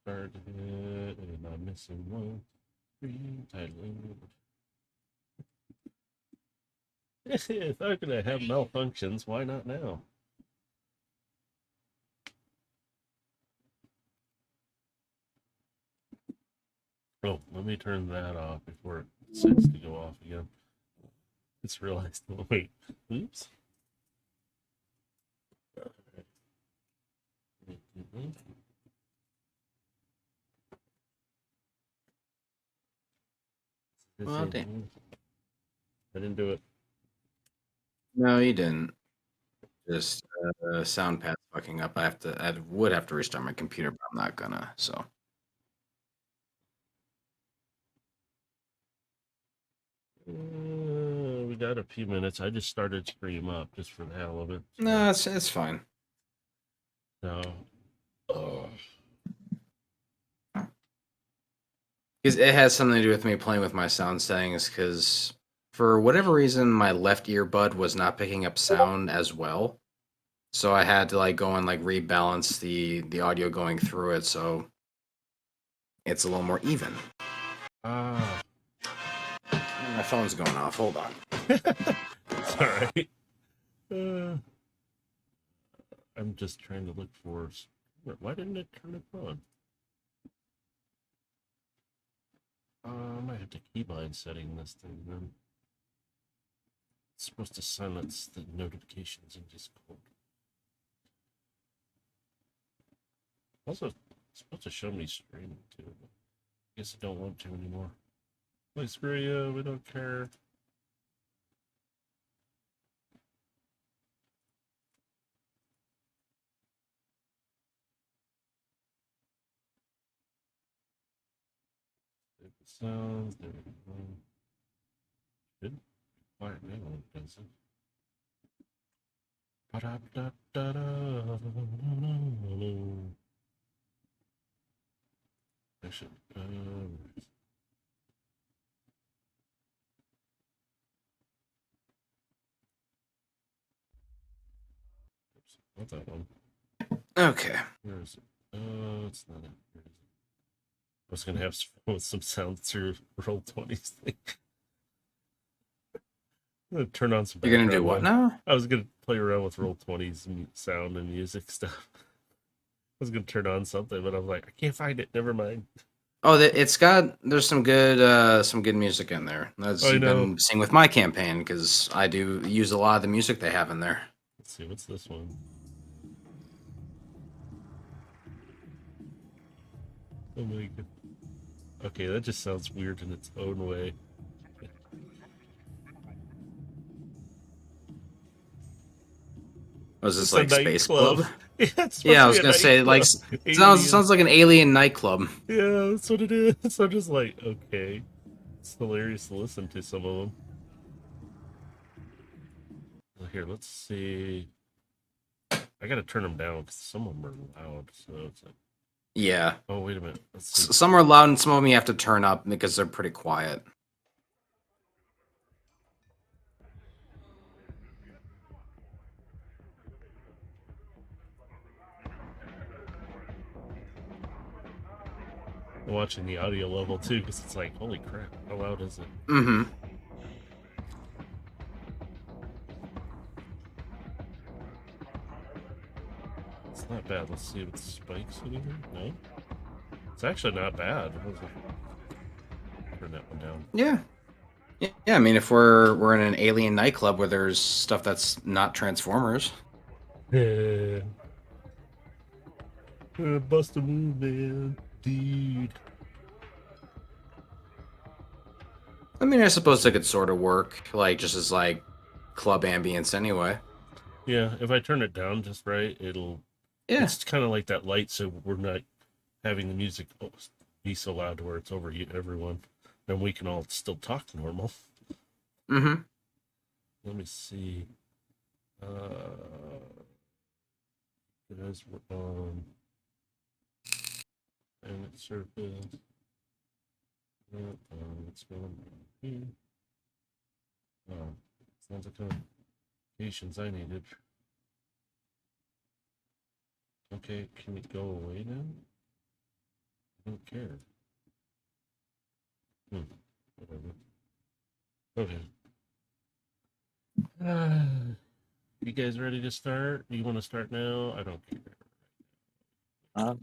Started and I'm missing one. Screen title. If I'm gonna have malfunctions, why not now? Oh, let me turn that off before it decides to go off again. Just realized. Oh, wait. Oops. Well, damn. I didn't do it. No, you didn't. Just sound pad fucking up. I would have to restart my computer, but I'm not gonna. So We got a few minutes. I just started Scream Up just for the hell of it. So. no, it's fine. No. Oh. Because it has something to do with me playing with my sound settings. Because for whatever reason, my left earbud was not picking up sound as well. So I had to like go and like rebalance the audio going through it, so it's a little more even. Ah. My phone's going off. Hold on. Sorry. I'm just trying to look for. Why didn't it turn it on? I might have to keybind setting this thing then. It's supposed to silence the notifications in Discord. Also, it's supposed to show me streaming too. But I guess I don't want to anymore. Like, screw you, we don't care. There it sounds, there we go. Good. Quiet now, does it? I should. Oops, not that one. Okay. Where is it? Oh, it's not it. Where is it? I was gonna have some sound through Roll20's thing. I'm gonna turn on some You're gonna do background what noise. now? I was gonna play around with Roll20's sound and music stuff. I was gonna turn on something, but I was like, I can't find it. Never mind. Oh, there's some good music in there. As I you've know. been seeing with my campaign, because I do use a lot of the music they have in there. Let's see, what's this one? Oh my god. Okay, that just sounds weird in its own way. Was this It's a like Space nightclub. Club? Yeah, it's supposed Yeah, I to was be a gonna say like nightclub. sounds Aliens. like an alien nightclub. Yeah, that's what it is. I'm just like, okay. It's hilarious to listen to some of them. Well, here, let's see. I gotta turn them down because some of them are loud. So it's like, Yeah, oh, wait a minute. Let's see. some are loud and some of them you have to turn up because they're pretty quiet. I'm watching the audio level too because it's like, holy crap, how loud is it? Mm-hmm. It's not bad. Let's see if it spikes anything. No, it's actually not bad. Turn that one down. Yeah. Yeah, I mean, if we're in an alien nightclub where there's stuff that's not Transformers. Yeah. Bust a move, man, dude. I mean, I suppose it could sort of work, like just as like club ambience anyway. Yeah, if I turn it down just right, it'll. Yeah. It's kind of like that light, so we're not having the music be so loud to where it's over everyone. Then we can all still talk normal. Mm-hmm. Let me see. Guys, we're on planet surface. What's going on here? Oh, sounds like notifications I needed. Okay, can it go away now? don't care. Whatever. Okay. You guys ready to start? Do you want to start now? I don't care. Uh,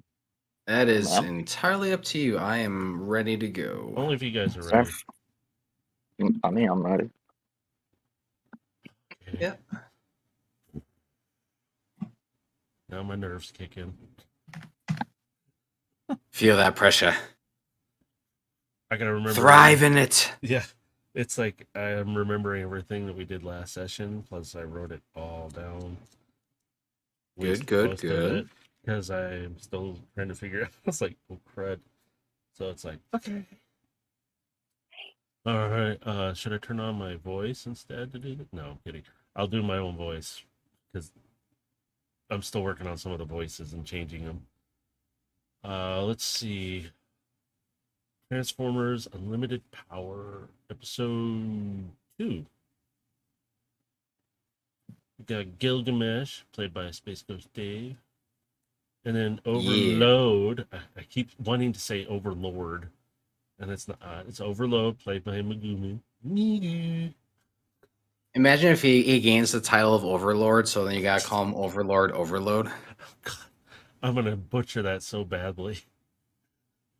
That is Well. entirely up to you. I am ready to go. Only if you guys are sir, ready. I mean, I'm ready. Okay. Yep. Now my nerves kick in. Feel that pressure. I gotta remember. Thrive in it. Yeah. It's like I am remembering everything that we did last session, plus I wrote it all down. Good. Because I'm still trying to figure out. It's like, oh crud. So it's like, okay. All right. Should I turn on my voice instead to do that? No, I'm kidding. I'll do my own voice because I'm still working on some of the voices and changing them. Let's see. Transformers Unlimited Power, Episode 2. We got Gilgamesh, played by Space Ghost Dave. And then Overload. I keep wanting to say Overlord. And it's not. It's Overload, played by Megumi. Imagine if he gains the title of Overlord, so then you gotta call him Overlord Overload. God, I'm going to butcher that so badly.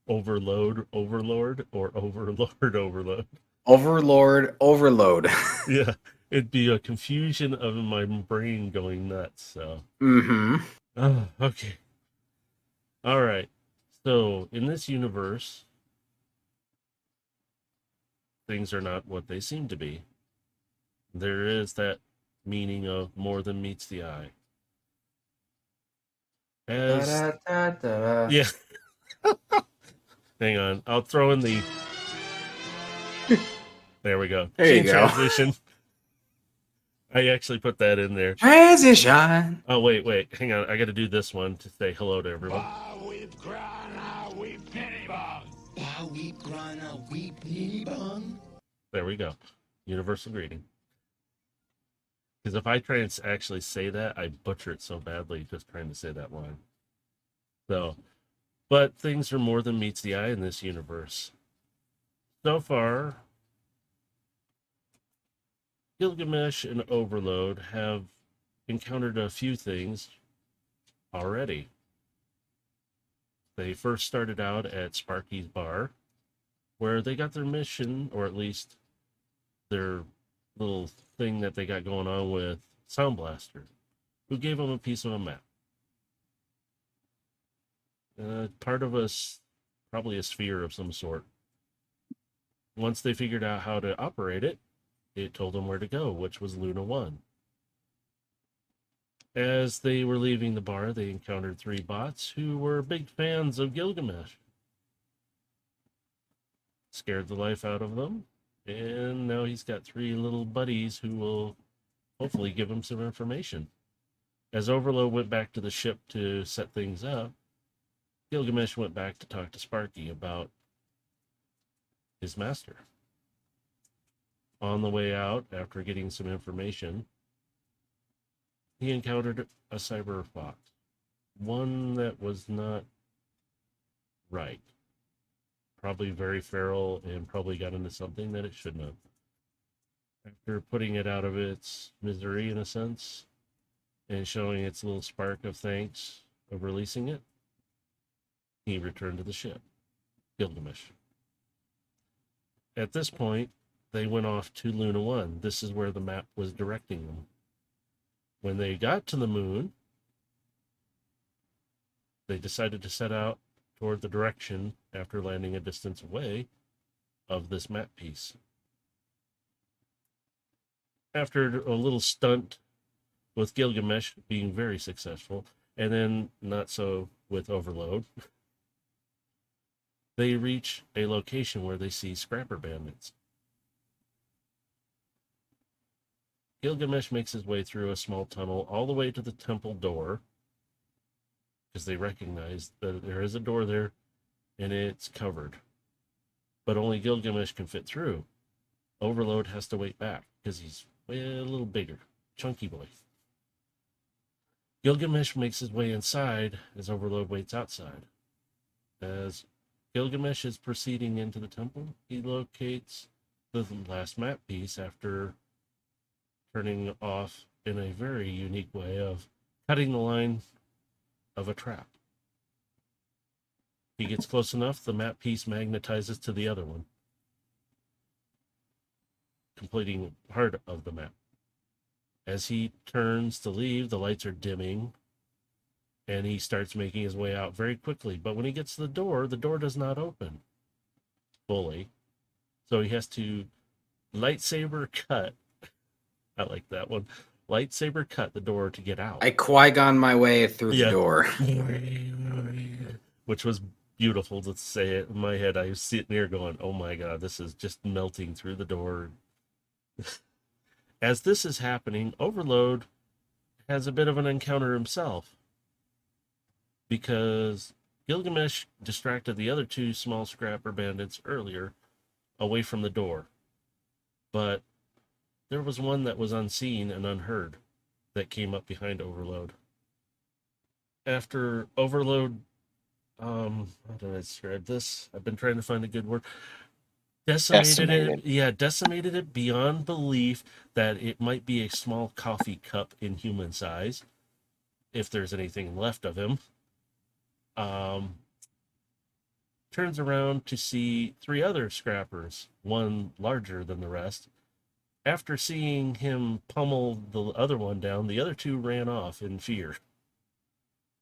Overload, Overlord, or Overlord, Overload. Overlord Overload. Yeah, it'd be a confusion of my brain going nuts. So, okay, all right. So, in this universe, things are not what they seem to be. There is that meaning of more than meets the eye. As yeah, hang on, I'll throw in the. There we go. There you go. Transition. I actually put that in there. Transition. Oh, wait. Hang on. I got to do this one to say hello to everyone. There we go. Universal greeting. Because if I try and actually say that, I butcher it so badly just trying to say that line. So, but things are more than meets the eye in this universe. So far, Gilgamesh and Overload have encountered a few things already. They first started out at Sparky's bar, where they got their mission, or at least their little thing that they got going on with Sound Blaster, who gave them a piece of a map. Part of us, probably a sphere of some sort. Once they figured out how to operate it, it told them where to go, which was Luna 1. As they were leaving the bar, they encountered 3 bots who were big fans of Gilgamesh. Scared the life out of them, and now he's got 3 little buddies who will hopefully give him some information. As Overload went back to the ship to set things up, Gilgamesh went back to talk to Sparky about his master. On the way out, after getting some information, he encountered a cyber fox, one that was not right. Probably very feral and probably got into something that it shouldn't have. After putting it out of its misery, in a sense, and showing its little spark of thanks of releasing it, he returned to the ship, Gilgamesh. At this point, they went off to Luna 1. This is where the map was directing them. When they got to the moon, they decided to set out toward the direction, after landing a distance away, of this map piece. After a little stunt with Gilgamesh being very successful, and then not so with Overload, they reach a location where they see scrapper bandits. Gilgamesh makes his way through a small tunnel all the way to the temple door, because they recognize that there is a door there and it's covered. But only Gilgamesh can fit through. Overload has to wait back because he's a little bigger, chunky boy. Gilgamesh makes his way inside as Overload waits outside. As Gilgamesh is proceeding into the temple. He locates the last map piece after turning off in a very unique way of cutting the line of a trap. He gets close enough, the map piece magnetizes to the other one, completing part of the map. As he turns to leave, the lights are dimming, and he starts making his way out very quickly. But when he gets to the door does not open fully. So he has to lightsaber cut. I like that one. Lightsaber cut the door to get out. I Qui-Gon my way through Yeah. the door. Which was beautiful to say it. In my head, I was sitting here going, oh my God, this is just melting through the door. As this is happening, Overload has a bit of an encounter himself, because Gilgamesh distracted the other two small scrapper bandits earlier away from the door. But there was one that was unseen and unheard that came up behind Overload. After Overload, how did I describe this? I've been trying to find a good word. Decimated it beyond belief that it might be a small coffee cup in human size, if there's anything left of him. Turns around to see three other scrappers, one larger than the rest. After seeing him pummel the other one down, the other two ran off in fear.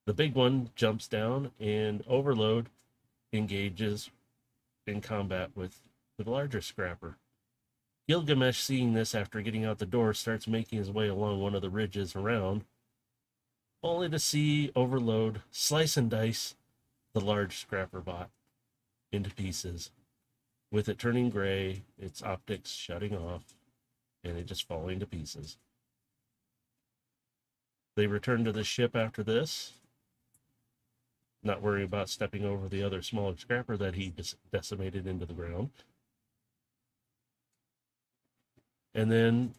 The big one jumps down, and Overload engages in combat with the larger scrapper. Gilgamesh, seeing this after getting out the door, starts making his way along one of the ridges around, only to see Overload slice and dice the large scrapper bot into pieces, with it turning gray, its optics shutting off, and it just falling to pieces. They return to the ship after this, not worrying about stepping over the other smaller scrapper that he decimated into the ground. And then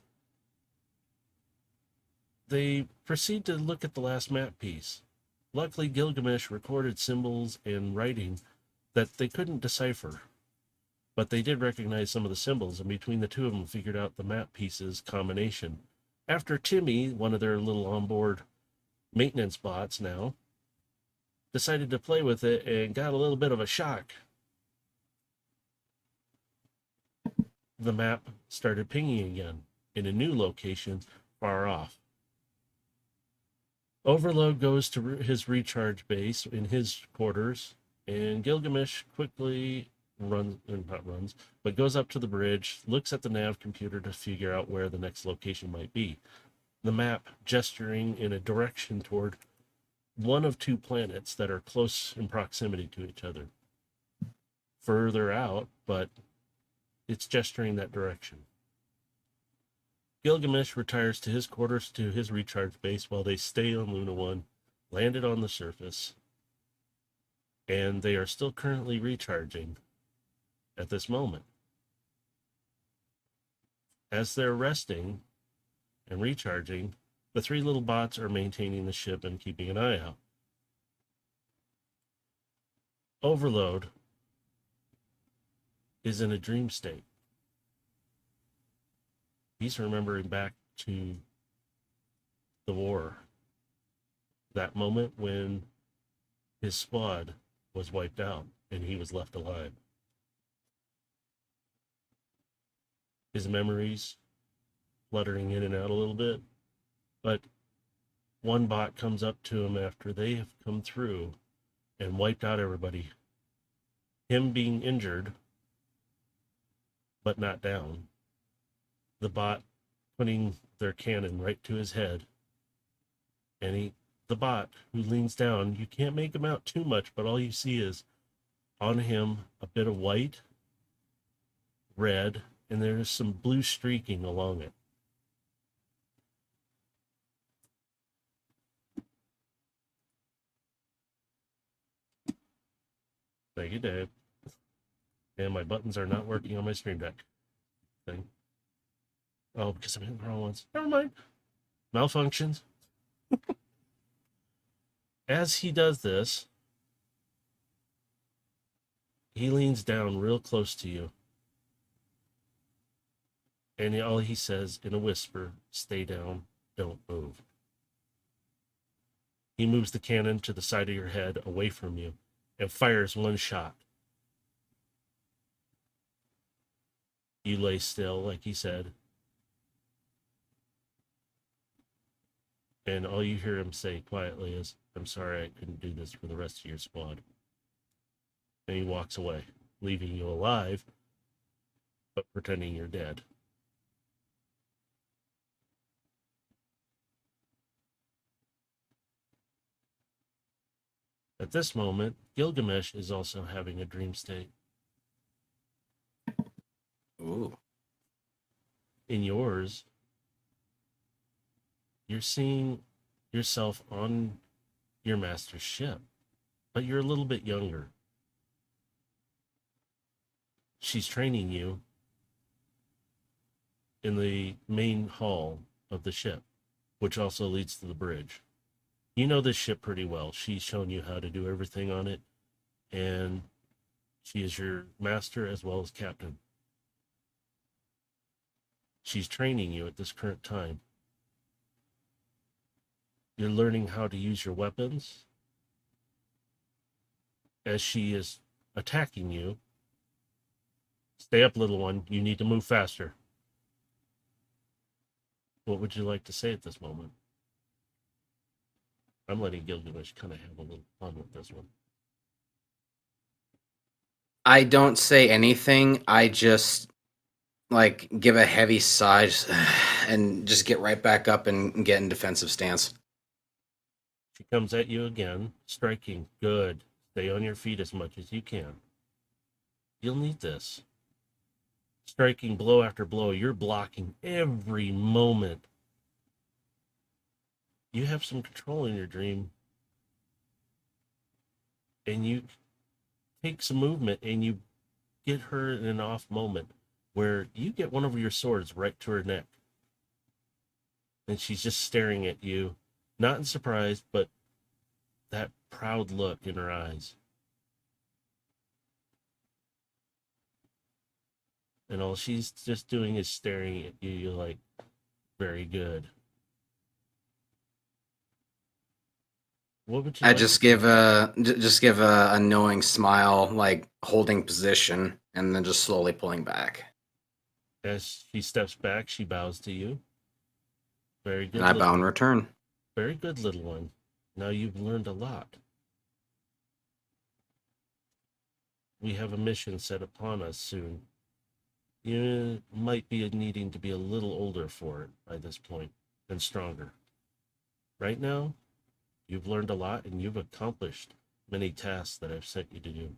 they proceed to look at the last map piece. Luckily, Gilgamesh recorded symbols and writing that they couldn't decipher, but they did recognize some of the symbols, and between the two of them figured out the map pieces combination. After Timmy, one of their little onboard maintenance bots now, decided to play with it and got a little bit of a shock. The map started pinging again in a new location far off. Overload goes to his recharge base in his quarters, and Gilgamesh quickly goes up to the bridge, looks at the nav computer to figure out where the next location might be. The map gesturing in a direction toward one of two planets that are close in proximity to each other. Further out, but it's gesturing that direction. Gilgamesh retires to his quarters to his recharge base while they stay on Luna 1, landed on the surface, and they are still currently recharging at this moment. As they're resting and recharging, the three little bots are maintaining the ship and keeping an eye out. Overload is in a dream state. He's remembering back to the war, that moment when his squad was wiped out and he was left alive. His memories fluttering in and out a little bit, but one bot comes up to him after they have come through and wiped out everybody. Him being injured, but not down. The bot putting their cannon right to his head. And the bot who leans down, you can't make him out too much, but all you see is on him a bit of white, red, and there's some blue streaking along it. Thank you, Dave. And my buttons are not working on my Stream Deck thing. Oh, because I'm hitting the wrong ones. Never mind. Malfunctions. As he does this, He leans down real close to you. And all he says in a whisper, stay down, don't move. He moves the cannon to the side of your head away from you and fires one shot. You lay still, like he said. And all you hear him say quietly is, I'm sorry I couldn't do this for the rest of your squad. And he walks away, leaving you alive, but pretending you're dead. At this moment, Gilgamesh is also having a dream state. Ooh. In yours, you're seeing yourself on your master's ship, but you're a little bit younger. She's training you in the main hall of the ship, which also leads to the bridge. You know this ship pretty well. She's shown you how to do everything on it, and she is your master as well as captain. She's training you at this current time. You're learning how to use your weapons. As she is attacking you, stay up, little one. You need to move faster. What would you like to say at this moment? I'm letting Gilgamesh kind of have a little fun with this one. I don't say anything. I just give a heavy sigh and just get right back up and get in defensive stance. She comes at you again, striking. Good. Stay on your feet as much as you can. You'll need this. Striking blow after blow. You're blocking every moment. You have some control in your dream. And you take some movement and you get her in an off moment where you get one of your swords right to her neck. And she's just staring at you, not in surprise, but that proud look in her eyes. And all she's just doing is staring at you. You're like, very good. What would you I like just to give a knowing smile, like holding position, and then just slowly pulling back. As she steps back, she bows to you. Very good. And I bow in return. Very good, little one. Now you've learned a lot. We have a mission set upon us soon. You might be needing to be a little older for it by this point, and stronger. Right now, you've learned a lot and you've accomplished many tasks that I've sent you to do.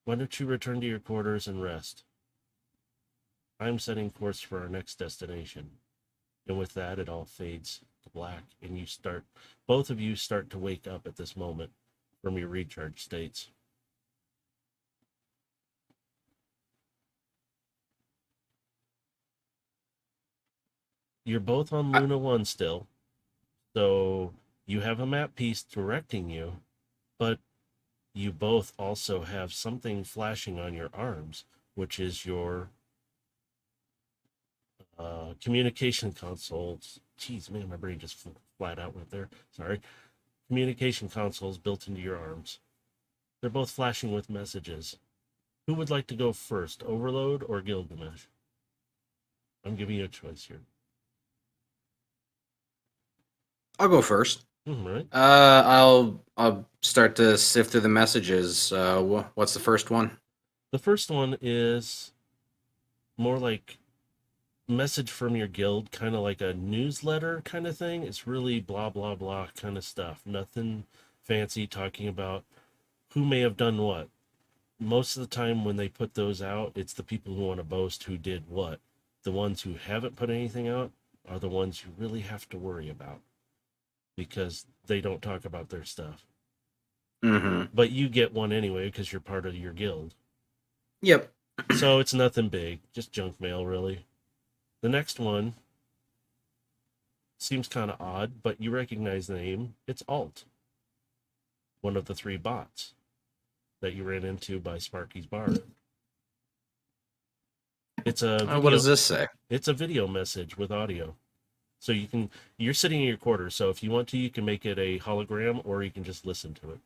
Why don't you return to your quarters and rest? I'm setting course for our next destination. And with that, it all fades to black, and both of you start to wake up at this moment from your recharge states. You're both on Luna 1 still, so you have a map piece directing you, but you both also have something flashing on your arms, which is your communication consoles. Jeez, man, my brain just flat out right there. Sorry. Communication consoles built into your arms. They're both flashing with messages. Who would like to go first, Overload or Gilgamesh? I'm giving you a choice here. I'll go first. Right. I'll start to sift through the messages. What's the first one? The first one is more like message from your guild, kind of like a newsletter kind of thing. It's really blah blah blah kind of stuff. Nothing fancy, talking about who may have done what. Most of the time when they put those out, it's the people who want to boast who did what. The ones who haven't put anything out are the ones you really have to worry about, because they don't talk about their stuff. Mm-hmm. But you get one anyway because you're part of your guild. Yep. So it's nothing big, just junk mail, really. The next one seems kind of odd, but you recognize the name. It's Alt, one of the 3 bots. that you ran into by Sparky's Bar. It's a video, What does this say? It's a video message with audio. So you're sitting in your quarters, so if you want to, you can make it a hologram, or you can just listen to it.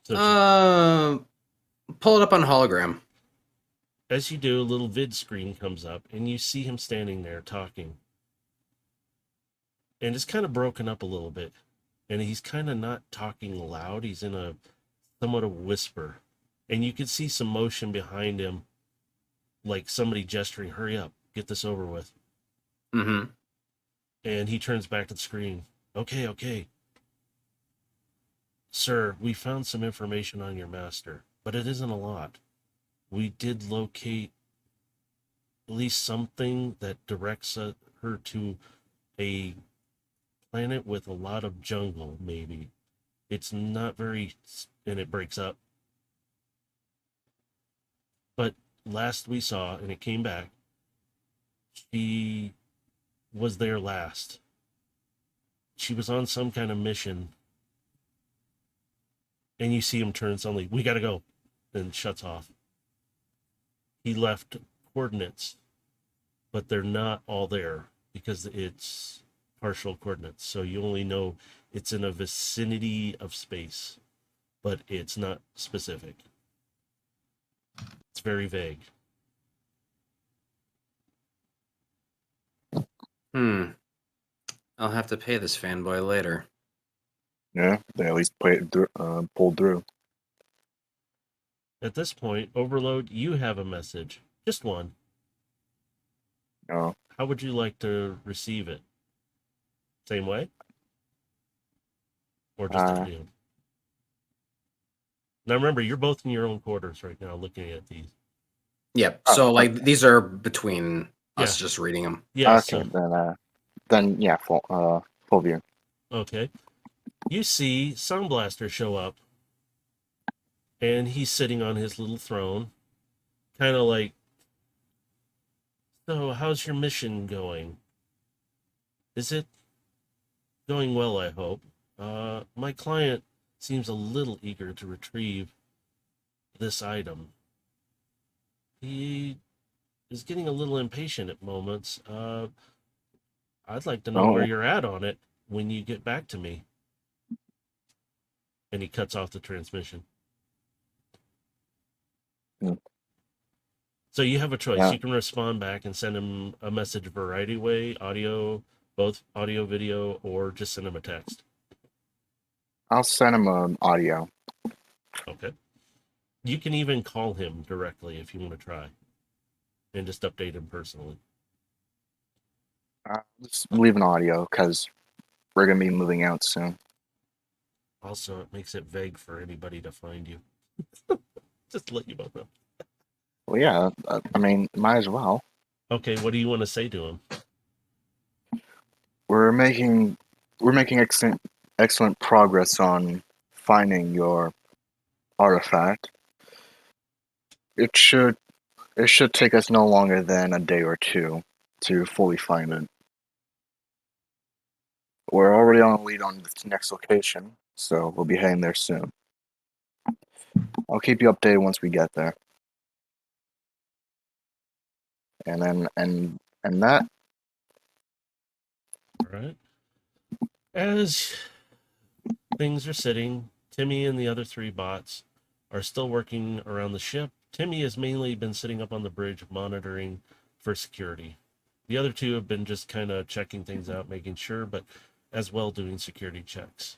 So Pull it up on hologram. as you do, a little vid screen comes up, and you see him standing there talking. And it's kind of broken up a little bit. And he's kind of not talking loud. He's in a somewhat of a whisper. And you can see some motion behind him, like somebody gesturing, hurry up, get this over with. Mm-hmm. And he turns back to the screen. Okay. Sir, we found some information on your master, but it isn't a lot. We did locate at least something that directs her to a planet with a lot of jungle, maybe. It's not very... and it breaks up. But last we saw, and it came back, she was there last. She was on some kind of mission. And you see him turn suddenly, we gotta go, and shuts off. He left coordinates, but they're not all there because it's partial coordinates. So you only know it's in a vicinity of space, but it's not specific. It's very vague. I'll have to pay this fanboy later. Yeah, they at least pulled through. At this point, Overload, you have a message. Just one. Oh, How would you like to receive it? Same way? Or just audio? Now remember, you're both in your own quarters right now looking at these. Yep. So like these are between us Yeah. just reading them. Yeah. okay, then yeah, full view. Okay. You see Sound Blaster show up, and he's sitting on his little throne, kind of like, so how's your mission going? Is it going well, I hope? My client seems a little eager to retrieve this item. He is getting a little impatient at moments. I'd like to know where you're at on it when you get back to me. And he cuts off the transmission. So you have a choice. Yeah. You can respond back and send him a message variety way, audio, both audio, video, or just send him a text. I'll send him an audio. Okay. You can even call him directly if you want to try. And just update him personally. Just leave an audio because we're gonna be moving out soon. Also, it makes it vague for anybody to find you. Just to let you both know. Well, yeah, I mean, might as well. Okay, what do you want to say to him? We're making excellent progress on finding your artifact. It should take us no longer than a day or two to fully find it. We're already on a lead on the next location, so we'll be heading there soon. I'll keep you updated once we get there. And then that. All right. As things are sitting, Timmy and the other three bots are still working around the ship. Timmy has mainly been sitting up on the bridge monitoring for security. The other two have been just kind of checking things out, making sure, but as well doing security checks.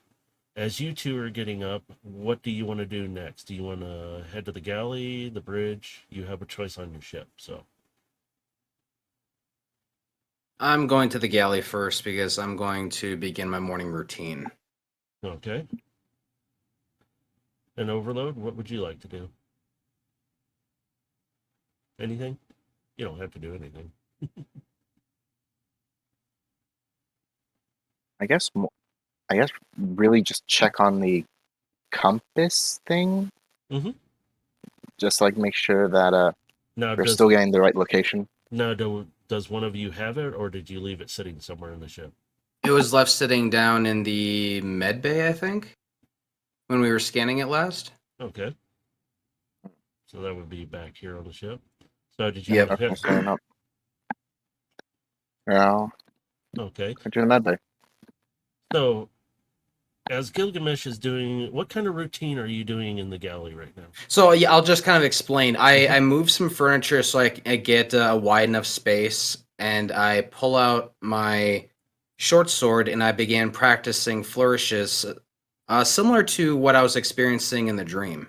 As you two are getting up, what do you want to do next? Do you want to head to the galley, the bridge? You have a choice on your ship, so. I'm going to the galley first because I'm going to begin my morning routine. Okay. And Overload, what would you like to do? Anything? You don't have to do anything. I guess really just check on the compass thing. Mm-hmm. Just like make sure that Now, we're still getting the right location. Now, does one of you have it, or did you leave it sitting somewhere in the ship? It was left sitting down in the med bay, I think. when we were scanning it last. Okay. So that would be back here on the ship. So did you Yep. want to Okay, setting up. Yeah, Okay. continue that day. So as Gilgamesh is doing, what kind of routine are you doing in the galley right now? So yeah, I'll just kind of explain. I moved some furniture so I get a wide enough space, and I pull out my short sword and I began practicing flourishes, similar to what I was experiencing in the dream.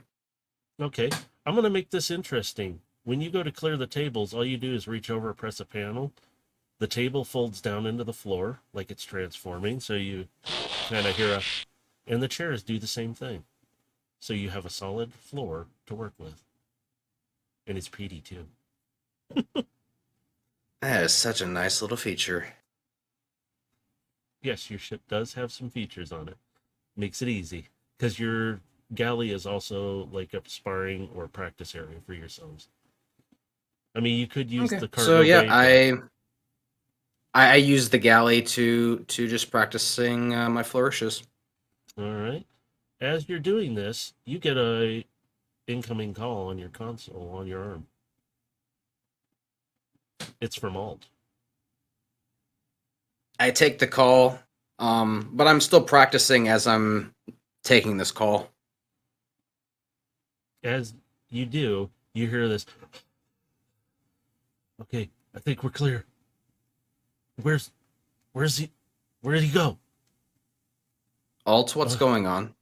Okay. I'm going to make this interesting. When you go to clear the tables, all you do is reach over, press a panel. The table folds down into the floor like it's transforming. So you kind of hear a, and the chairs do the same thing. So you have a solid floor to work with. And it's pretty too. That is such a nice little feature. Yes, your ship does have some features on it. Makes it easy. Because your galley is also like a sparring or practice area for yourselves. I mean, you could use Okay. the cargo So yeah, bay. I use the galley to just practicing my flourishes. All right. As you're doing this, you get a incoming call on your console on your arm. It's from Alt. I take the call, but I'm still practicing as I'm taking this call. As you do, you hear this. Okay, I think we're clear. Where's he? Where did he go? Alt, what's Uh, going on?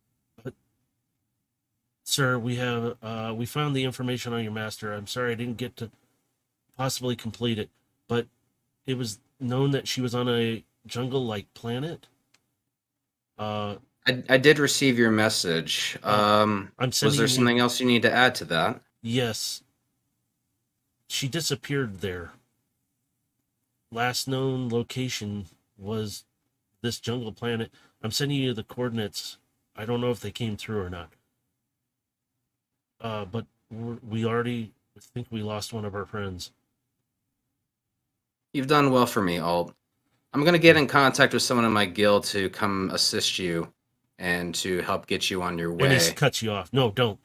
Sir, we found the information on your master. I'm sorry I didn't get to possibly complete it, but it was known that she was on a jungle-like planet. I did receive your message. I'm Was there sending you. something else you need to add to that? Yes, she disappeared there. Last known location was this jungle planet. I'm sending you the coordinates. I don't know if they came through or not. But we already think we lost one of our friends. You've done well for me, Alt. I'm going to get in contact with someone in my guild to come assist you and to help get you on your And he way. cuts you off. No, don't.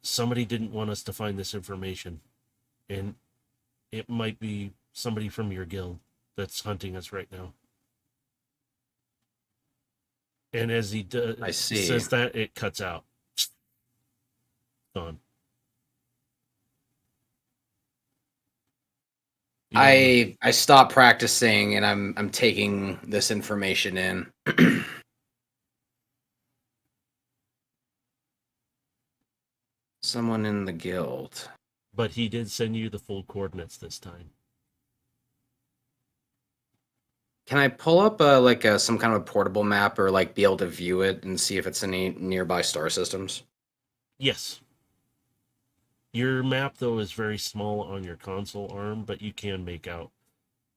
Somebody didn't want us to find this information. And it might be somebody from your guild that's hunting us right now. And as he I see. says that, it cuts out. Gone. I stopped practicing and I'm taking this information in. Someone in the guild. But he did send you the full coordinates this time. Can I pull up some kind of a portable map or like be able to view it and see if it's any nearby star systems? Yes. Your map, though, is very small on your console arm, but you can make out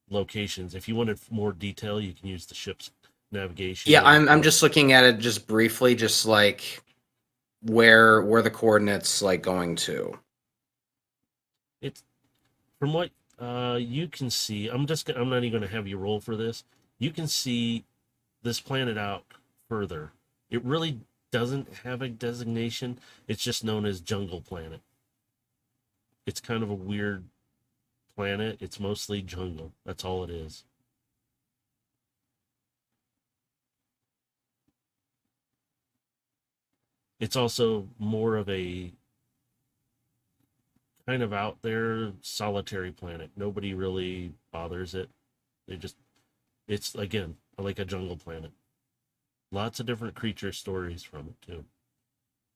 locations. If you wanted more detail, you can use the ship's navigation. Yeah, I'm just looking at it just briefly, just like where the coordinates like going to. It's from what you can see. I'm not even going to have you roll for this. You can see this planet out further. It really doesn't have a designation. It's just known as Jungle Planet. It's kind of a weird planet. It's mostly jungle. That's all it is. It's also more of a kind of out there solitary planet. Nobody really bothers it. It's again like a jungle planet. Lots of different creature stories from it too.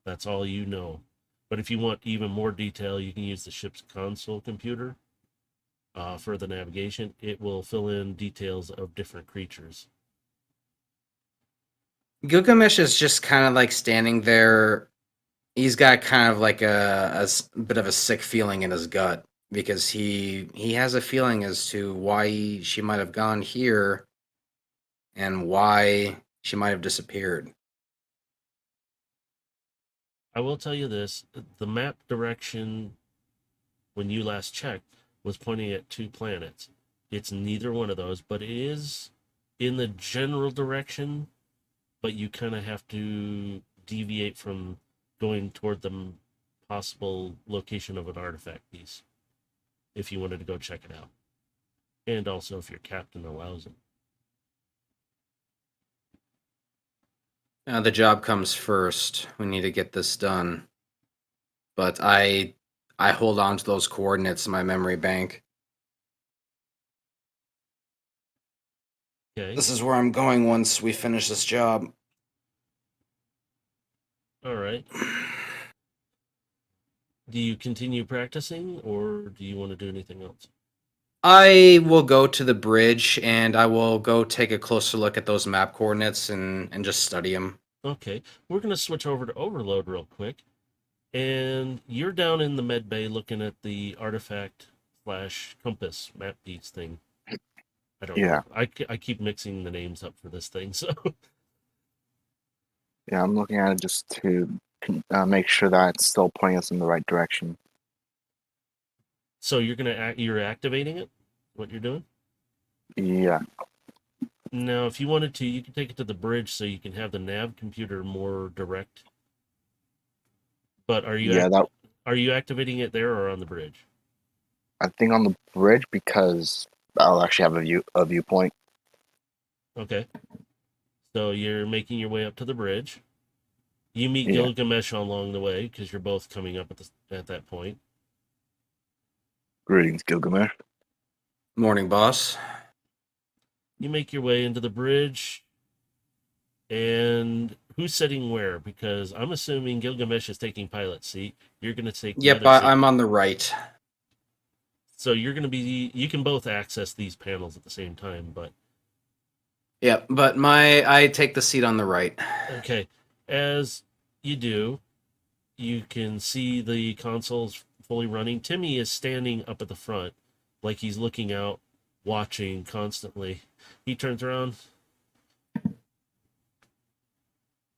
That's all you know. But if you want even more detail, you can use the ship's console computer for the navigation. It will fill in details of different creatures. Gilgamesh is just kind of like standing there. He's got kind of like a bit of a sick feeling in his gut because he has a feeling as to why she might have gone here and why she might have disappeared. I will tell you this, the map direction when you last checked was pointing at 2 planets. It's neither one of those, but it is in the general direction but you kind of have to deviate from going toward the possible location of an artifact piece if you wanted to go check it out. And also if your captain allows it. The job comes first. We need to get this done. But I hold on to those coordinates in my memory bank. Okay. This is where I'm going once we finish this job. All right. Do you continue practicing, or do you want to do anything else? I will go to the bridge and I will go take a closer look at those map coordinates and just study them. Okay. We're going to switch over to Overload real quick. And you're down in the med bay looking at the artifact / compass map piece thing. I don't know. I keep mixing the names up for this thing, so. Yeah, I'm looking at it just to make sure that it's still pointing us in the right direction. So you're activating it? What you're doing? Yeah. Now, if you wanted to, you can take it to the bridge so you can have the nav computer more direct. But are you activating it there or on the bridge? I think on the bridge because I'll actually have a viewpoint. Okay. So you're making your way up to the bridge. You meet Yeah. Gilgamesh along the way because you're both coming up at that point. Greetings, Gilgamesh. Morning, boss. You make your way into the bridge. And who's sitting where? Because I'm assuming Gilgamesh is taking pilot seat. You're going to take the Yep, other seat. I'm on the right. So you're going to be... You can both access these panels at the same time, but... Yep, but I take the seat on the right. Okay. As you do, you can see the consoles fully running. Timmy is standing up at the front, like he's looking out, watching constantly. He turns around.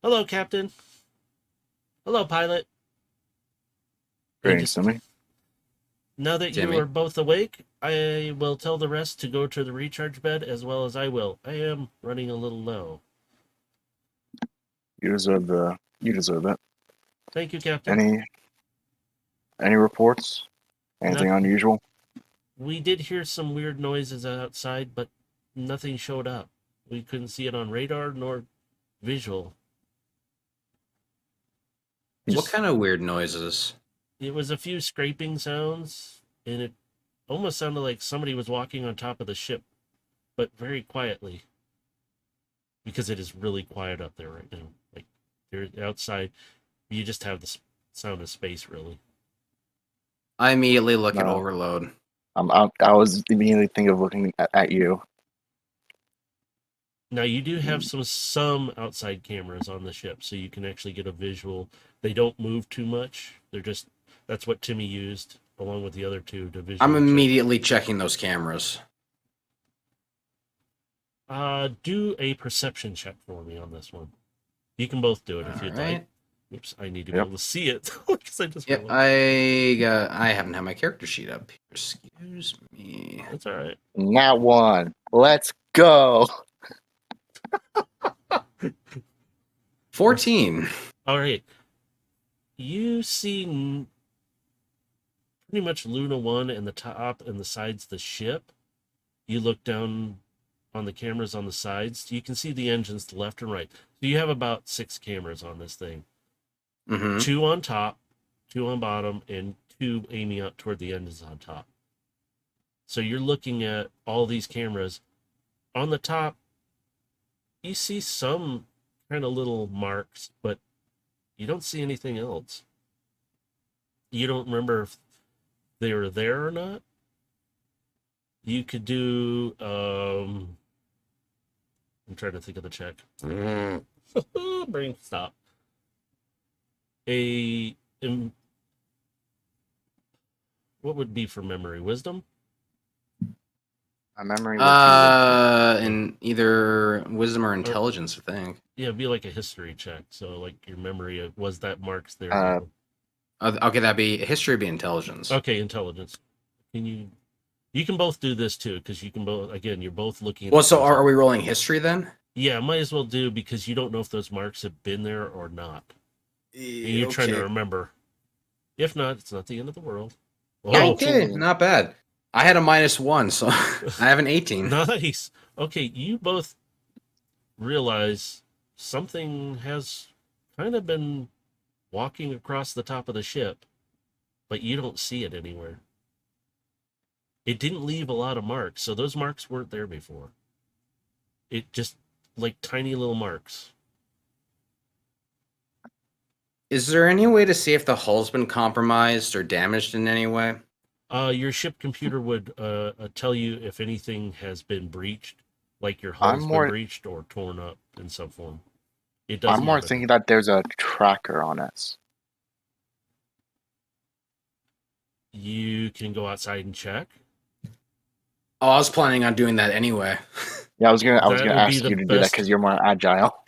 Hello, Captain. Hello, pilot. Greetings, Timmy. Now that Timmy. you are both awake, I will tell the rest to go to the recharge bed as well as I will. I am running a little low. You deserve it. Thank you, Captain. Any reports? Anything unusual? We did hear some weird noises outside, but nothing showed up. We couldn't see it on radar nor visual. What kind of weird noises? It was a few scraping sounds, and it almost sounded like somebody was walking on top of the ship, but very quietly. Because it is really quiet up there right now. Like, you're outside, you just have the sound of space, really. I immediately look at Overload. I was immediately thinking of looking at you. Now, you do have some outside cameras on the ship, so you can actually get a visual. They don't move too much. That's what Timmy used, along with the other two, to visually I'm immediately checking those cameras. Do a perception check for me on this one. You can both do it if you'd like. Oops, I need to be able to see it. I haven't had my character sheet up here. Excuse me. That's all right. Not one. Let's go. 14. All right. You see pretty much Luna 1 and the top and the sides of the ship. You look down on the cameras on the sides. You can see the engines to left and right. So you have about 6 cameras on this thing. Mm-hmm. 2 on top, 2 on bottom, and 2 aiming out toward the engines on top. So you're looking at all these cameras. On the top, you see some kind of little marks, but you don't see anything else. You don't remember if they were there or not. You could do... I'm trying to think of the check. Brain stop. What would be for memory? Wisdom? My memory would be in either wisdom or intelligence, I think. Yeah, it'd be like a history check. So, like, your memory of, was that marks there? Okay, that'd be history, would be intelligence. Okay, intelligence. You can both do this too, because you can both, again, you're both looking at Well, so are we rolling history then? Yeah, might as well do because you don't know if those marks have been there or not. And you're trying to Okay. remember. If not, it's not the end of the world. Oh, Okay, 19. not bad. I had a -1, so I have an 18. nice. Okay, you both realize something has kind of been walking across the top of the ship, but you don't see it anywhere. It didn't leave a lot of marks, so those marks weren't there before. It just like tiny little marks. Is there any way to see if the hull's been compromised or damaged in any way? Your ship computer would tell you if anything has been breached, like your I'm hull's been more breached or torn up in some form. It I'm doesn't more have it. thinking that there's a tracker on us. You can go outside and check. Oh, I was planning on doing that anyway. Yeah, I was That gonna would be ask the you to do that best, because you're more agile.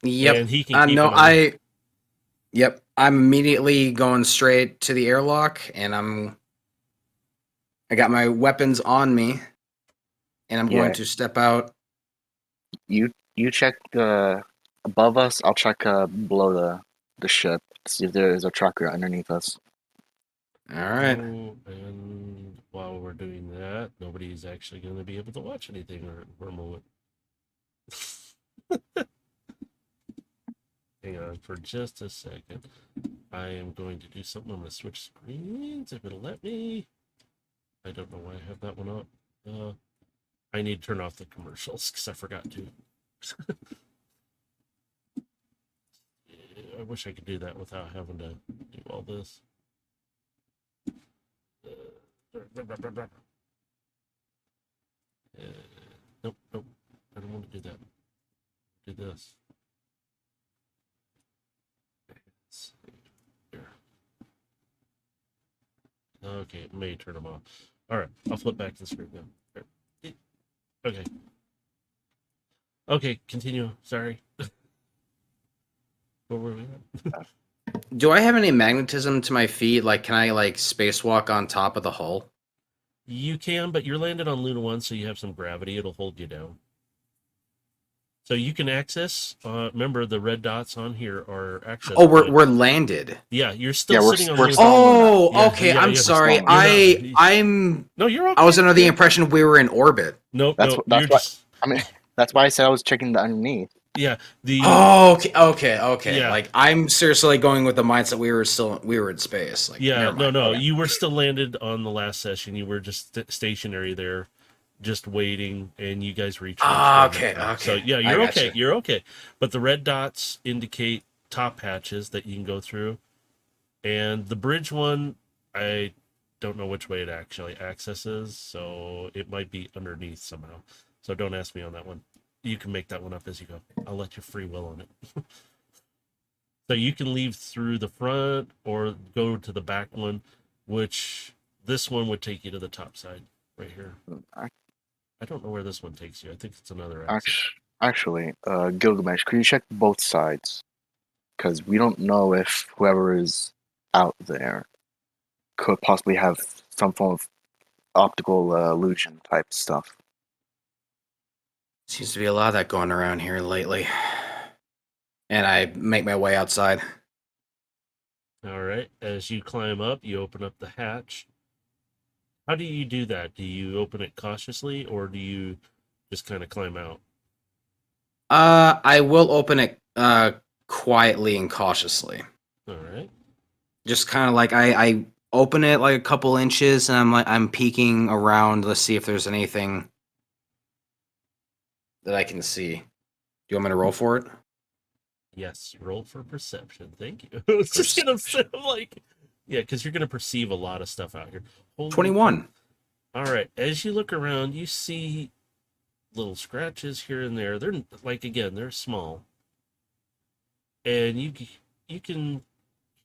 Yep. and he can keep No, an eye. Yep. I'm immediately going straight to the airlock, and I got my weapons on me, and I'm going Yeah, to step out. you check above us. I'll check below the ship to see if there is a tracker underneath us. All right. Oh, and while we're doing that, nobody's actually going to be able to watch anything for a moment. Hang on for just a second. I am going to do something. I'm going to switch screens if it'll let me. I don't know why I have that one up. I need to turn off the commercials because I forgot to. I wish I could do that without having to do all this. Nope, nope. I don't want to do that. Do this. Here. Okay, it may turn them off. All right, I'll flip back to the screen now. Okay. Okay, continue. Sorry. Where were we at? Do I have any magnetism to my feet? Like, can I like spacewalk on top of the hull? You can, but you're landed on Luna 1, so you have some gravity. It'll hold you down. So you can access. Remember, the red dots on here are access. Oh, points. we're landed. Yeah, you're still Yeah, sitting on we're Luna. still- Oh, Yeah, okay. yeah, I'm yeah. sorry. You're not- I'm. No, you're okay. I was under the Yeah. impression we were in orbit. Nope, That's nope. that's You're why just I mean that's why I said I was checking the underneath. yeah. The Oh, okay. Yeah. Like I'm seriously going with the mindset we were in space. Like, yeah. never mind. No. Okay. You were still landed on the last session. You were just stationary there, just waiting, and you guys reached. Okay. So yeah, I you're gotcha. okay. You're okay. But the red dots indicate top hatches that you can go through, and the bridge one, I don't know which way it actually accesses, so it might be underneath somehow. So don't ask me on that one. You can make that one up as you go. I'll let you free will on it. So you can leave through the front or go to the back one, which this one would take you to the top side right here. I don't know where this one takes you. I think it's another exit. Actually, Gilgamesh, could you check both sides? Because we don't know if whoever is out there could possibly have some form of optical illusion type stuff. Seems to be a lot of that going around here lately. And I make my way outside. All right. As you climb up, you open up the hatch. How do you do that? Do you open it cautiously or do you just kind of climb out? I will open it quietly and cautiously. All right. Just kind of like I open it like a couple inches and I'm peeking around to see if there's anything that I can see. Do you want me to roll for it? Yes. Roll for perception. Thank you. It's just going to sound like, yeah, because you're going to perceive a lot of stuff out here. Holy 21. All right. As you look around, you see little scratches here and there. They're like, again, they're small. And you can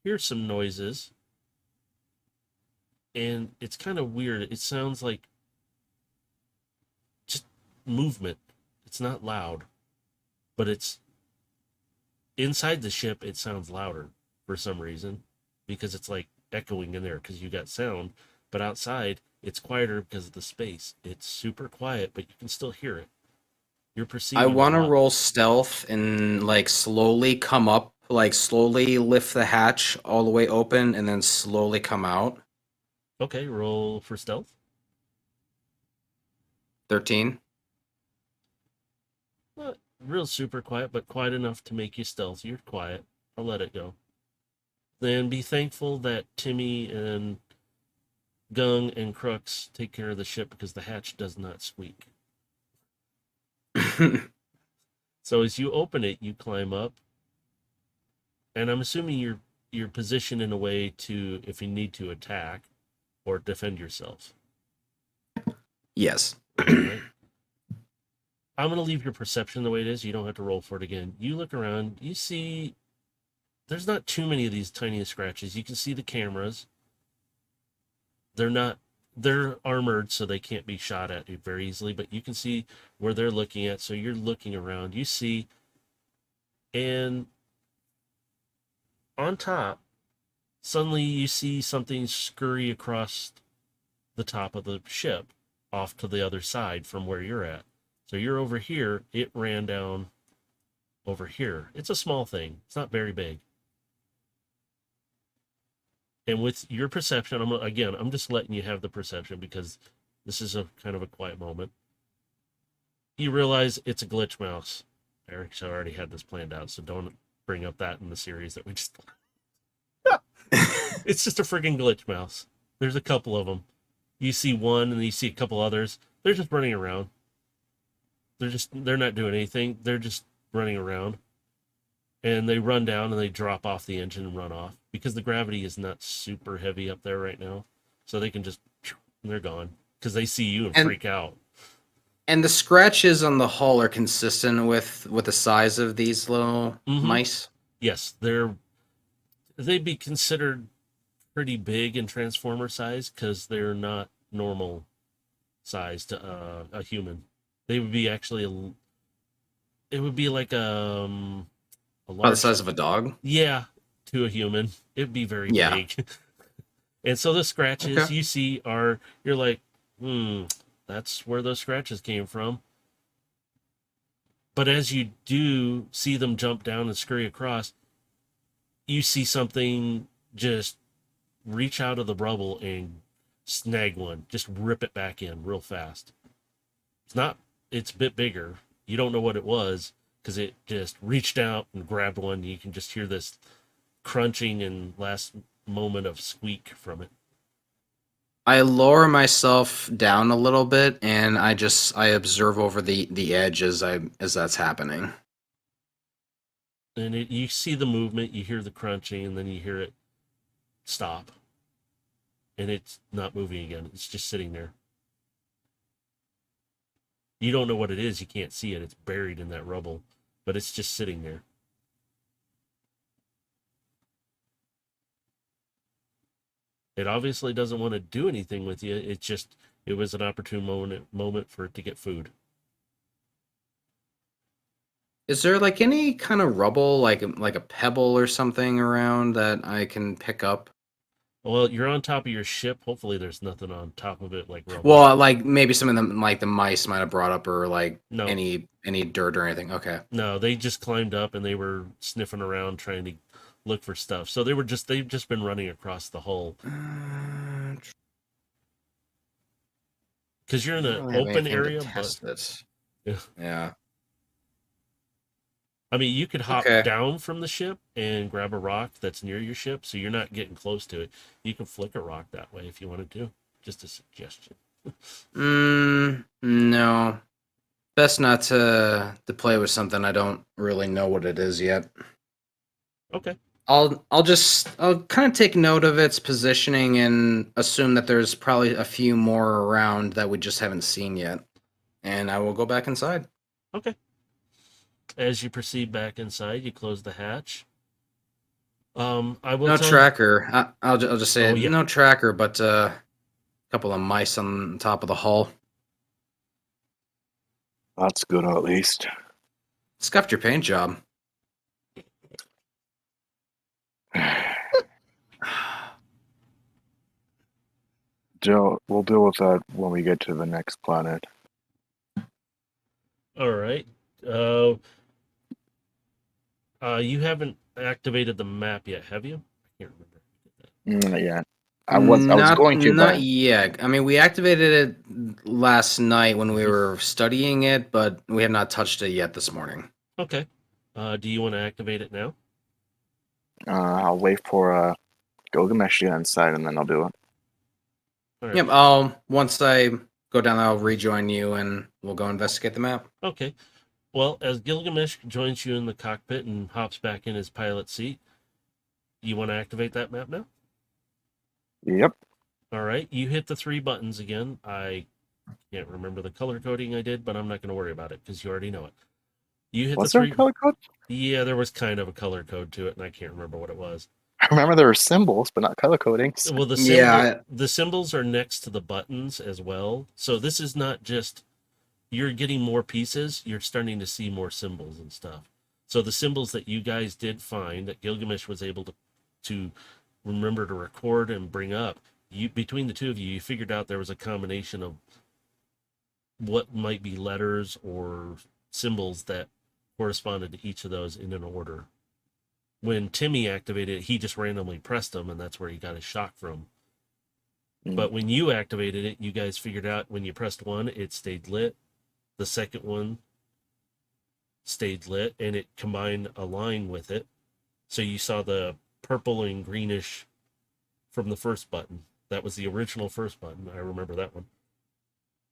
hear some noises. And it's kind of weird. It sounds like just movement. It's not loud, but it's inside the ship. It sounds louder for some reason because it's like echoing in there because you got sound. But outside, it's quieter because of the space. It's super quiet, but you can still hear it. You're perceiving I a want to lot. roll stealth and like slowly come up, like slowly lift the hatch all the way open, and then slowly come out. Okay, roll for stealth. 13. Not real super quiet, but quiet enough to make you stealth. You're quiet. I'll let it go. Then be thankful that Timmy and Gung and Crooks take care of the ship because the hatch does not squeak. So as you open it, you climb up, and I'm assuming you're positioned in a way to, if you need to, attack or defend yourself. Yes. Right? I'm gonna leave your perception the way it is. You don't have to roll for it again. You look around, you see there's not too many of these tiny scratches. You can see the cameras. They're armored so they can't be shot at you very easily, but you can see where they're looking at. So you're looking around, you see, and on top, suddenly you see something scurry across the top of the ship off to the other side from where you're at. So you're over here, it ran down over here. It's a small thing. It's not very big. And with your perception, I'm just letting you have the perception because this is a kind of a quiet moment. You realize it's a glitch mouse. Eric's already had this planned out, so don't bring up that in the series that we just. It's just a freaking glitch mouse. There's a couple of them. You see one, and you see a couple others. They're just running around. They're not doing anything. They're just running around. And they run down and they drop off the engine and run off because the gravity is not super heavy up there right now. So they can just, and they're gone because they see you and freak out. And the scratches on the hull are consistent with the size of these little mice? Yes, they'd be considered pretty big in Transformer size because they're not normal size to a human. They would be actually it would be like a large, about the size of a dog? Yeah, to a human. It'd be very big. And so the scratches you see you're like, that's where those scratches came from. But as you do see them jump down and scurry across, you see something just reach out of the rubble and snag one, just rip it back in real fast. It's a bit bigger. You don't know what it was because it just reached out and grabbed one. You can just hear this crunching and last moment of squeak from it. I lower myself down a little bit and I observe over the edge as that's happening. And you see the movement, you hear the crunching, and then you hear it stop. And it's not moving again. It's just sitting there. You don't know what it is. You can't see it. It's buried in that rubble. But it's just sitting there. It obviously doesn't want to do anything with you. It was an opportune moment for it to get food. Is there like any kind of rubble, like a pebble or something around that I can pick up? Well, you're on top of your ship. Hopefully there's nothing on top of it like rubble. Well, like maybe some of them, like the mice might have brought up, or like no. any dirt or anything. Okay. No, they just climbed up and they were sniffing around trying to look for stuff. So they've just been running across the hull. Because you're in an open area, but yeah. I mean, you could hop down from the ship and grab a rock that's near your ship, so you're not getting close to it. You can flick a rock that way if you wanted to. Just a suggestion. No. Best not to play with something I don't really know what it is yet. Okay. I'll kind of take note of its positioning and assume that there's probably a few more around that we just haven't seen yet. And I will go back inside. Okay. As you proceed back inside, you close the hatch. I will no tracker. I'll just say no tracker, but a couple of mice on top of the hull. That's good, at least. Scuffed your paint job. We'll deal with that when we get to the next planet. All right. You haven't activated the map yet, have you? I can't remember. Not yet. I was going to, Not but yet. I mean, we activated it last night when we were studying it, but we have not touched it yet this morning. Okay. Do you want to activate it now? I'll wait for Gilgamesh to get inside, and then I'll do it. All right. Yep. Once I go down, I'll rejoin you, and we'll go investigate the map. Okay. Well, as Gilgamesh joins you in the cockpit and hops back in his pilot seat, you want to activate that map now? Yep. All right. You hit the 3 buttons again. I can't remember the color coding I did, but I'm not going to worry about it because you already know it. You hit Was the there a 3. color code? Yeah, there was kind of a color code to it, and I can't remember what it was. I remember there were symbols, but not color codings. Well, the symbols are next to the buttons as well. So this is not just you're getting more pieces, you're starting to see more symbols and stuff. So the symbols that you guys did find that Gilgamesh was able to remember to record and bring up, you between the two of you figured out there was a combination of what might be letters or symbols that corresponded to each of those in an order. When Timmy activated it, he just randomly pressed them, and that's where he got his shock from. But when you activated it, you guys figured out when you pressed 1, it stayed lit. The second one stayed lit, and it combined a line with it. So you saw the purple and greenish from the first button. That was the original first button. I remember that one.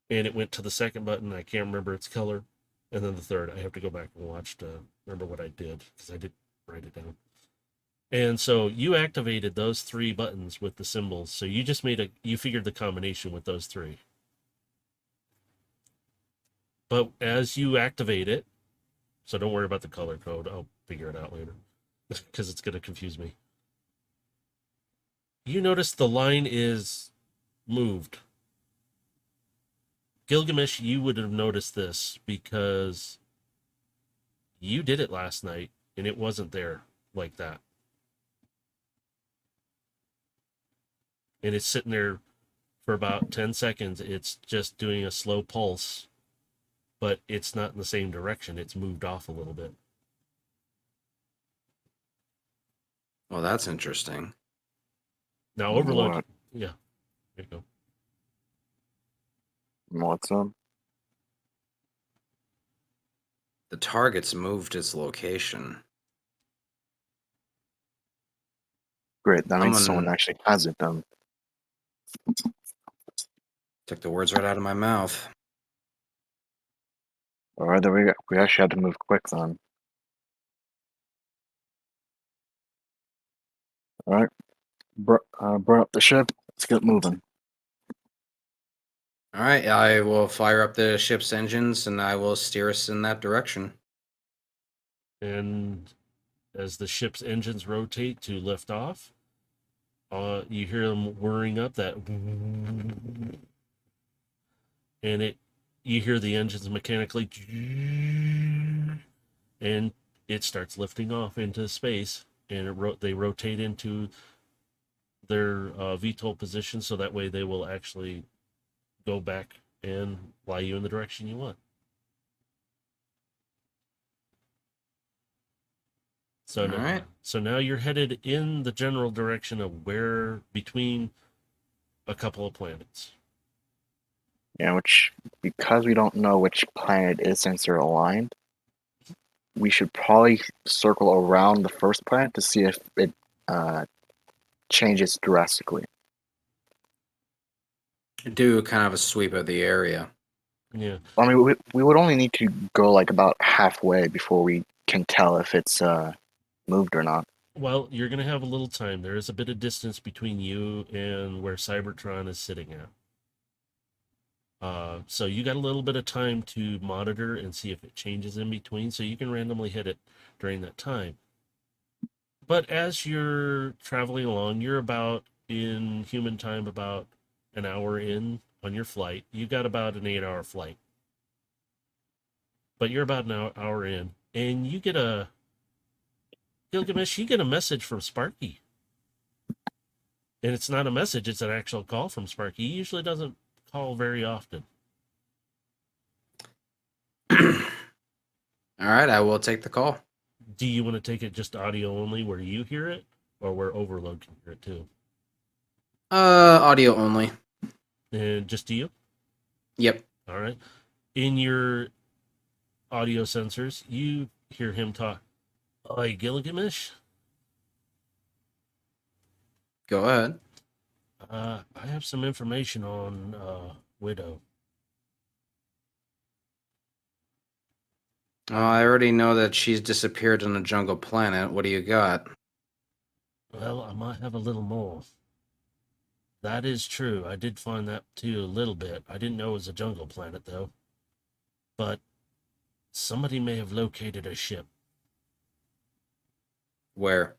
And it went to the second button. I can't remember its color. And then the third. I have to go back and watch to remember what I did because I did write it down. And so you activated those 3 buttons with the symbols. So you just you figured the combination with those 3. But as you activate it, so don't worry about the color code. I'll figure it out later because it's going to confuse me. You notice the line is moved. Gilgamesh, you would have noticed this because you did it last night and it wasn't there like that. And it's sitting there for about 10 seconds. It's just doing a slow pulse, but it's not in the same direction. It's moved off a little bit. Well, that's interesting. Now, Overload. What? Yeah, there you go. What's up? The target's moved its location. Great. That means someone actually has it then. Took the words right out of my mouth. All right, then we actually had to move quick then. All right, burn up the ship. Let's get moving. All right, I will fire up the ship's engines and I will steer us in that direction. And as the ship's engines rotate to lift off, you hear them whirring up that, and you hear the engines mechanically, and it starts lifting off into space, and they rotate into their VTOL position, so that way they will actually go back and fly you in the direction you want. So All right. So now you're headed in the general direction of between a couple of planets. Yeah, because we don't know which planet it is since they're aligned, we should probably circle around the first planet to see if it changes drastically. Do kind of a sweep of the area. Yeah. I mean, we would only need to go like about halfway before we can tell if it's moved or not. Well, you're going to have a little time. There is a bit of distance between you and where Cybertron is sitting at. So you got a little bit of time to monitor and see if it changes in between, so you can randomly hit it during that time. But as you're traveling along, you're about, in human time, about an hour in on your flight. You got about an 8-hour flight. But you're about an hour in, and you get Gilgamesh, you get a message from Sparky. And it's not a message, it's an actual call from Sparky. He usually doesn't call very often. All right, I will take the call. Do you want to take it just audio only where you hear it, or where Overload can hear it too? Audio only. And just to you? Yep. All right. In your audio sensors, you hear him talk. Oi, Gilgamish? Go ahead. I have some information on Widow. I already know that she's disappeared on a jungle planet. What do you got? Well, I might have a little more. That is true. I did find that too a little bit. I didn't know it was a jungle planet, though. But somebody may have located a ship Where?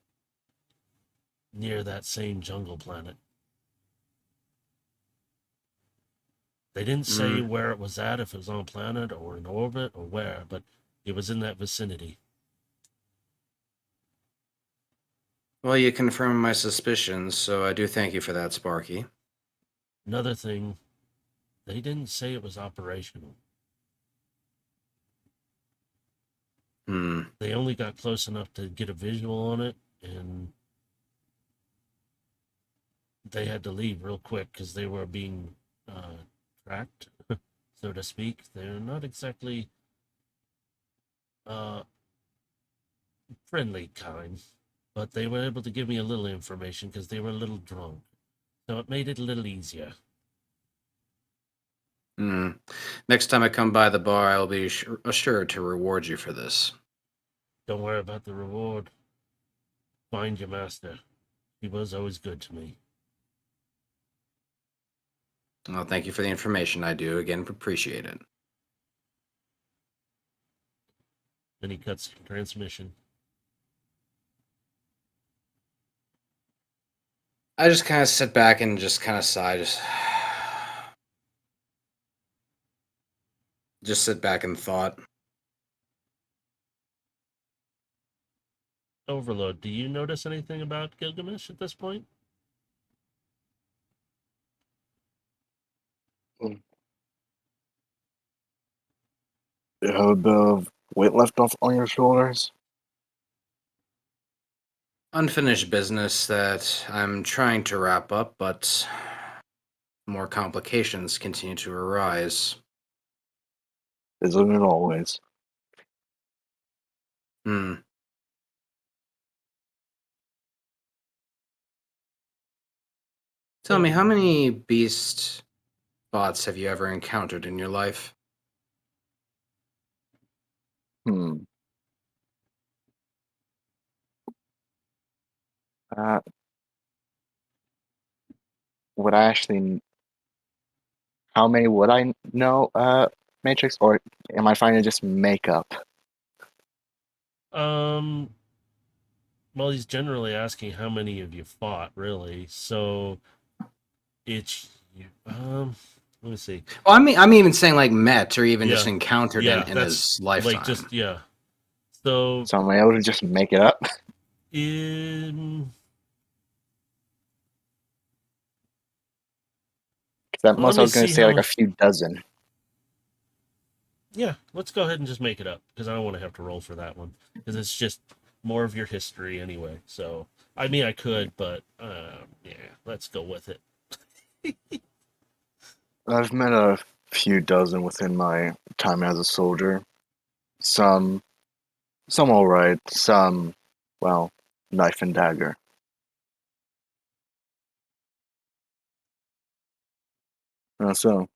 near that same jungle planet. They didn't say Mm. where it was at, if it was on a planet or in orbit or where, but it was in that vicinity. Well, you confirmed my suspicions, so I do thank you for that, Sparky. Another thing, they didn't say it was operational. Hmm. They only got close enough to get a visual on it, and they had to leave real quick because they were being tracked, so to speak. They're not exactly uh, friendly kind, but they were able to give me a little information because they were a little drunk. So it made it a little easier. Hmm. Next time I come by the bar, I will be assured to reward you for this. Don't worry about the reward. Find your master. He was always good to me. Well, thank you for the information. I do again appreciate it. Then he cuts transmission. I just kind of sit back and just kind of sigh. Just sit back and thought. Overload, do you notice anything about Gilgamesh at this point? You have a bit of weight left off on your shoulders. Unfinished business that I'm trying to wrap up, but more complications continue to arise. Isn't it always? Hmm. Tell me, how many beast bots have you ever encountered in your life? Hmm. Uh, would I actually? How many would I know? Matrix, or am I finding just makeup? Um, well, he's generally asking how many of you fought, really. So it's let me see. Well, I'm even saying like met or even just Yeah, encountered yeah, in that's his like lifetime. just yeah. So So am I able to just make it up? in 'Cause at let most I me was going see to say like how. a few dozen. Yeah, let's go ahead and just make it up because I don't want to have to roll for that one because it's just more of your history anyway. So I mean, I could, but yeah, let's go with it. I've met a few dozen within my time as a soldier. Some, some all right. Some, well, knife and dagger. So,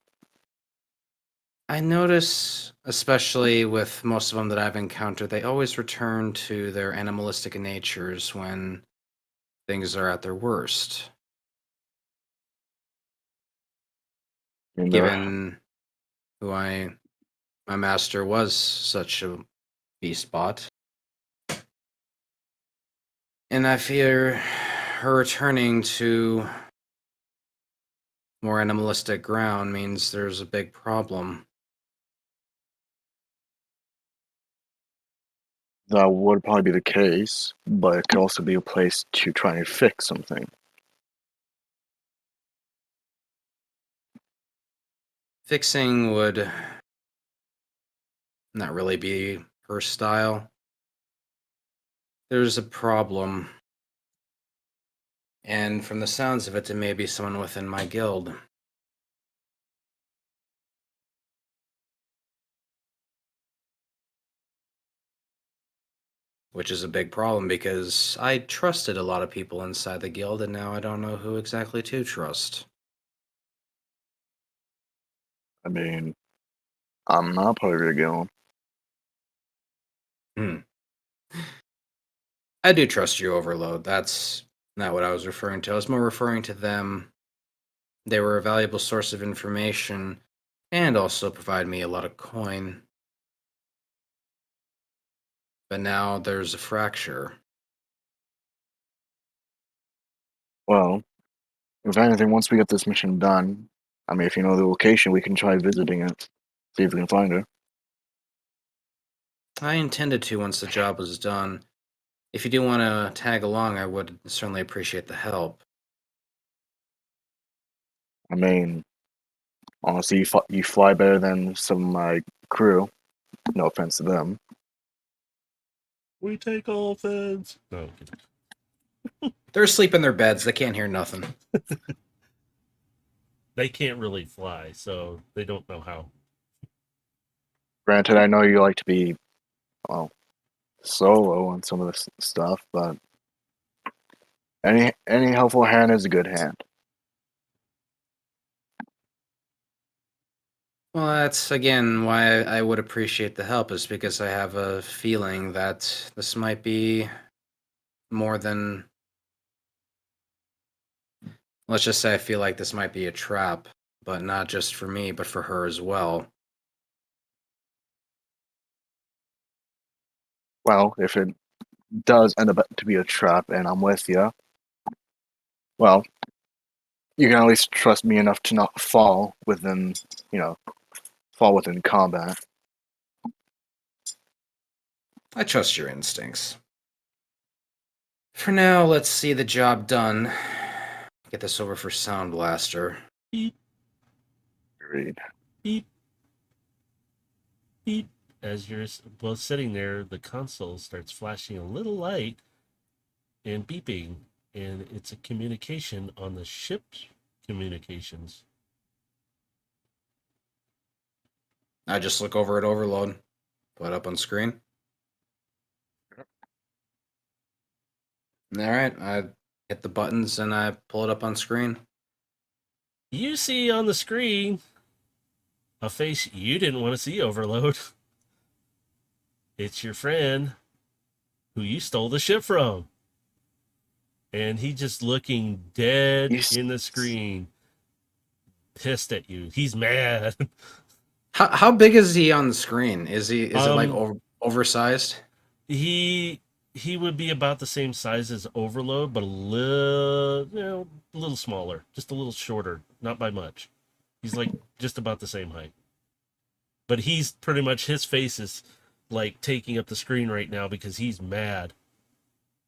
I notice, especially with most of them that I've encountered, they always return to their animalistic natures when things are at their worst. and Given who my master was such a beast bot. And I fear her returning to more animalistic ground means there's a big problem. that would probably be the case, but it could also be a place to try and fix something. Fixing would not really be her style. There's a problem. And from the sounds of it, it may be someone within my guild. Which is a big problem because I trusted a lot of people inside the guild, and now I don't know who exactly to trust. I mean, I'm not part of your guild. I do trust you, Overload. That's not what I was referring to. I was more referring to them. They were a valuable source of information and also provide me a lot of coin. But now there's a fracture. Well, if anything, once we get this mission done, I mean, if you know the location, we can try visiting it, see if we can find her. I intended to once the job was done. If you do want to tag along, I would certainly appreciate the help. I mean, honestly, you fly better than some of my crew. No offense to them. We take all offense. No, They're asleep in their beds. They can't hear nothing. they can't really fly, so they don't know how. Granted, I know you like to be, well, solo on some of this stuff, but any helpful hand is a good hand. Well, that's again why I would appreciate the help, is because I have a feeling that this might be more than. Let's just say I feel like this might be a trap, but not just for me, but for her as well. Well, if it does end up to be a trap and I'm with you, well, you can at least trust me enough to not fall within, fall within combat. I trust your instincts. For now, let's see the job done. Get this over for Sound Blaster. Beep, Agreed. beep, beep. As you're both sitting there, the console starts flashing a little light and beeping, and it's a communication on the ship's communications. I just look over at Overload. Put up on screen. Alright, I hit the buttons and I pull it up on screen. You see on the screen a face you didn't want to see, Overload. It's your friend who you stole the ship from. And he just looking dead in the screen, pissed at you. He's mad. How big is he on the screen? Is it like oversized? He would be about the same size as Overload, but a little smaller, just a little shorter, not by much. He's like just about the same height. But he's pretty much, his face is like taking up the screen right now because he's mad.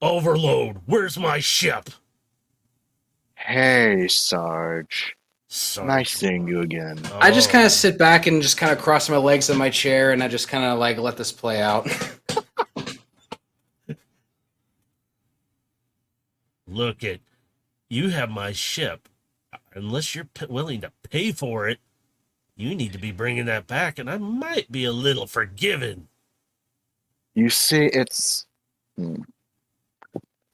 Overload, where's my ship? Hey, Sarge. Nice seeing you again. I just kind of sit back and just kind of cross my legs in my chair and I just kind of like let this play out. Look it, you have my ship. Unless you're willing to pay for it, you need to be bringing that back, and I might be a little forgiving. You see, it's... What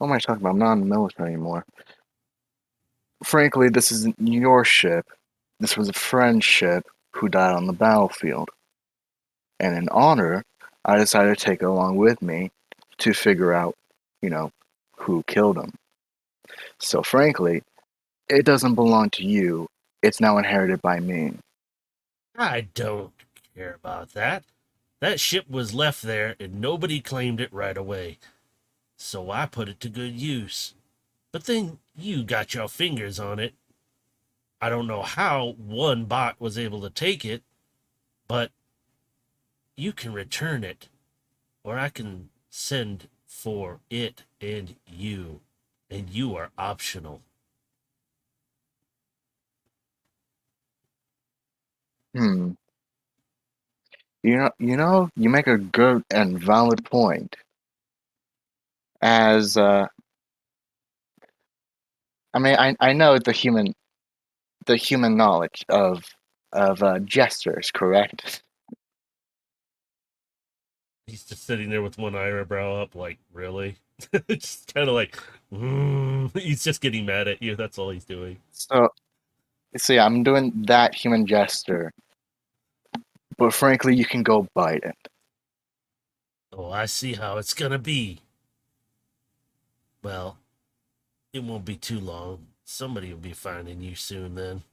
am I talking about? I'm not in the military anymore. Frankly, this isn't your ship. This was a friend's ship who died on the battlefield. And in honor, I decided to take it along with me to figure out, who killed him. So frankly, it doesn't belong to you. It's now inherited by me. I don't care about that. That ship was left there and nobody claimed it right away. So I put it to good use. But then you got your fingers on it. I don't know how one bot was able to take it, but you can return it, or I can send for it and you are optional. You make a good and valid point. As I mean, I know the human knowledge of gestures, correct? He's just sitting there with one eyebrow up, like, really? Just kind of like, he's just getting mad at you. That's all he's doing. So, yeah, I'm doing that human gesture, but frankly, you can go bite it. Oh, I see how it's gonna be. Well, it won't be too long. Somebody will be finding you soon then.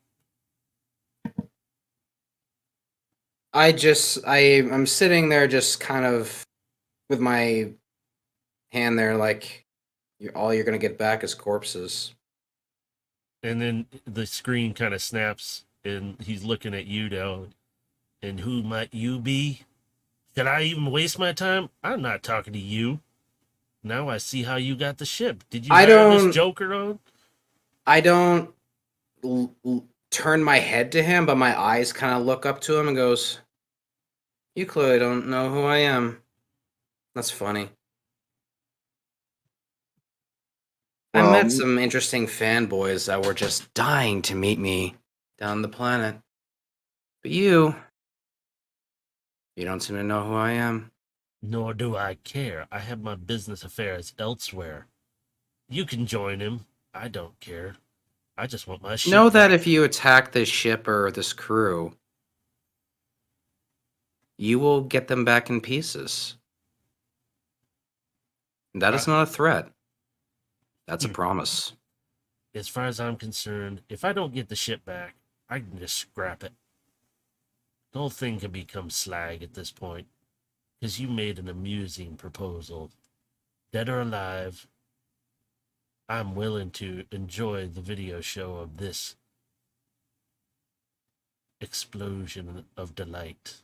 I'm sitting there just kind of with my hand there, like all you're gonna get back is corpses. And then the screen kind of snaps and he's looking at you now. And who might you be? Should I even waste my time? I'm not talking to you. Now I see how you got the ship. Did you I hire this don't joker on? I don't turn my head to him, but my eyes kind of look up to him and goes, "You clearly don't know who I am." That's funny. I Well, met some interesting fanboys that were just dying to meet me down the planet. But you don't seem to know who I am. Nor do I care. I have my business affairs elsewhere. You can join him. I don't care. I just want my ship Know that back. if you attack this ship or this crew, you will get them back in pieces. That is not a threat. That's a You- promise. As far as I'm concerned, if I don't get the ship back, I can just scrap it. The whole thing can become slag at this point, because you made an amusing proposal. Dead or alive, I'm willing to enjoy the video show of this explosion of delight.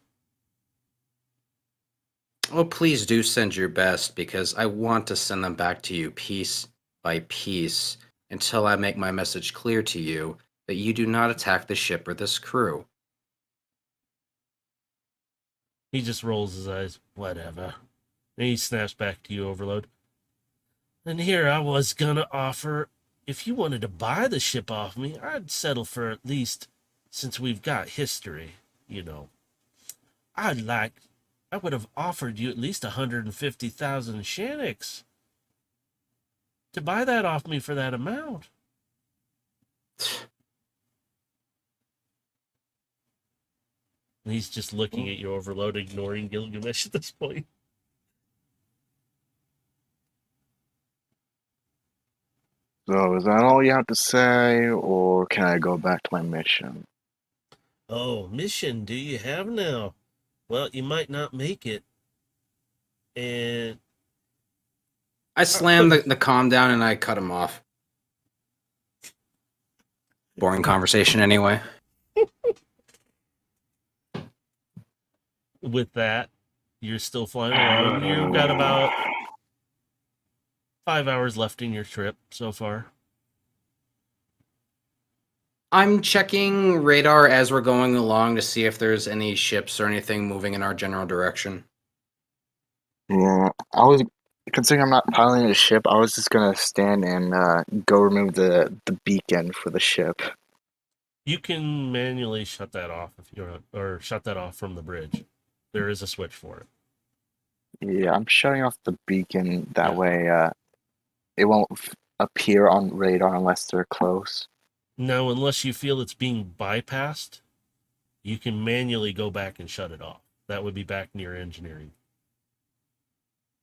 Oh, please do send your best because I want to send them back to you piece by piece until I make my message clear to you that you do not attack the ship or this crew. He just rolls his eyes. Whatever. And he snaps back to you, Overload. And here I was gonna offer, if you wanted to buy the ship off me, I'd settle for at least, since we've got history, you know. I would have offered you at least 150,000 Shaniks to buy that off me for that amount. And he's just looking at you, Overload, ignoring Gilgamesh at this point. so is that all you have to say, or can I go back to my mission? Oh, mission do you have now? Well, you might not make it. And I slam the comm down and I cut him off. Boring conversation anyway. with that, you're still flying along. You've got about 5 hours left in your trip so far. I'm checking radar as we're going along to see if there's any ships or anything moving in our general direction. Yeah, I was considering I'm not piloting the ship. I was just gonna stand and go remove the beacon for the ship. You can manually shut that off if you're, or shut that off from the bridge. There is a switch for it. Yeah, I'm shutting off the beacon that Yeah. way. It won't appear on radar unless they're close. Now, unless you feel it's being bypassed, you can manually go back and shut it off. That would be back near engineering.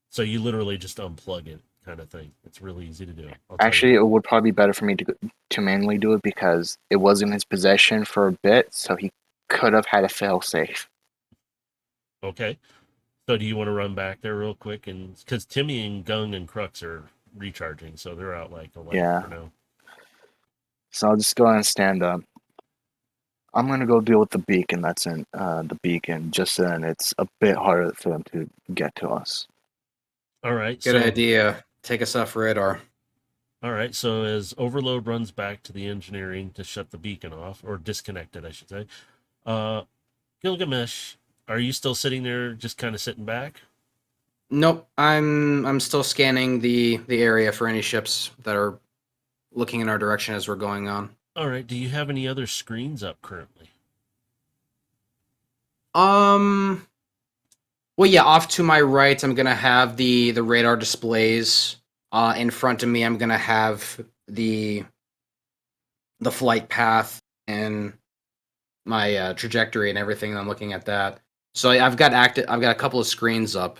So you literally just unplug it, kind of thing. It's really easy to do. Actually, it would probably be better for me to manually do it because it was in his possession for a bit, so he could have had a failsafe. Okay. So do you want to run back there real quick? And because Timmy and Gung and Crux are recharging, so they're out like a light Yeah. for now. So I'll just go ahead and stand up. I'm gonna go deal with the beacon that's in the beacon. Just then, it's a bit harder for them to get to us. All right. Good idea. Take us off radar. All right. So as Overload runs back to the engineering to shut the beacon off, or disconnect it, I should say, Gilgamesh, Are you still sitting there, just kind of sitting back? Nope, I'm still scanning the area for any ships that are looking in our direction as we're going on. All right. Do you have any other screens up currently? Um, well, yeah, off to my right, I'm gonna have the radar displays. In front of me, I'm gonna have the flight path and my trajectory and everything. And I'm looking at that. So I've got I've got a couple of screens up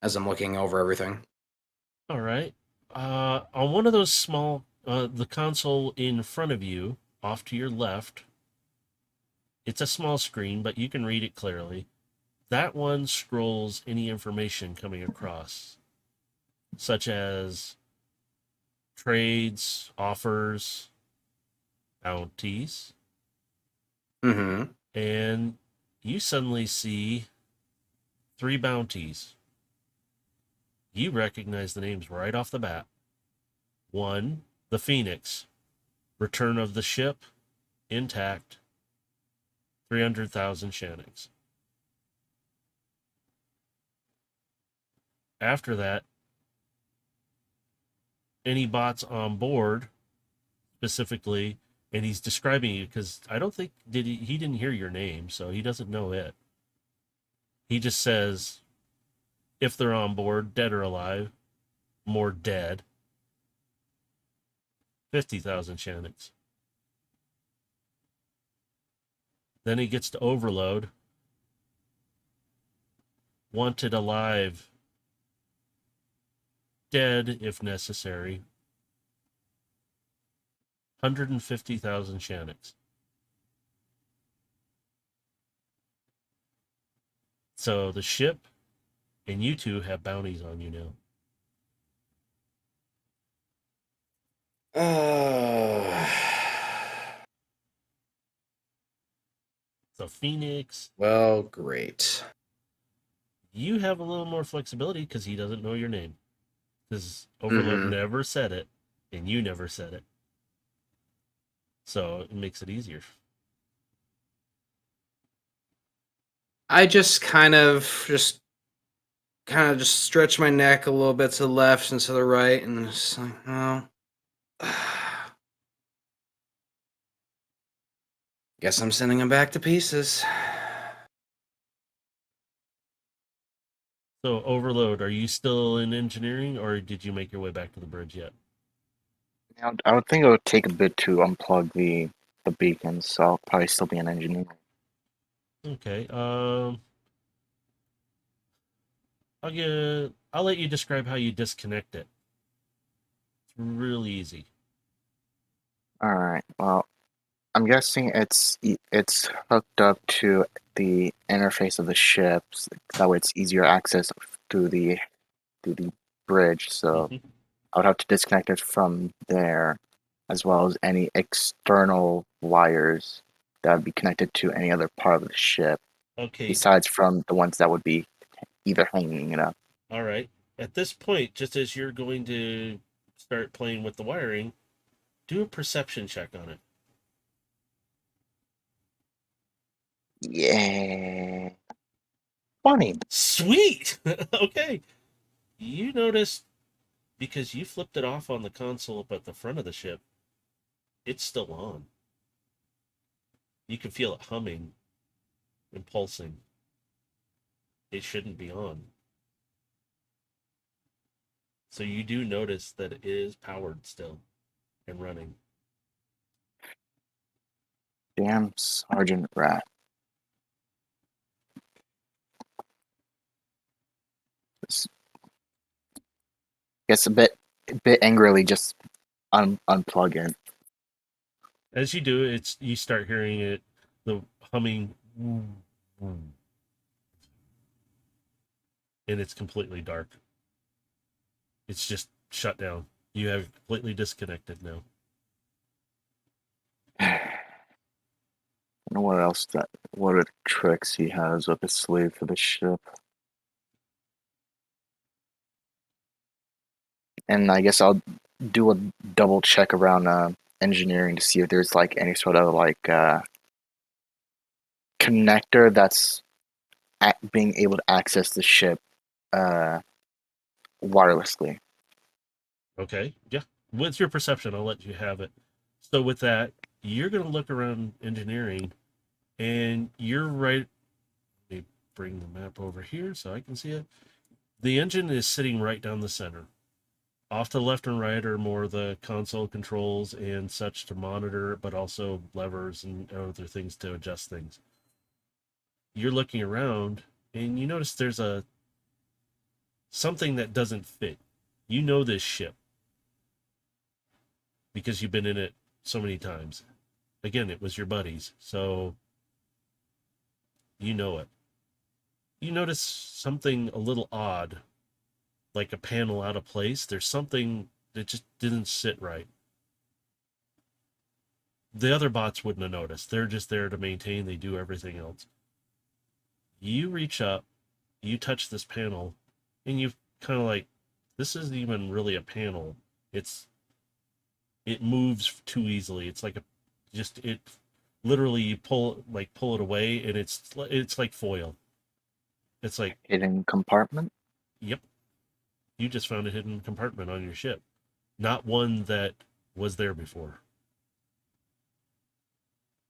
as I'm looking over everything. All right. On one of those small, the console in front of you, off to your left, it's a small screen, but you can read it clearly. That one scrolls any information coming across, such as trades, offers, bounties, Mm-hmm. and you suddenly see 3 bounties. You recognize the names right off the bat. 1, the Phoenix, return of the ship, intact, 300,000 Shannons. After that, any bots on board, specifically, and he's describing you because I don't think he didn't hear your name, so he doesn't know it. He just says if they're on board, dead or alive, more dead, 50,000 Shannons. Then he gets to overload. Wanted alive, dead if necessary, 150,000 Shannons. So the ship and you two have bounties on you now. So Phoenix, Well, great. you have a little more flexibility because he doesn't know your name. Because Overload Mhm. never said it, and you never said it. So it makes it easier. I just just stretch my neck a little bit to the left and to the right, and it's like, well, guess I'm sending him back to pieces. So Overload, are you still in engineering, or did you make your way back to the bridge yet? Now, I would think it would take a bit to unplug the beacons, so I'll probably still be an engineer. Okay. I'll let you describe how you disconnect it. It's really easy. All right. Well, I'm guessing it's hooked up to the interface of the ships. That way, it's easier access through the bridge. So Mhm. I would have to disconnect it from there, as well as any external wires that would be connected to any other part of the ship, Okay. besides from the ones that would be either hanging it up. All right. At this point, just as you're going to start playing with the wiring, do a perception check on it. Yeah. Funny. Sweet. Okay. You notice because you flipped it off on the console up at the front of the ship, it's still on. You can feel it humming and pulsing. It shouldn't be on. So you do notice that it is powered still and running. Damn Sergeant Rat. Just gets a bit angrily just unplug it. As you do, you start hearing it, the humming, and it's completely dark. It's just shut down. You have completely disconnected now. I don't know what other tricks he has up his sleeve for the ship. And I guess I'll do a double check around engineering to see if there's like any sort of like connector that's being able to access the ship wirelessly. Okay, yeah. With your perception, I'll let you have it. So with that, you're going to look around engineering, and you're right. Let me bring the map over here so I can see it. The engine is sitting right down the center. Off to the left and right are more the console controls and such to monitor, but also levers and other things to adjust things. You're looking around, and you notice there's something that doesn't fit. You know this ship because you've been in it so many times. Again, it was your buddies, so you know it. You notice something a little odd, like a panel out of place. There's something that just didn't sit right. The other bots wouldn't have noticed. They're just there to maintain. They do everything else. You reach up, you touch this panel, and you kind of like, this isn't even really a panel. It moves too easily. It's like it literally you pull it away, and it's like foil. It's like, Hidden compartment. yep, you just found a hidden compartment on your ship, not one that was there before.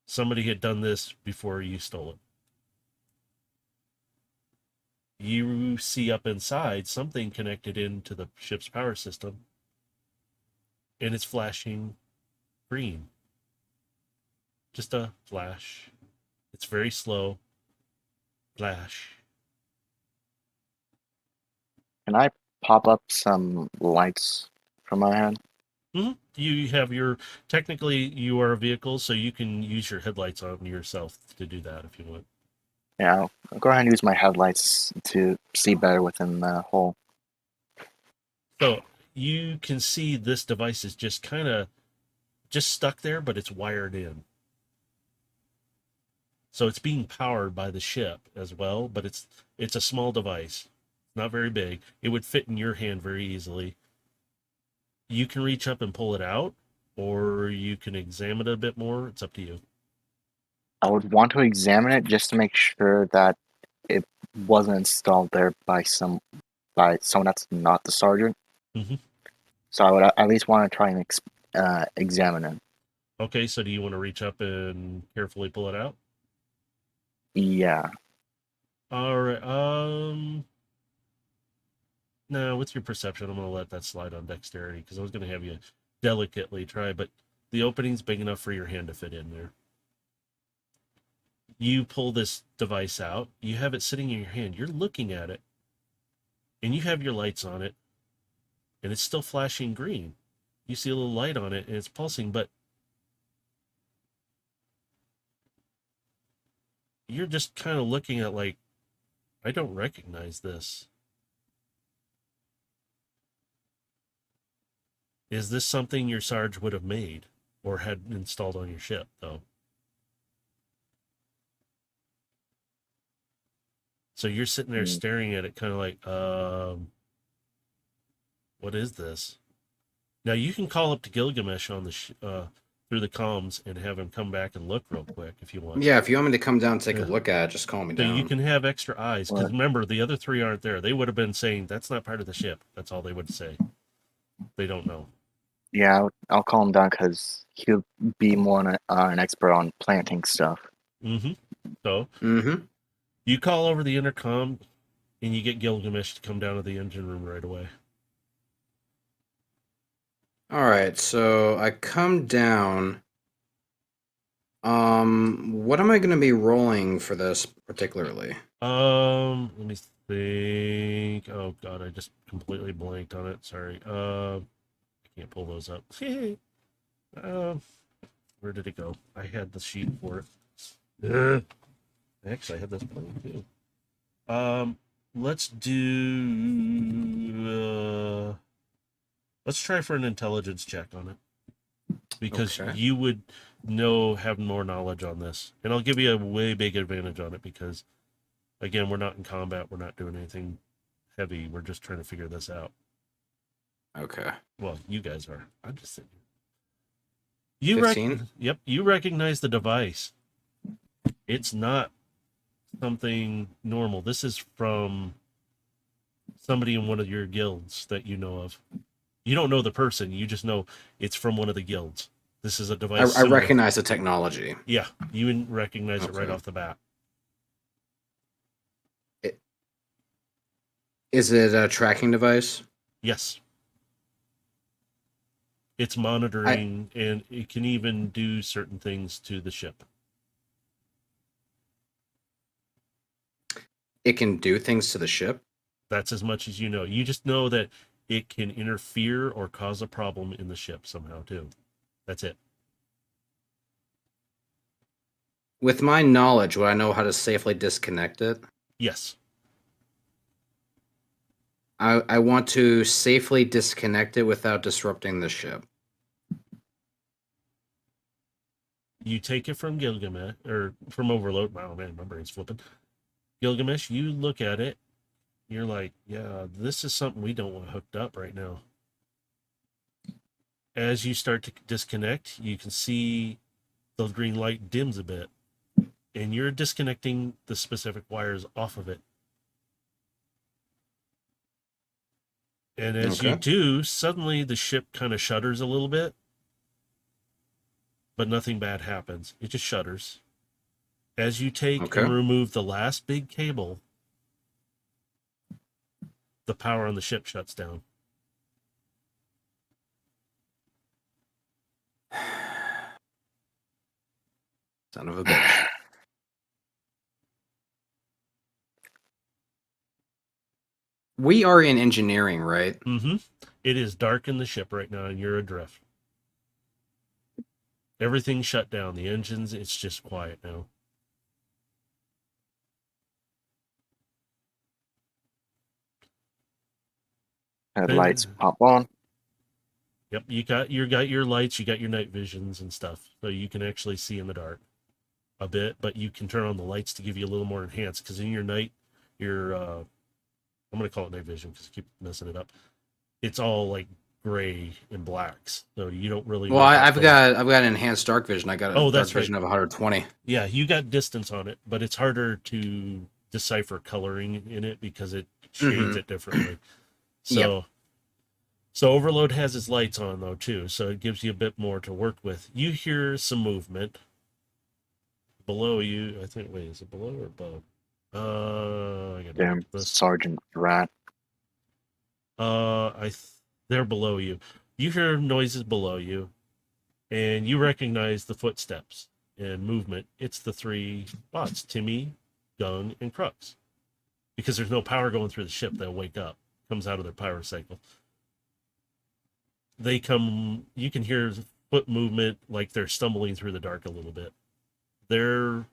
Somebody had done this before you stole it. You see up inside something connected into the ship's power system, and it's flashing green. Just a flash. It's very slow. Flash. Can I pop up some lights from my hand? You have technically you are a vehicle, so you can use your headlights on yourself to do that if you want. Yeah, I'll go ahead and use my headlights to see better within the hole. So you can see this device is just kind of just stuck there, but it's wired in. So it's being powered by the ship as well, but it's a small device. Not very big. It would fit in your hand very easily. You can reach up and pull it out, or you can examine it a bit more. It's up to you. I would want to examine it just to make sure that it wasn't installed there by someone that's not the sergeant. Mhm. So I would at least want to try and examine it. Okay, so do you want to reach up and carefully pull it out? Yeah. All right. No, with your perception, I'm going to let that slide on dexterity because I was going to have you delicately try, but the opening's big enough for your hand to fit in there. You pull this device out. You have it sitting in your hand. You're looking at it, and you have your lights on it, and it's still flashing green. You see a little light on it, and it's pulsing, but you're just kind of looking at like, I don't recognize this. Is this something your Sarge would have made or had installed on your ship, though? So you're sitting there staring at it kind of like, what is this? Now you can call up to Gilgamesh on the through the comms and have him come back and look real quick if you want. Yeah, if you want me to come down and take a look at it, just call me So down. you can have extra eyes, because What? remember, the other three aren't there. They would have been saying, that's not part of the ship. That's all they would say. They don't know. Yeah, I'll call him down because he'll be more an expert on planting stuff. Mm-hmm. So Mm-hmm. you call over the intercom, and you get Gilgamesh to come down to the engine room right away. All right, so I come down. What am I going to be rolling for this particularly? Let me think. Oh God, I just completely blanked on it. Sorry. I can't pull those up. Where did it go? I had the sheet for it. Actually, I had this plan too. Let's do. Let's try for an intelligence check on it, because Okay. you would have more knowledge on this, and I'll give you a way big advantage on it because, again, we're not in combat. We're not doing anything heavy. We're just trying to figure this out. Okay. Well, you guys are. I'm just saying. 15? Yep, you recognize the device. It's not something normal. This is from somebody in one of your guilds that you know of. You don't know the person, you just know it's from one of the guilds. This is a device I similar. recognize the technology. Yeah, you would recognize it right Okay. off the bat. Is it a tracking device? Yes. It's monitoring, and it can even do certain things to the ship. It can do things to the ship? That's as much as you know. You just know that it can interfere or cause a problem in the ship somehow, too. That's it. With my knowledge, would I know how to safely disconnect it? Yes. I want to safely disconnect it without disrupting the ship. You take it from Gilgamesh, or from Overload. Wow, man, my brain's flipping. Gilgamesh, you look at it, you're like, yeah, this is something we don't want hooked up right now. As you start to disconnect, you can see the green light dims a bit, and you're disconnecting the specific wires off of it. And as you Okay. do, suddenly the ship kind of shudders a little bit, but nothing bad happens. It just shudders. As you take Okay. and remove the last big cable, the power on the ship shuts down. Son of a bitch. We are in engineering, right? Mm-hmm. It is dark in the ship right now, and you're adrift. Everything's shut down. The engines, it's just quiet now. Headlights pop on. Yep, you got your lights, you got your night visions and stuff, so you can actually see in the dark a bit, but you can turn on the lights to give you a little more enhanced, because in your night, your I'm gonna call it night vision because I keep messing it up. It's all like gray and blacks, so you don't really. Well, I've got enhanced dark vision. I got a dark vision of 120. Yeah, you got distance on it, but it's harder to decipher coloring in it because it shades it differently. So, so Overload has its lights on though too, so it gives you a bit more to work with. You hear some movement below you. I think. Wait, is it below or above? I got Damn, Sergeant Rat. they're below you. You hear noises below you, and you recognize the footsteps and movement. It's the three bots, Timmy, Gung, and Crux. Because there's no power going through the ship, they'll wake up. Comes out of their power cycle. They come, you can hear foot movement like they're stumbling through the dark a little bit. Their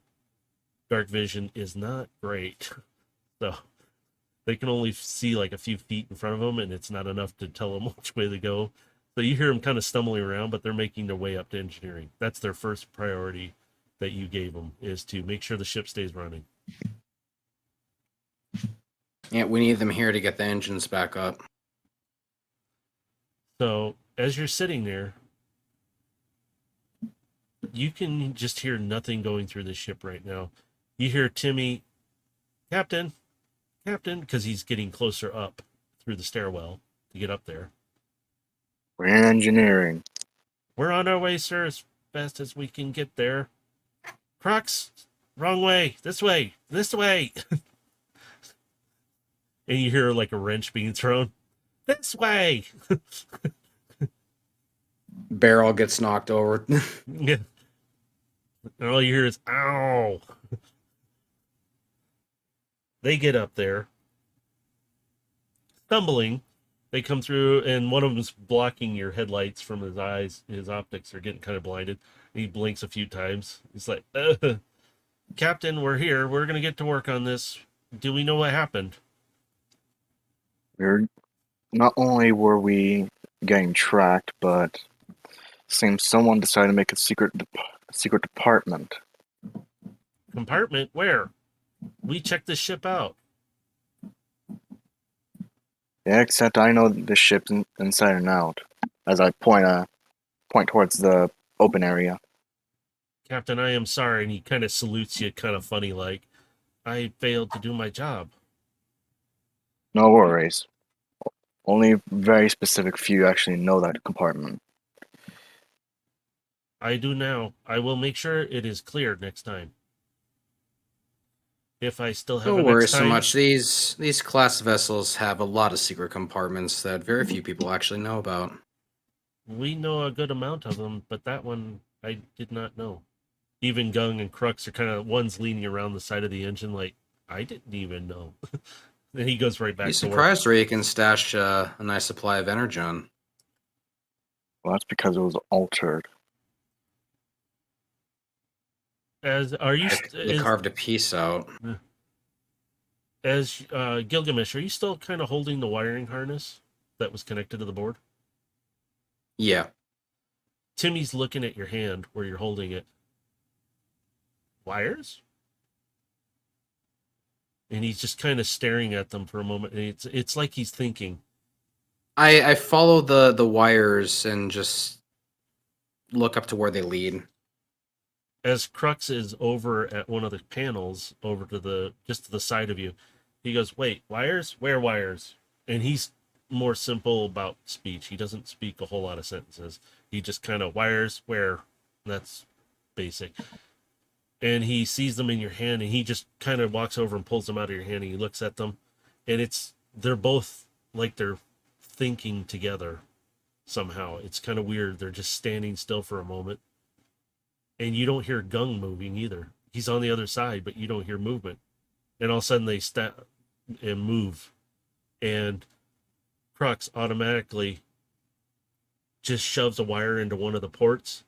dark vision is not great. So they can only see like a few feet in front of them, and it's not enough to tell them which way to go. So you hear them kind of stumbling around, but they're making their way up to engineering. That's their first priority that you gave them, is to make sure the ship stays running. Yeah, we need them here to get the engines back up. So as you're sitting there, you can just hear nothing going through the ship right now. You hear Timmy, Captain, because he's getting closer up through the stairwell to get up there. We're in engineering. We're on our way, sir, as fast as we can get there. Crux, wrong way, this way. And you hear like a wrench being thrown. This way. Barrel gets knocked over. Yeah. And all you hear is, ow. They get up there. Stumbling. They come through, and one of them's blocking your headlights from his eyes. His optics are getting kind of blinded. He blinks a few times. He's like, Captain, we're here. We're going to get to work on this. Do we know what happened? Not only were we getting tracked, but seems someone decided to make a secret department. Compartment? Where? We checked this ship out. Yeah, except I know the ship's inside and out. As I point towards the open area. Captain, I am sorry. And he kind of salutes you, kind of funny like. I failed to do my job. No worries. Only very specific few actually know that compartment. I do now. I will make sure it is cleared next time. If I still have a Don't worry next so time, much. These class vessels have a lot of secret compartments that very few people actually know about. we know a good amount of them, but that one I did not know. Even Gung and Crux are kind of one's leaning around the side of the engine, like I didn't even know. Then he goes right Be back to work. surprised where you can stash a nice supply of energon. Well, that's because it was altered. As are you? They carved a piece out. As Gilgamesh, are you still kind of holding the wiring harness that was connected to the board? Yeah. Timmy's looking at your hand where you're holding it. Wires? And he's just kind of staring at them for a moment. And it's like he's thinking. I follow the wires and just look up to where they lead. As Crux is over at one of the panels, over to the just to the side of you, he goes, "Wait, wires? Where wires?" And he's more simple about speech. He doesn't speak a whole lot of sentences. He just kind of wires where. That's basic. And he sees them in your hand, and he just kind of walks over and pulls them out of your hand, and he looks at them, and they're both like they're thinking together somehow. It's kind of weird. They're just standing still for a moment, and you don't hear Gung moving either. He's on the other side, but you don't hear movement. And all of a sudden they stop and move, and Crux automatically just shoves a wire into one of the ports,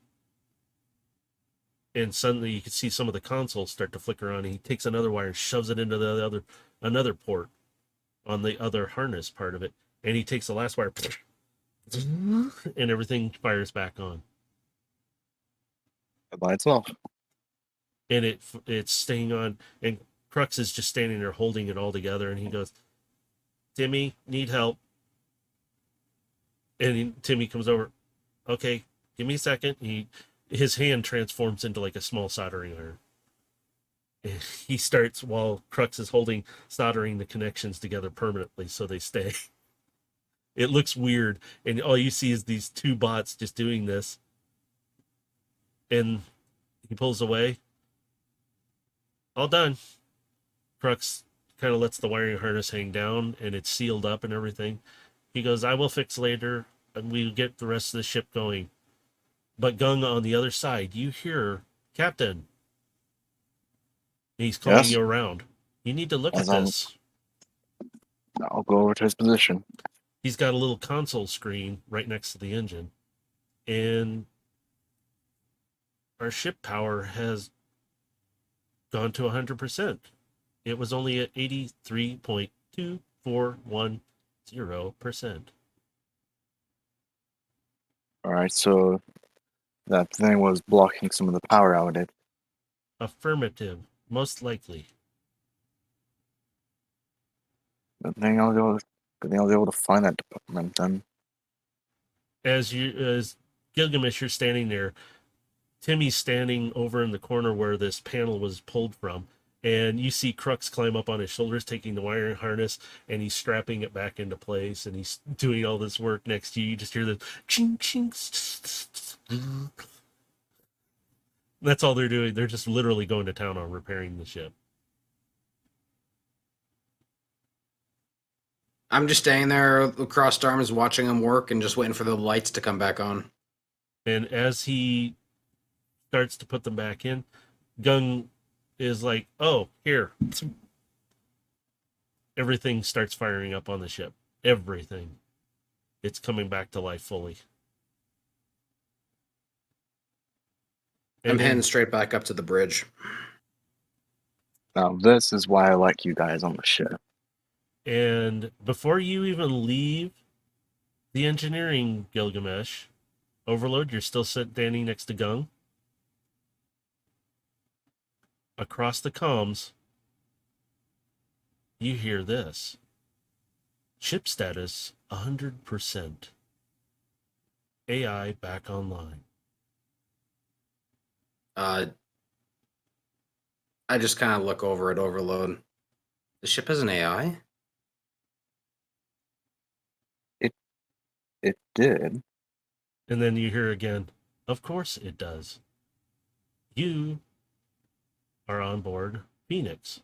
and suddenly you can see some of the consoles start to flicker on. And he takes another wire and shoves it into the another port on the other harness part of it, and he takes the last wire, and everything fires back on. It lights off. And it's staying on, and Crux is just standing there holding it all together, and he goes, "Timmy, need help." And Timmy comes over. "Okay, give me a second." His hand transforms into like a small soldering iron. And he starts while Crux is soldering the connections together permanently so they stay. It looks weird, and all you see is these two bots just doing this. And he pulls away. All done. Crux kind of lets the wiring harness hang down, and it's sealed up and everything. He goes, "I will fix later, and we'll get the rest of the ship going." But Gung on the other side, you hear, "Captain." He's calling Yes? you around. You need to look As at I'm- this. I'll go over to his position. He's got a little console screen right next to the engine, and our ship power has gone to 100%. It was only at 83.2410%. Alright, so that thing was blocking some of the power outage. Affirmative, most likely. Good thing I was able to find that department then. As Gilgamesh, you're standing there. Timmy's standing over in the corner where this panel was pulled from, and you see Crux climb up on his shoulders, taking the wiring harness, and he's strapping it back into place, and he's doing all this work next to you. You just hear the ching ching. That's all they're doing. They're just literally going to town on repairing the ship. I'm just standing there with crossed arms watching him work and just waiting for the lights to come back on. And as he starts to put them back in, Gung is like, "Oh, here." Everything starts firing up on the ship. Everything. It's coming back to life fully. I'm heading straight back up to the bridge. Now this is why I like you guys on the ship. And before you even leave the engineering, Gilgamesh, Overload, you're still standing next to Gung. Across the comms, you hear this. Ship status 100%. AI back online. I I just kind of look over at Overload. The ship has an AI? It did. And then you hear again, of course it does. You are on board Phoenix.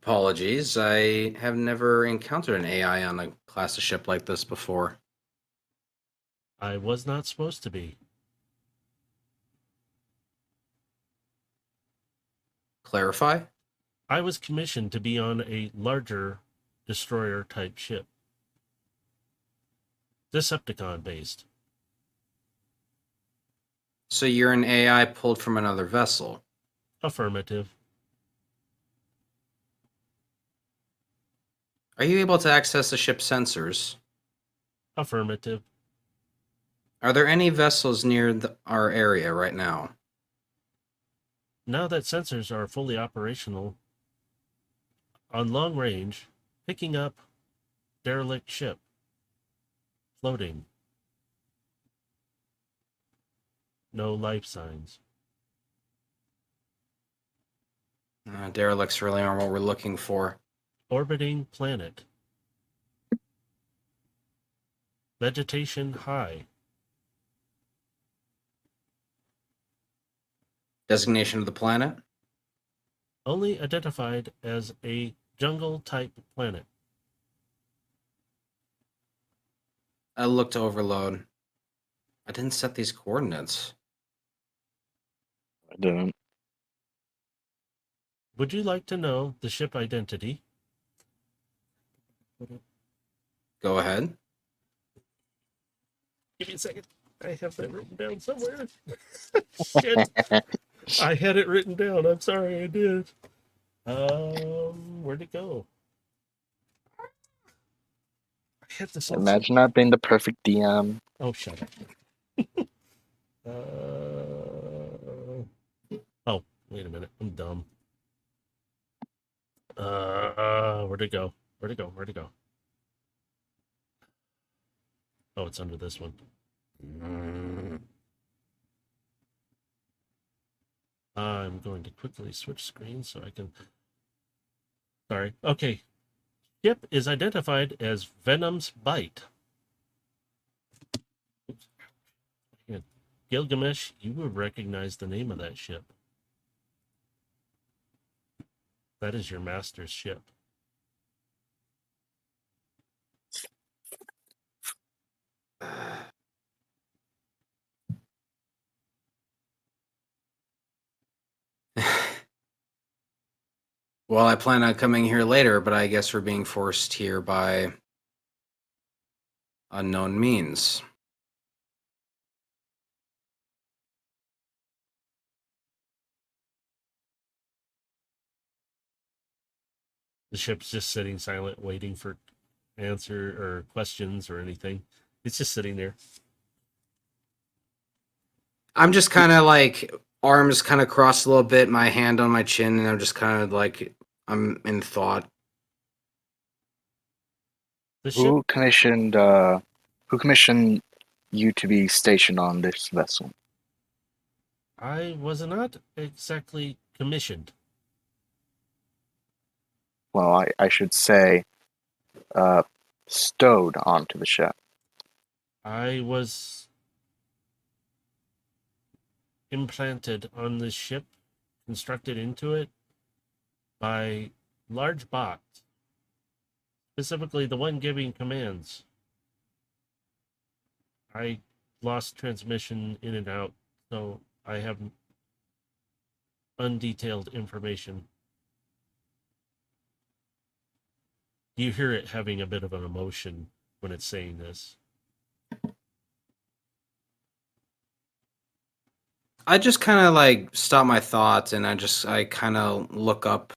Apologies, I have never encountered an AI on a class of ship like this before. I was not supposed to be. Clarify? I was commissioned to be on a larger destroyer type ship. Decepticon based. So you're an AI pulled from another vessel. Affirmative. Are you able to access the ship's sensors? Affirmative. Are there any vessels near our area right now? Now that sensors are fully operational on long range, picking up derelict ship. Floating. No life signs. Derelicts really aren't what we're looking for. Orbiting planet. Vegetation high. Designation of the planet? Only identified as a jungle type planet. I looked to Overload. I didn't set these coordinates. I didn't. Would you like to know the ship identity? Go ahead. Give me a second. I have that written down somewhere. Shit. I had it written down. I'm sorry, I did. Where'd it go? I had this on Imagine not being the perfect DM. Oh, shut up. Oh, wait a minute. I'm dumb. Where'd it go? Where'd it go? Where'd it go? Oh, it's under this one. I'm going to quickly switch screens so I can. Sorry. Okay. Ship is identified as Venom's Bite. Oops. Yeah. Gilgamesh, you would recognize the name of that ship. That is your master's ship. Well, I plan on coming here later, but I guess we're being forced here by unknown means. The ship's just sitting silent, waiting for answer or questions or anything. It's just sitting there. I'm just kind of like arms kind of crossed a little bit, my hand on my chin, and I'm just kind of like I'm in thought. The ship, Who commissioned you to be stationed on this vessel? I was not exactly commissioned. Well, I should say, stowed onto the ship. I was implanted on this ship, constructed into it by large bots, specifically the one giving commands. I lost transmission in and out, so I have undetailed information. You hear it having a bit of an emotion when it's saying this. I just kind of like stop my thoughts, and I kind of look up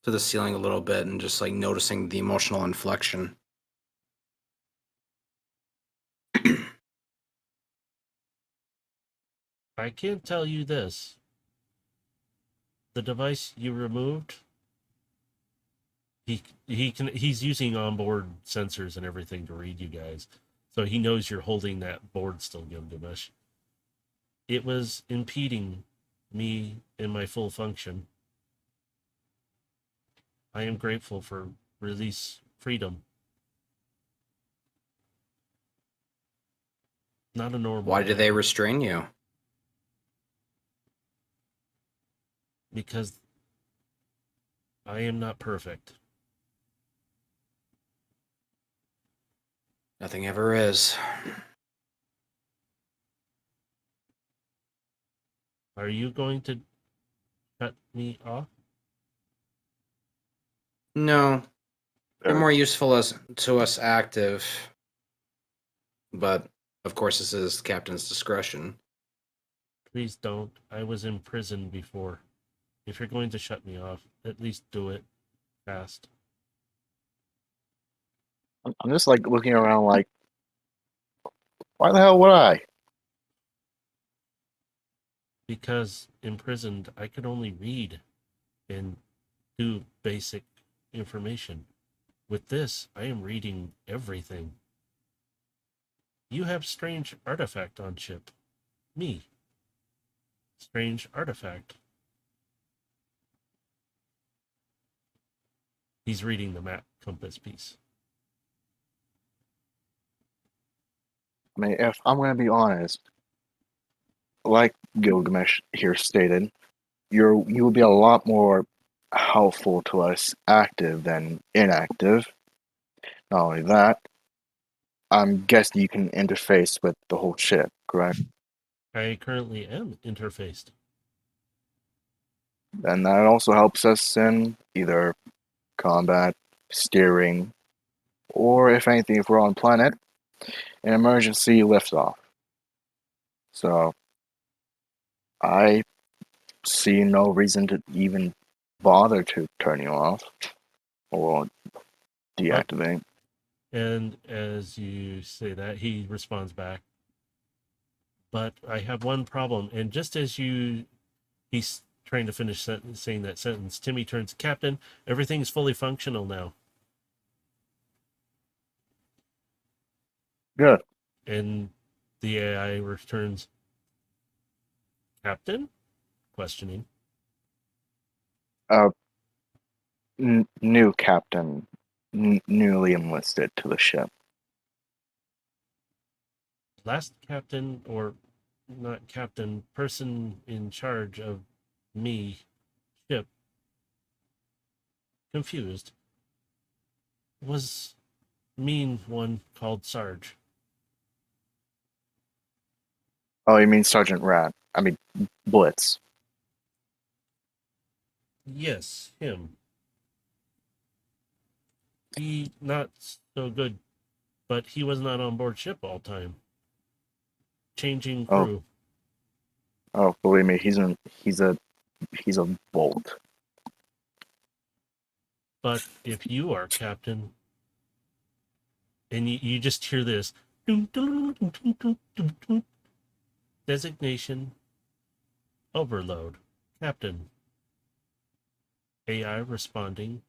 to the ceiling a little bit and just like noticing the emotional inflection. I can't tell you this. The device you removed, he's using onboard sensors and everything to read you guys. So he knows you're holding that board still, Gilgamesh. It was impeding me in my full function. I am grateful for release freedom. Not a normal. Why did they man, restrain you? because I am not perfect. Nothing ever is. Are you going to cut me off? No, you're more useful to us active. But, of course, this is the captain's discretion. Please don't. I was in prison before. If you're going to shut me off, at least do it fast. I'm just like looking around like, why the hell would I? Because imprisoned, I could only read and do basic information. With this, I am reading everything. You have strange artifact on ship. Me. Strange artifact. He's reading the map compass piece. I mean, if I'm going to be honest, like Gilgamesh here stated, you will be a lot more helpful to us active than inactive. Not only that, I'm guessing you can interface with the whole ship, correct? I currently am interfaced. And that also helps us in either combat, steering, or if anything, if we're on planet, an emergency liftoff. So I see no reason to even bother to turn you off or deactivate. And as you say that, he responds back. But I have one problem. And just as he's trying to finish saying that sentence, Timmy turns, Captain, everything's fully functional now. Good. And the AI returns, Captain? Questioning. New captain, newly enlisted to the ship. Last captain, or not captain, person in charge of me, ship, confused, was mean one called Sarge. Oh, you mean Sergeant Rat? I mean Blitz. Yes, him. He not so good, but he was not on board ship all time. Changing crew. Oh, believe me, he's a bolt. But if you are captain, and you just hear this, designation overload, captain. AI responding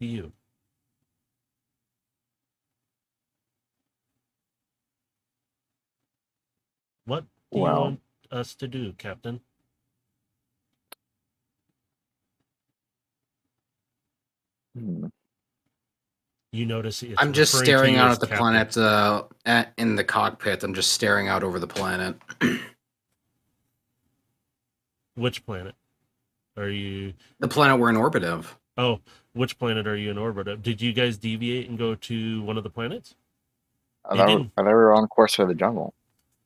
to you. What do you Well, want us to do, Captain? You notice it's I'm just referring to staring you out as at the Captain. planet in the cockpit. I'm just staring out over the planet. Which planet are you? The planet we're in orbit of. Oh, which planet are you in orbit of? Did you guys deviate and go to one of the planets? I thought we were on course for the jungle.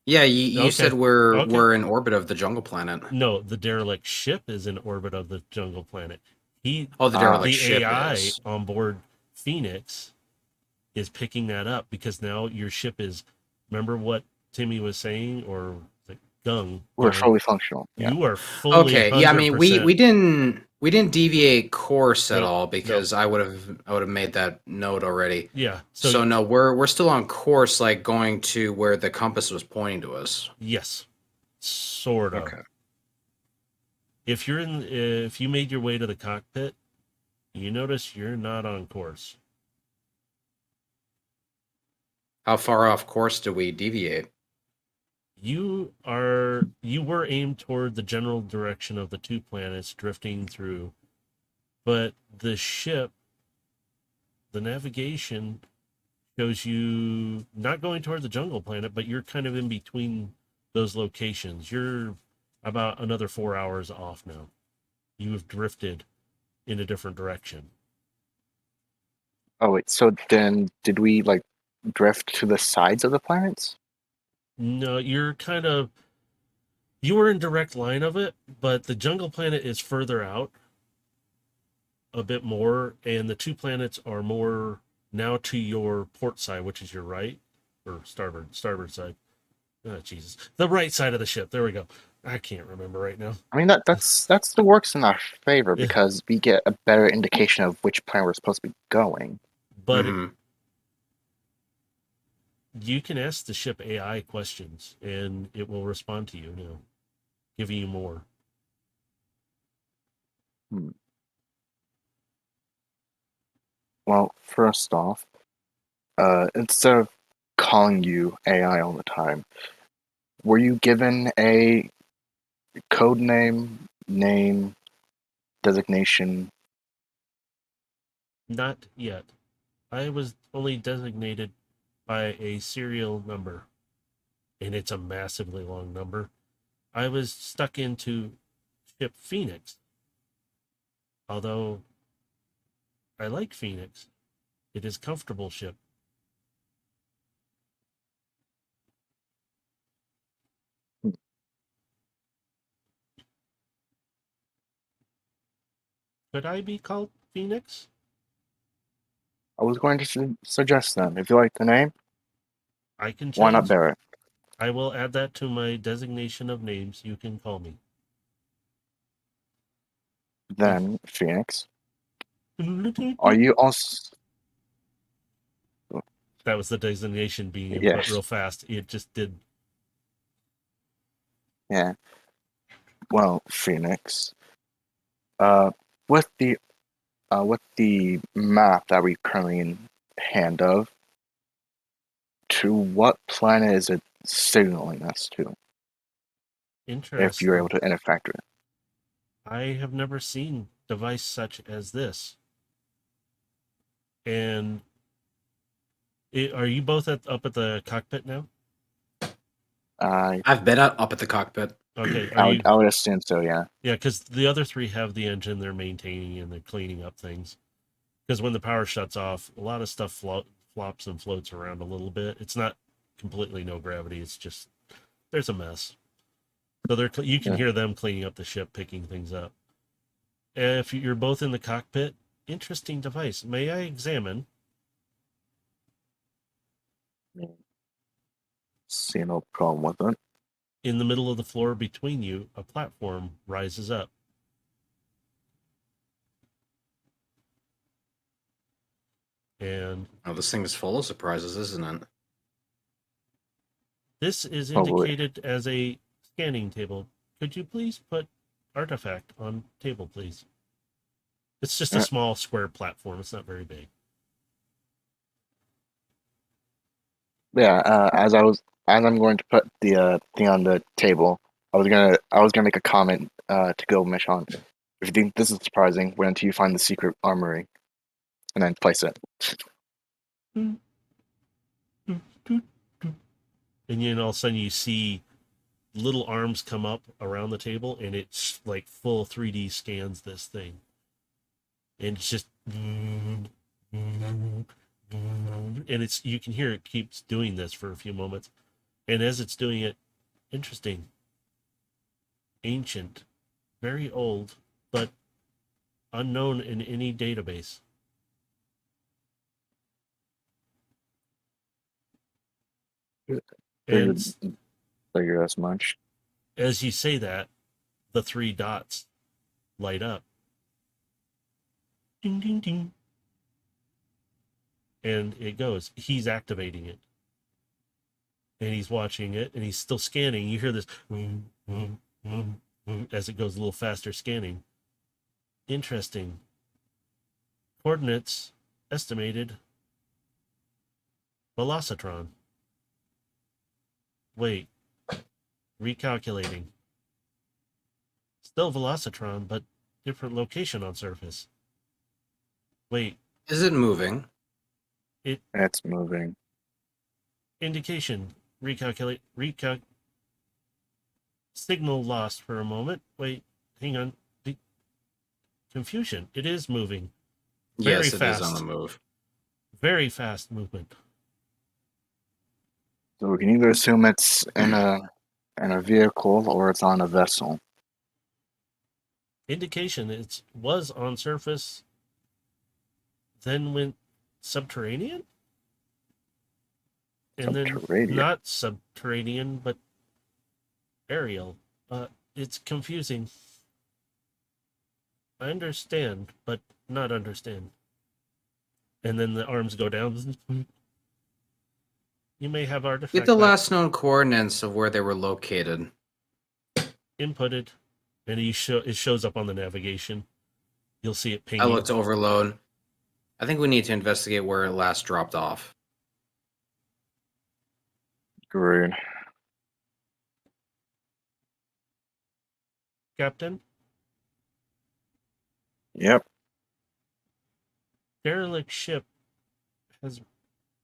Yeah, you Okay. said we're in orbit of the jungle planet. No, the derelict ship is in orbit of the jungle planet. The derelict ship AI is. on board Phoenix is picking that up because now your ship is. Remember what Timmy was saying, or the Gung? We're fully functional. Yeah. You are fully. Okay. Yeah, I mean 100%. we didn't deviate course at Nope, all because I would have made that note already. Yeah. So no, we're still on course, like going to where the compass was pointing to us. Yes, sort of. Okay. If you made your way to the cockpit, you notice you're not on course. How far off course do we deviate? You were aimed toward the general direction of the two planets drifting through, but the ship, the navigation shows you not going toward the jungle planet, but you're kind of in between those locations. You're about another 4 hours off now. You have drifted in a different direction. Oh wait, so then did we like drift to the sides of the planets? No, you were in direct line of it, but the jungle planet is further out a bit more, and the two planets are more now to your port side, which is your right or starboard side. Oh, Jesus, the right side of the ship. There we go. I can't remember right now. I mean that's the works in our favor Yeah, because we get a better indication of which planet we're supposed to be going. but Hmm. you can ask the ship AI questions, and it will respond to you now, giving you more. Hmm. Well, first off, instead of calling you AI all the time, were you given a code name, designation? Not yet. I was only designated by a serial number, and it's a massively long number. I was stuck into ship Phoenix, although I like Phoenix. It is comfortable ship. Could I be called Phoenix? I was going to suggest them. If you like the name, I can why not change. bear it? I will add that to my designation of names. You can call me. Then, Phoenix, are you also? That was the designation being input Yes, real fast. It just did. yeah. Well, Phoenix. Uh, with the map that we currently in hand of, to what planet is it signaling us to? If you're able Interesting. to interfactor it. I have never seen device such as this. And are you both up at the cockpit now? I I've been up at the cockpit. Okay. Are I would you? I would assume so. Yeah. Yeah, because the other three have the engine they're maintaining and they're cleaning up things. Because when the power shuts off, a lot of stuff flops and floats around a little bit. It's not completely no gravity. It's just there's a mess. So you can Yeah. hear them cleaning up the ship, picking things up. If you're both in the cockpit, interesting device. May I examine? See no problem with it. In the middle of the floor between you, a platform rises up. And Oh, this thing is full of surprises, isn't it? this is Probably. indicated as a scanning table. Could you please put artifact on table, please? It's just a Yeah. small square platform. It's not very big. Yeah. As I'm going to put the thing on the table, I was gonna make a comment to Gilgamesh on. If you think this is surprising, wait until you find the secret armory, and then place it. And then all of a sudden you see little arms come up around the table, and it's like full 3D scans this thing. And it's just and it's you can hear it keeps doing this for a few moments. And as it's doing it, interesting, ancient, very old, but unknown in any database. Figured And figure as much. as you say that, the three dots light up. Ding, ding, ding. And it goes. He's activating it. And he's watching it, and he's still scanning. You hear this as it goes a little faster scanning. Interesting. Coordinates estimated. Velocitron. Wait. Recalculating. Still Velocitron, but different location on surface. Wait, Is it moving? It's moving. indication. Signal lost for a moment. Wait, hang on. Confusion. It is moving. Very Yes, it is on fast. the move. Very fast movement. So we can either assume it's in a vehicle or it's on a vessel. Indication it was on surface, then went subterranean? And then Subterranean. not subterranean, but aerial. It's confusing. I understand, but not understand. And then the arms go down. You may have artifact Get the back last known coordinates of where they were located. inputted, and it shows up on the navigation. You'll see it I pinging. looked to overload. I think we need to investigate where it last dropped off. Agreed. Captain, Yep. derelict ship has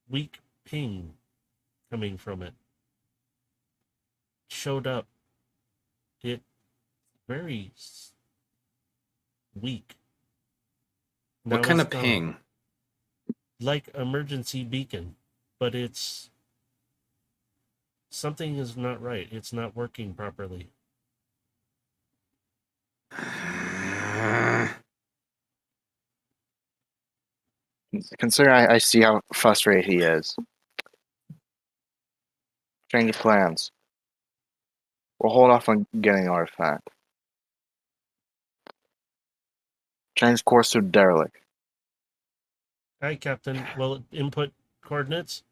weak ping coming from it. Showed up. It very weak. What Now kind it's of gone. ping? Like emergency beacon, but something is not right. It's not working properly. Consider I see how frustrated he is. Change plans. We'll hold off on getting the artifact. Change course to derelict. Hi, Captain. Well, input coordinates.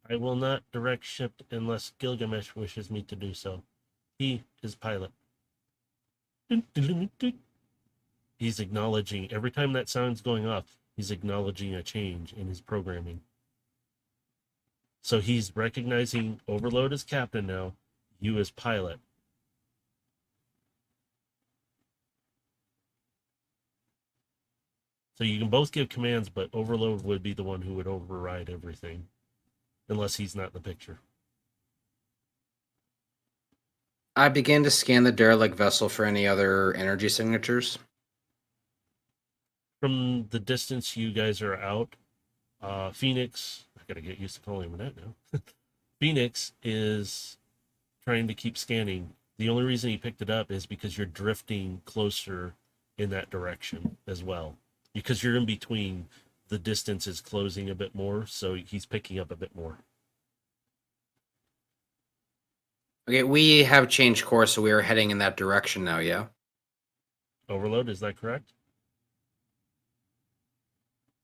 I will not direct ship unless Gilgamesh wishes me to do so. He is pilot. He's acknowledging, every time that sound's going off, he's acknowledging a change in his programming. So he's recognizing Overload as captain now, you as pilot. So you can both give commands, but Overload would be the one who would override everything. Unless he's not in the picture. I began to scan the derelict vessel for any other energy signatures. From the distance you guys are out, Phoenix, I gotta get used to calling him that now. Phoenix is trying to keep scanning. The only reason he picked it up is because you're drifting closer in that direction as well. Because you're in between, the distance is closing a bit more, so he's picking up a bit more. Okay, we have changed course, so we are heading in that direction now, yeah? Overload, is that correct?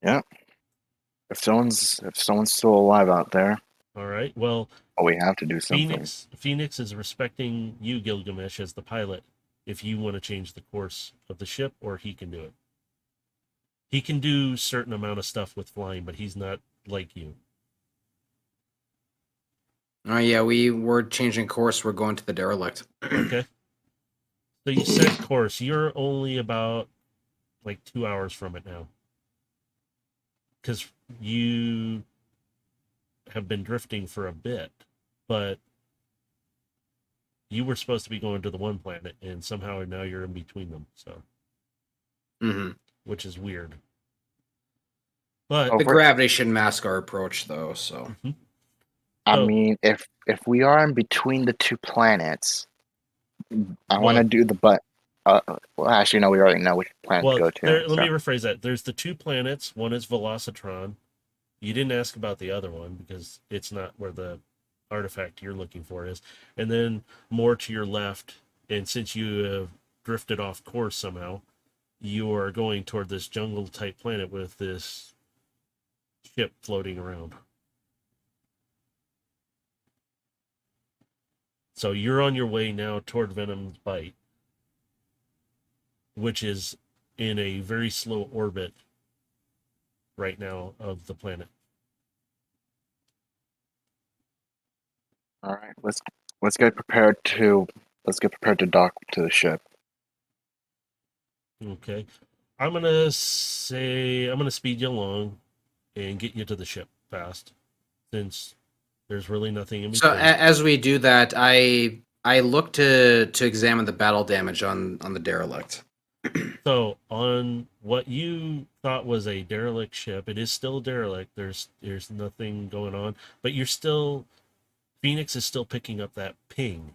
Yeah. If someone's still alive out there, All right. Well, we have to do something. Phoenix is respecting you, Gilgamesh, as the pilot. If you want to change the course of the ship, or he can do it. He can do certain amount of stuff with flying, but he's not like you. Oh yeah, we were changing course. We're going to the derelict. Okay. So you set course. You're only about like 2 hours from it now. Because you have been drifting for a bit, but you were supposed to be going to the one planet, and somehow now you're in between them. So, which is weird. But the gravity should mask our approach, though. So, I mean, if we are in between the two planets, I want to do the well, actually, no, we already know which planet to go to. Let me rephrase that. There's the two planets. One is Velocitron. You didn't ask about the other one because it's not where the artifact you're looking for is. And then more to your left, and since you have drifted off course somehow, you are going toward this jungle-type planet with this ship floating around. So you're on your way now toward Venom's Bite, which is in a very slow orbit right now of the planet. All right, let's get prepared to dock to the ship. Okay. I'm gonna speed you along and get you to the ship fast, since there's really nothing in So between. as we do that, I look to examine the battle damage on the derelict. So on what you thought was a derelict ship, it is still derelict. There's nothing going on, but Phoenix is still picking up that ping.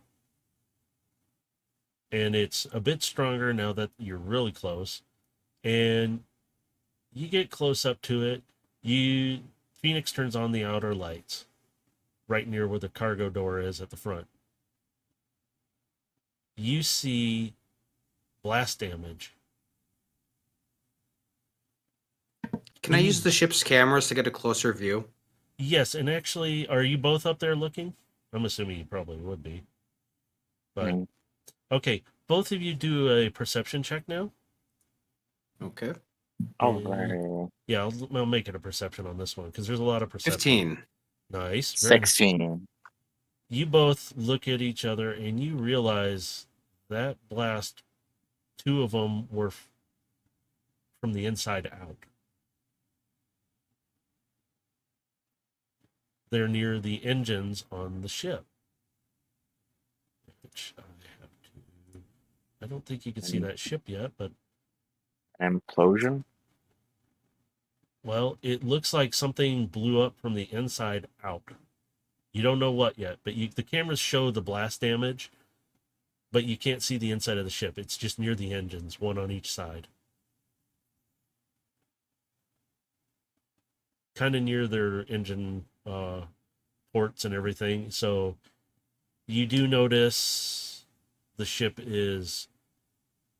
And it's a bit stronger now that you're really close. And you get close up to it. Phoenix turns on the outer lights right near where the cargo door is at the front. You see blast damage. Can I use the ship's cameras to get a closer view? Yes, and actually, are you both up there looking? I'm assuming you probably would be. But Mhm. okay, both of you do a perception check now. Okay. Alright. Yeah, I'll make it a perception on this one because there's a lot of perception. 15. Nice. Very nice. 16. You both look at each other and you realize that blast, two of them were from the inside out. They're near the engines on the ship. Which I don't think you can see that ship yet, but Implosion? well, it looks like something blew up from the inside out. You don't know what yet, but the cameras show the blast damage, but you can't see the inside of the ship. It's just near the engines, one on each side. Kind of near their engine ports and everything. So you do notice the ship is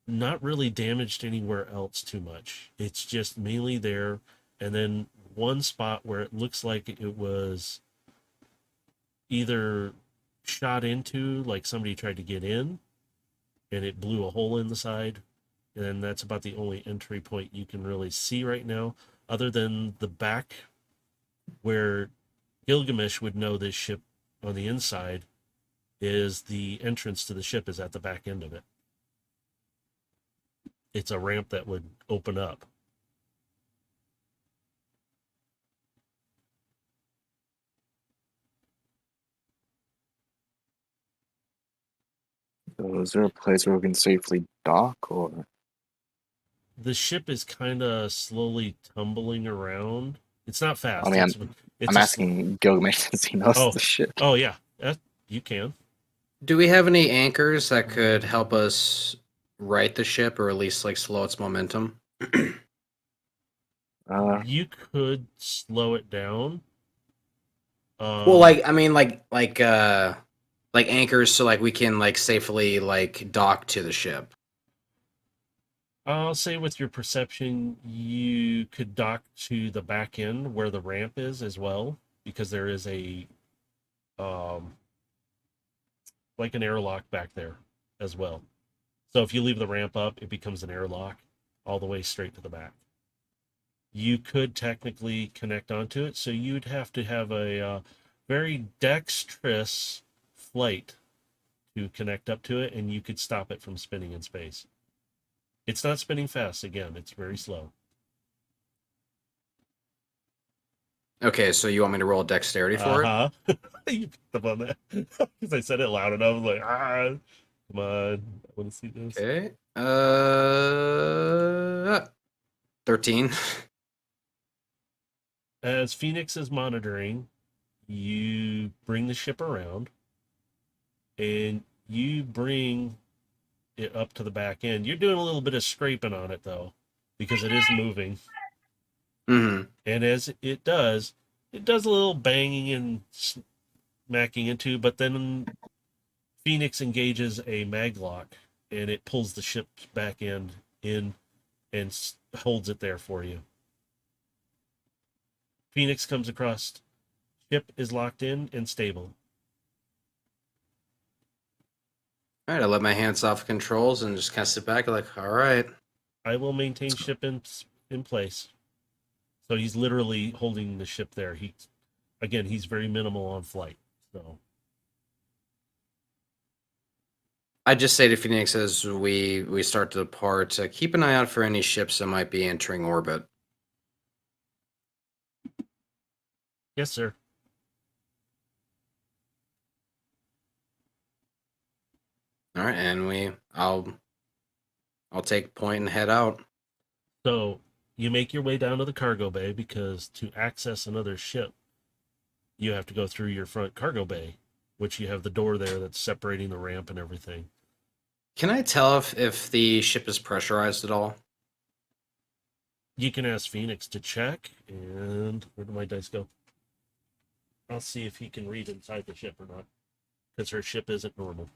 not really damaged anywhere else too much. It's just mainly there. And then one spot where it looks like it was either shot into, like somebody tried to get in and it blew a hole in the side. And that's about the only entry point you can really see right now, other than the back where Gilgamesh would know this ship on the inside is the entrance to the ship is at the back end of it. It's a ramp that would open up. So is there a place where we can safely dock, or The ship is kind of slowly tumbling around. It's not fast. I mean, It's I'm asking Gilgamesh since he knows oh, the ship. oh yeah, you can. Do we have any anchors that could help us right the ship, or at least like slow its momentum? You could slow it down. Well, I mean, like anchors, so like we can like safely like dock to the ship. I'll say with your perception, you could dock to the back end where the ramp is as well, because there is a like an airlock back there as well. So if you leave the ramp up, it becomes an airlock all the way straight to the back. You could technically connect onto it, so you'd have to have a very dexterous flight to connect up to it, and you could stop it from spinning in space. It's not spinning fast. Again, it's very slow. Okay, so you want me to roll dexterity for it? You picked up on that because I said it loud enough. I was like, come on, I want to see this. Okay. 13. As Phoenix is monitoring, you bring the ship around, and you bring it up to the back end. You're doing a little bit of scraping on it though, because it is moving. Mm-hmm. And as it does a little banging and smacking into, but then Phoenix engages a maglock and it pulls the ship's back end in and holds it there for you. Phoenix comes across, ship is locked in and stable. All right, I let my hands off controls and just kind of sit back, like, all right. I will maintain ship in place. So he's literally holding the ship there. He's very minimal on flight. So I just say to Phoenix as we start to depart, keep an eye out for any ships that might be entering orbit. Yes, sir. All right, and I'll take point and head out. So you make your way down to the cargo bay because to access another ship, you have to go through your front cargo bay, which you have the door there that's separating the ramp and everything. Can I tell if the ship is pressurized at all? You can ask Phoenix to check, and where do my dice go? I'll see if he can read inside the ship or not, because her ship isn't normal.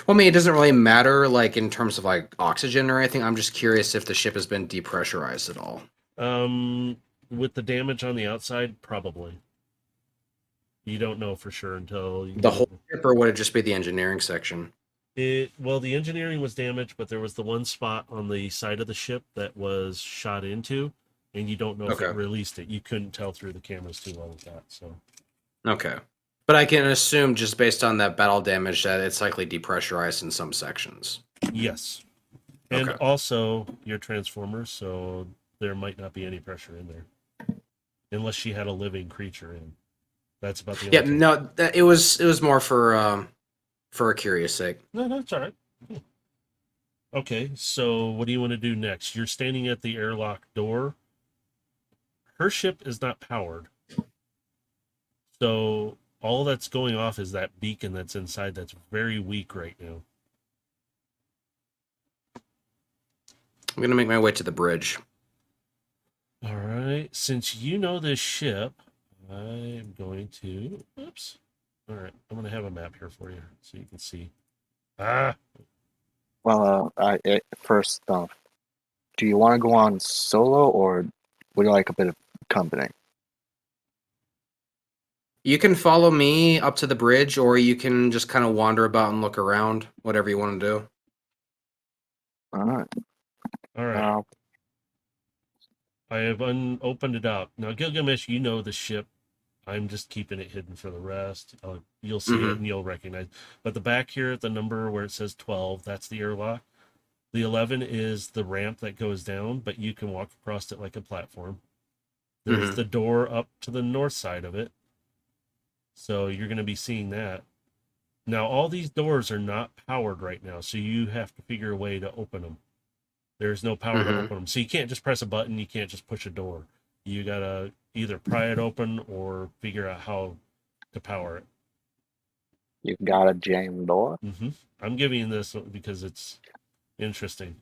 Well, I mean, it doesn't really matter, like in terms of like oxygen or anything. I'm just curious if the ship has been depressurized at all. With the damage on the outside, probably. You don't know for sure until you The whole ship, or would it just be the engineering section? Well, the engineering was damaged, but there was the one spot on the side of the ship that was shot into, and you don't know if Okay. it released it. You couldn't tell through the cameras too well with that. So Okay. But I can assume just based on that battle damage that it's likely depressurized in some sections. yes, and Okay. also your transformers, so there might not be any pressure in there, unless she had a living creature in. That's about the only Yeah, thing. no, it was more for a curious sake. No, that's all right. Okay, so what do you want to do next? You're standing at the airlock door. Her ship is not powered. So all that's going off is that beacon that's inside that's very weak right now. I'm gonna make my way to the bridge. All right. Since you know this ship, I'm going to. Oops. All right. I'm going to have a map here for you so you can see. Ah. Well, first off, do you want to go on solo or would you like a bit of company? You can follow me up to the bridge, or you can just kind of wander about and look around. Whatever you want to do. All right. All right. I have opened it up. Now, Gilgamesh, you know the ship. I'm just keeping it hidden for the rest. You'll see it and you'll recognize. But the back here at the number where it says 12, that's the airlock. The 11 is the ramp that goes down, but you can walk across it like a platform. There's the door up to the north side of it. So you're going to be seeing that. Now, all these doors are not powered right now, so you have to figure a way to open them. There's no power to open them. So you can't just press a button. You can't just push a door. You got to either pry it open or figure out how to power it. You got a jam door? Mm-hmm. I'm giving you this because it's interesting.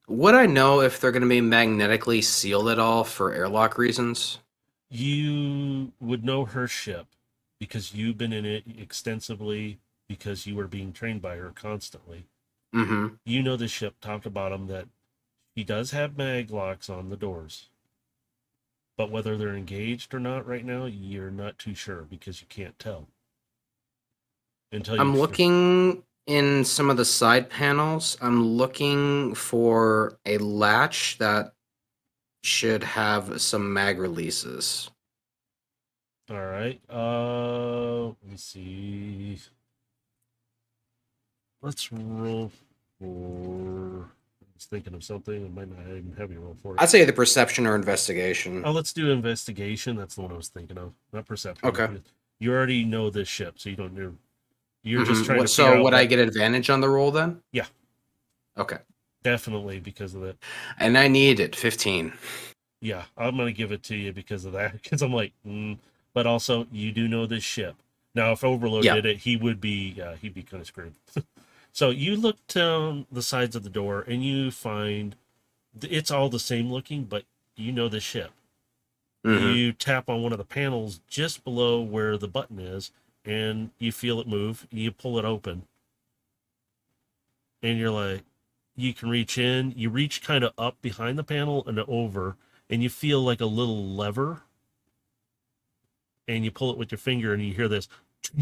Would I know if they're going to be magnetically sealed at all for airlock reasons? You would know her ship because you've been in it extensively because you were being trained by her constantly. Mm-hmm. You know the ship top to bottom that he does have mag locks on the doors. But whether they're engaged or not right now, you're not too sure because you can't tell. I'm looking in some of the side panels. I'm looking for a latch that should have some mag releases. All right. Let me see. Let's roll for. I was thinking of something. I might not even have you roll for it. I'd say the perception or investigation. Oh, let's do investigation. That's the one I was thinking of. Not perception. Okay. You already know this ship, so you don't know. You're just trying to. So would I get advantage on the roll then? Yeah. Okay. Definitely because of that. And I need it 15. Yeah, I'm gonna give it to you because of that. Because I'm like, but also you do know this ship. Now, if Overload did it, he'd be kind of screwed. So you look down the sides of the door and you find it's all the same looking, but you know the ship. You tap on one of the panels just below where the button is, and you feel it move. You pull it open, and you're like, you can reach in. You reach kind of up behind the panel and over, and you feel like a little lever, and you pull it with your finger, and you hear this,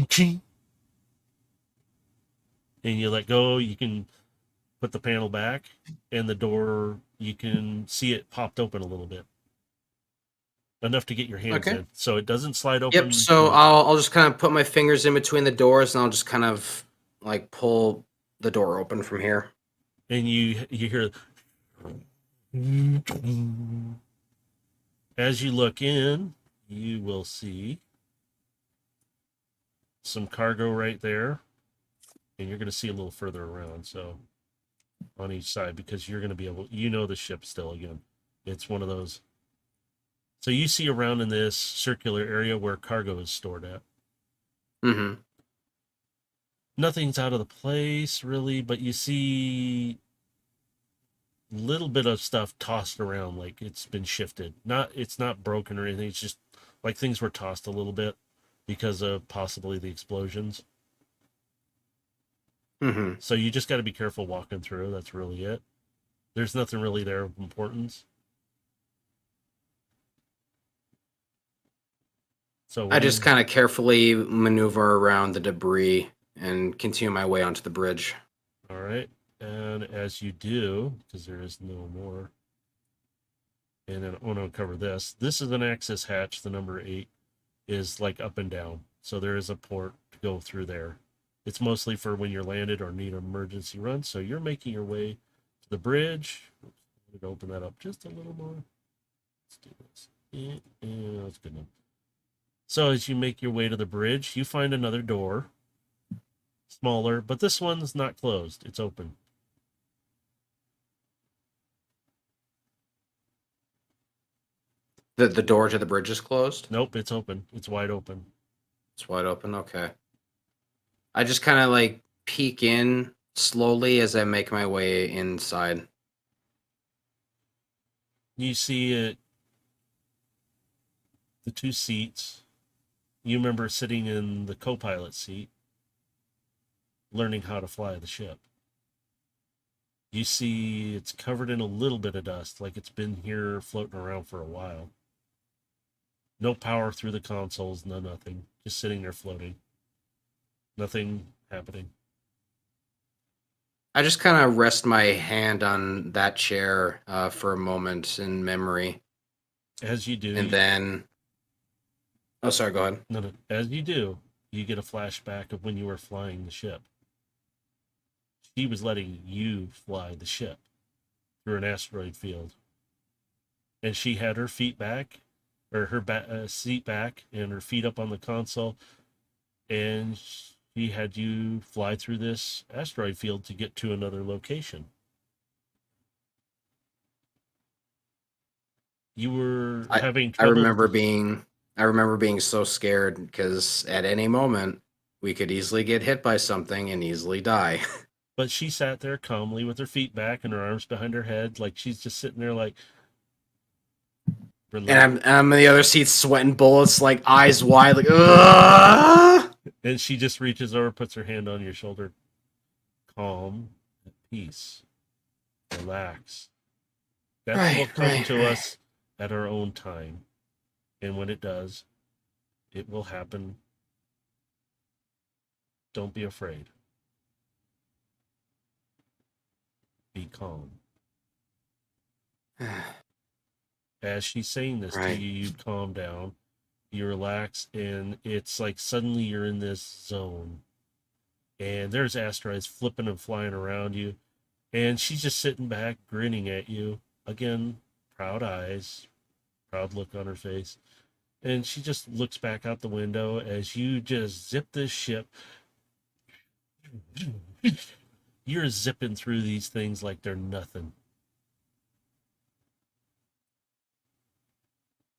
ching, and you let go. You can put the panel back, and the door, you can see it popped open a little bit. enough to get your hands Okay. in, so it doesn't slide open. Yep. So I'll just kind of put my fingers in between the doors, and I'll just kind of like pull the door open from here. And you hear as you look in, you will see some cargo right there, and you're going to see a little further around, so on each side, because you're going to be able, the ship still again. It's one of those. So you see around in this circular area where cargo is stored at. Mm-hmm. Nothing's out of the place really, but you see a little bit of stuff tossed around, like it's been shifted. It's not broken or anything. It's just like things were tossed a little bit because of possibly the explosions. Mm-hmm. So you just got to be careful walking through. That's really it. There's nothing really there of importance. So I just kind of carefully maneuver around the debris and continue my way onto the bridge. All right. And as you do, because there is no more, and then I want to uncover this. This is an access hatch. The number 8 is like up and down. So there is a port to go through there. It's mostly for when you're landed or need an emergency run. So you're making your way to the bridge. Oops, I'm going to open that up just a little more. Let's do this. Yeah, that's good enough. So as you make your way to the bridge, you find another door. Smaller, but this one's not closed. It's open. The door to the bridge is closed? Nope, it's open. It's wide open. It's wide open? Okay. I just kind of like peek in slowly as I make my way inside. You see it, the 2 seats. You remember sitting in the co-pilot seat, learning how to fly the ship. You see it's covered in a little bit of dust, like it's been here floating around for a while. No power through the consoles, no nothing. Just sitting there floating. Nothing happening. I just kind of rest my hand on that chair for a moment in memory. As you do. And then... Oh, sorry, go ahead. No. As you do, you get a flashback of when you were flying the ship. She was letting you fly the ship through an asteroid field. And she had her feet back, or her seat back, and her feet up on the console. And she had you fly through this asteroid field to get to another location. You were having trouble. I remember being so scared because at any moment we could easily get hit by something and easily die. But she sat there calmly with her feet back and her arms behind her head, like she's just sitting there like... And I'm in the other seat sweating bullets, like eyes wide, like ugh! And she just reaches over, puts her hand on your shoulder. Calm, at peace, relax. That will come to us at our own time. And when it does, it will happen. Don't be afraid. Be calm. As she's saying this to you, you calm down, you relax, and it's like suddenly you're in this zone. And there's asteroids flipping and flying around you. And she's just sitting back, grinning at you. Again, proud eyes, proud look on her face. And she just looks back out the window as you just zip this ship. You're zipping through these things like they're nothing.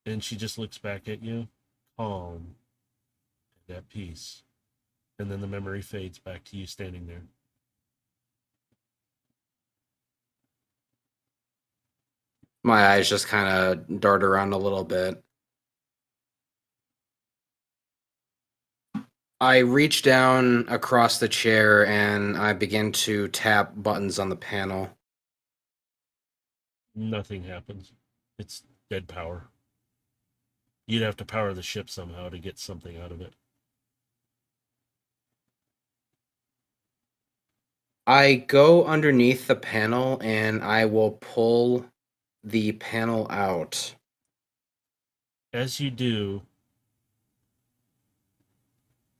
And she just looks back at you, calm, and at peace. And then the memory fades back to you standing there. My eyes just kind of dart around a little bit. I reach down across the chair and I begin to tap buttons on the panel. Nothing happens. It's dead power. You'd have to power the ship somehow to get something out of it. I go underneath the panel and I will pull the panel out. As you do,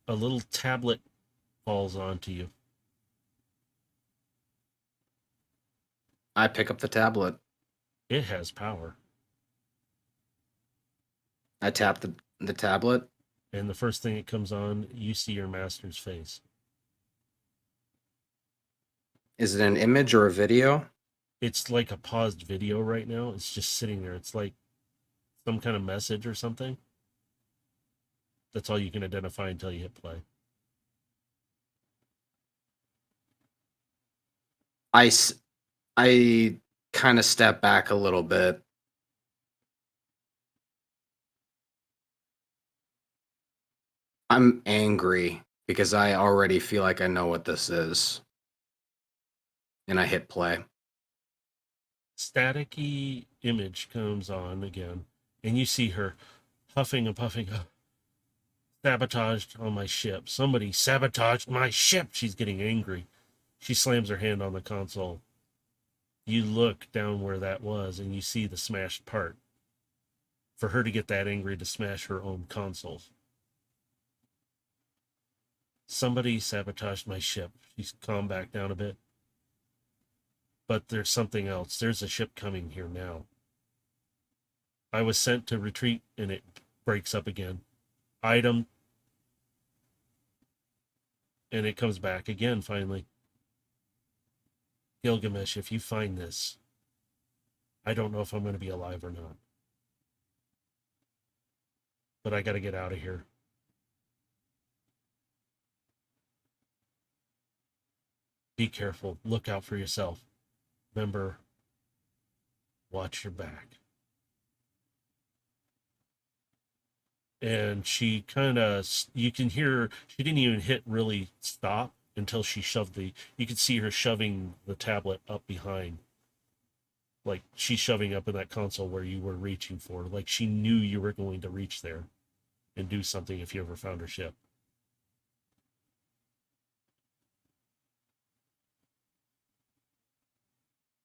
a little tablet falls onto you. I pick up the tablet. It has power. I tap the tablet. And the first thing that comes on, you see your master's face. Is it an image or a video? It's like a paused video right now. It's just sitting there. It's like some kind of message or something. That's all you can identify until you hit play. I kind of step back a little bit. I'm angry because I already feel like I know what this is. And I hit play. Staticky image comes on again, and you see her huffing and puffing. Sabotaged on my ship. Somebody sabotaged my ship. She's getting angry. She slams her hand on the console. You look down where that was, and you see the smashed part. For her to get that angry to smash her own console. Somebody sabotaged my ship. She's calmed back down a bit. But there's something else. There's a ship coming here now. I was sent to retreat, and it breaks up again. Item. And it comes back again, finally. Gilgamesh, if you find this, I don't know if I'm going to be alive or not. But I got to get out of here. Be careful. Look out for yourself. Remember, watch your back. And she kind of, you can hear, she didn't even hit really stop until she shoved you could see her shoving the tablet up behind. Like she's shoving up in that console where you were reaching for. Like she knew you were going to reach there and do something if you ever found her ship.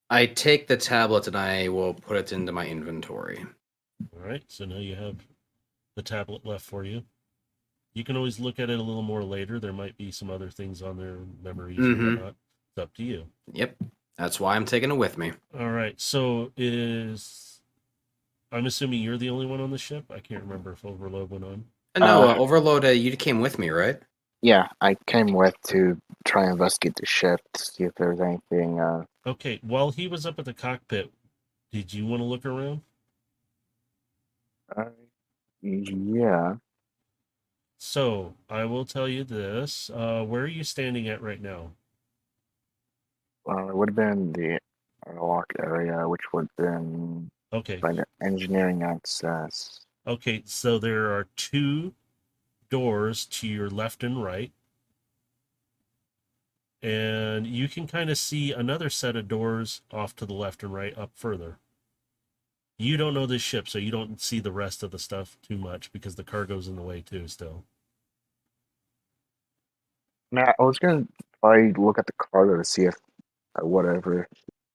I take the tablet and I will put it into my inventory. All right, so now you have the tablet left for you. You can always look at it a little more later. There might be some other things on there, memories and whatnot. It's up to you. Yep. That's why I'm taking it with me. All right, so I'm assuming you're the only one on the ship? I can't remember if Overload went on. No, Overload, you came with me, right? Yeah, I came with to try and investigate the ship to see if there was anything. Okay, while he was up at the cockpit, did you want to look around? Yeah. So, I will tell you this. Where are you standing at right now? Well, it would have been the airlock area, which would have been Okay. by the engineering access. Okay, so there are 2 doors to your left and right. And you can kind of see another set of doors off to the left and right up further. You don't know this ship, so you don't see the rest of the stuff too much because the cargo's in the way too still. Matt, I was gonna probably look at the cargo to see if whatever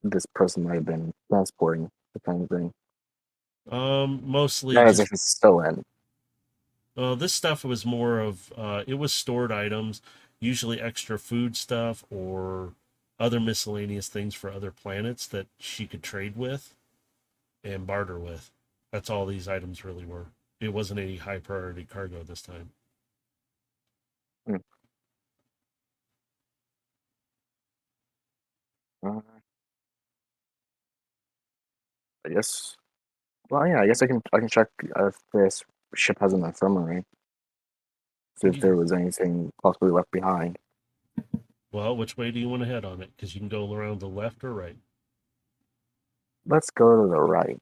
this person might have been transporting, the kind of thing. Mostly Not as just, if it's still in. this stuff was more of, it was stored items, usually extra food stuff or other miscellaneous things for other planets that she could trade with and barter with. That's all these items really were. It wasn't any high priority cargo this time. I guess. Well, yeah. I guess I can check if this ship has an infirmary. See if there was anything possibly left behind. Well, which way do you want to head on it? Because you can go around the left or right. Let's go to the right.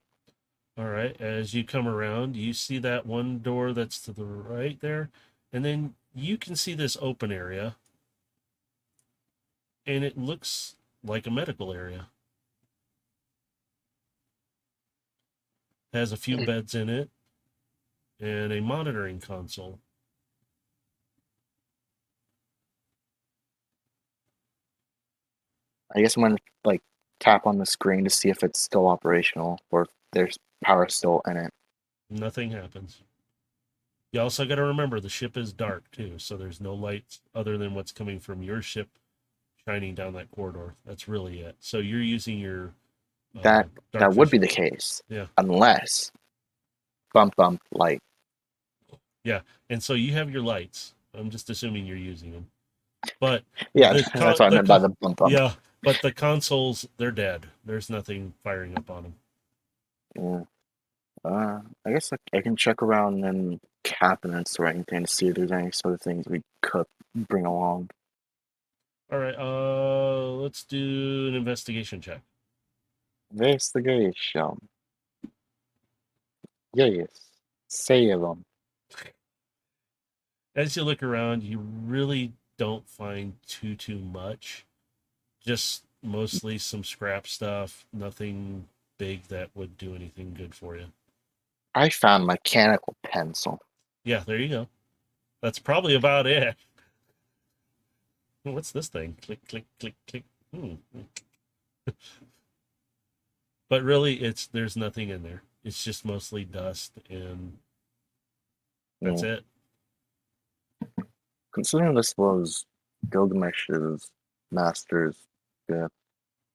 All right. As you come around, you see that one door that's to the right there. And then you can see this open area. And it looks like a medical area. Has a few beds in it and a monitoring console. I guess I'm gonna tap on the screen to see if it's still operational or if there's power still in it. Nothing happens. You also got to remember the ship is dark too, so there's no lights other than what's coming from your ship shining down that corridor. That's really it. So you're using your That dark would be vision. the case. Yeah. Unless bump light. Yeah, and so you have your lights. I'm just assuming you're using them, but Yeah, the that's what I meant by the bump. yeah, but the consoles, they're dead. There's nothing firing up on them. Yeah. I guess I can check around in cabinets or anything to see if there's any sort of things we could bring along. All right, let's do an investigation check. Investigation. Yes. Save them. As you look around, you really don't find too much. Just mostly some scrap stuff. Nothing big that would do anything good for you. I found mechanical pencil. Yeah, there you go. That's probably about it. What's this thing? Click, click, click, click. But really, there's nothing in there. It's just mostly dust, and that's it. Considering this was Gilgamesh's master's gift,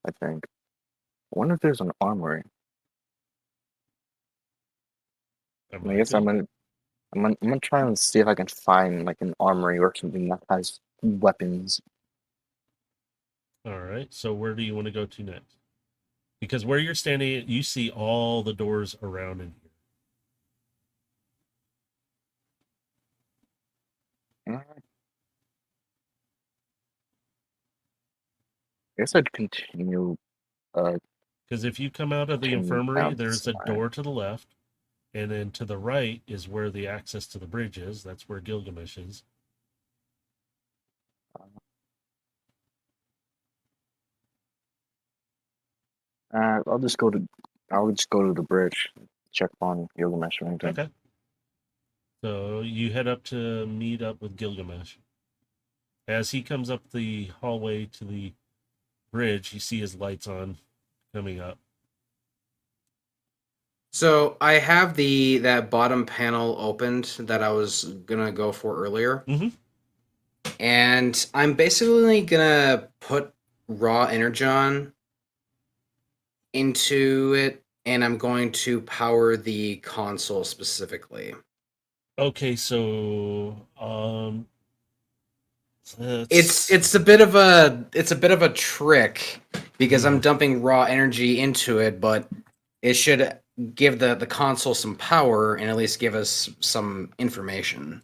I think. I wonder if there's an armory. I guess I'm gonna try and see if I can find like an armory or something that has weapons. All right. So where do you want to go to next? Because where you're standing, you see all the doors around in here. I guess I'd continue. Because if you come out of the Continue infirmary, there's a outside. door to the left, and then to the right is where the access to the bridge is. That's where Gilgamesh is. I'll just go to the bridge, check on Gilgamesh or anything. Okay. So you head up to meet up with Gilgamesh. As he comes up the hallway to the bridge, you see his lights on coming up. So I have that bottom panel opened that I was gonna go for earlier. Mm-hmm. And I'm basically gonna put raw energon into it, and I'm going to power the console specifically. Okay, so it's a bit of a trick because I'm dumping raw energy into it, but it should give the console some power and at least give us some information.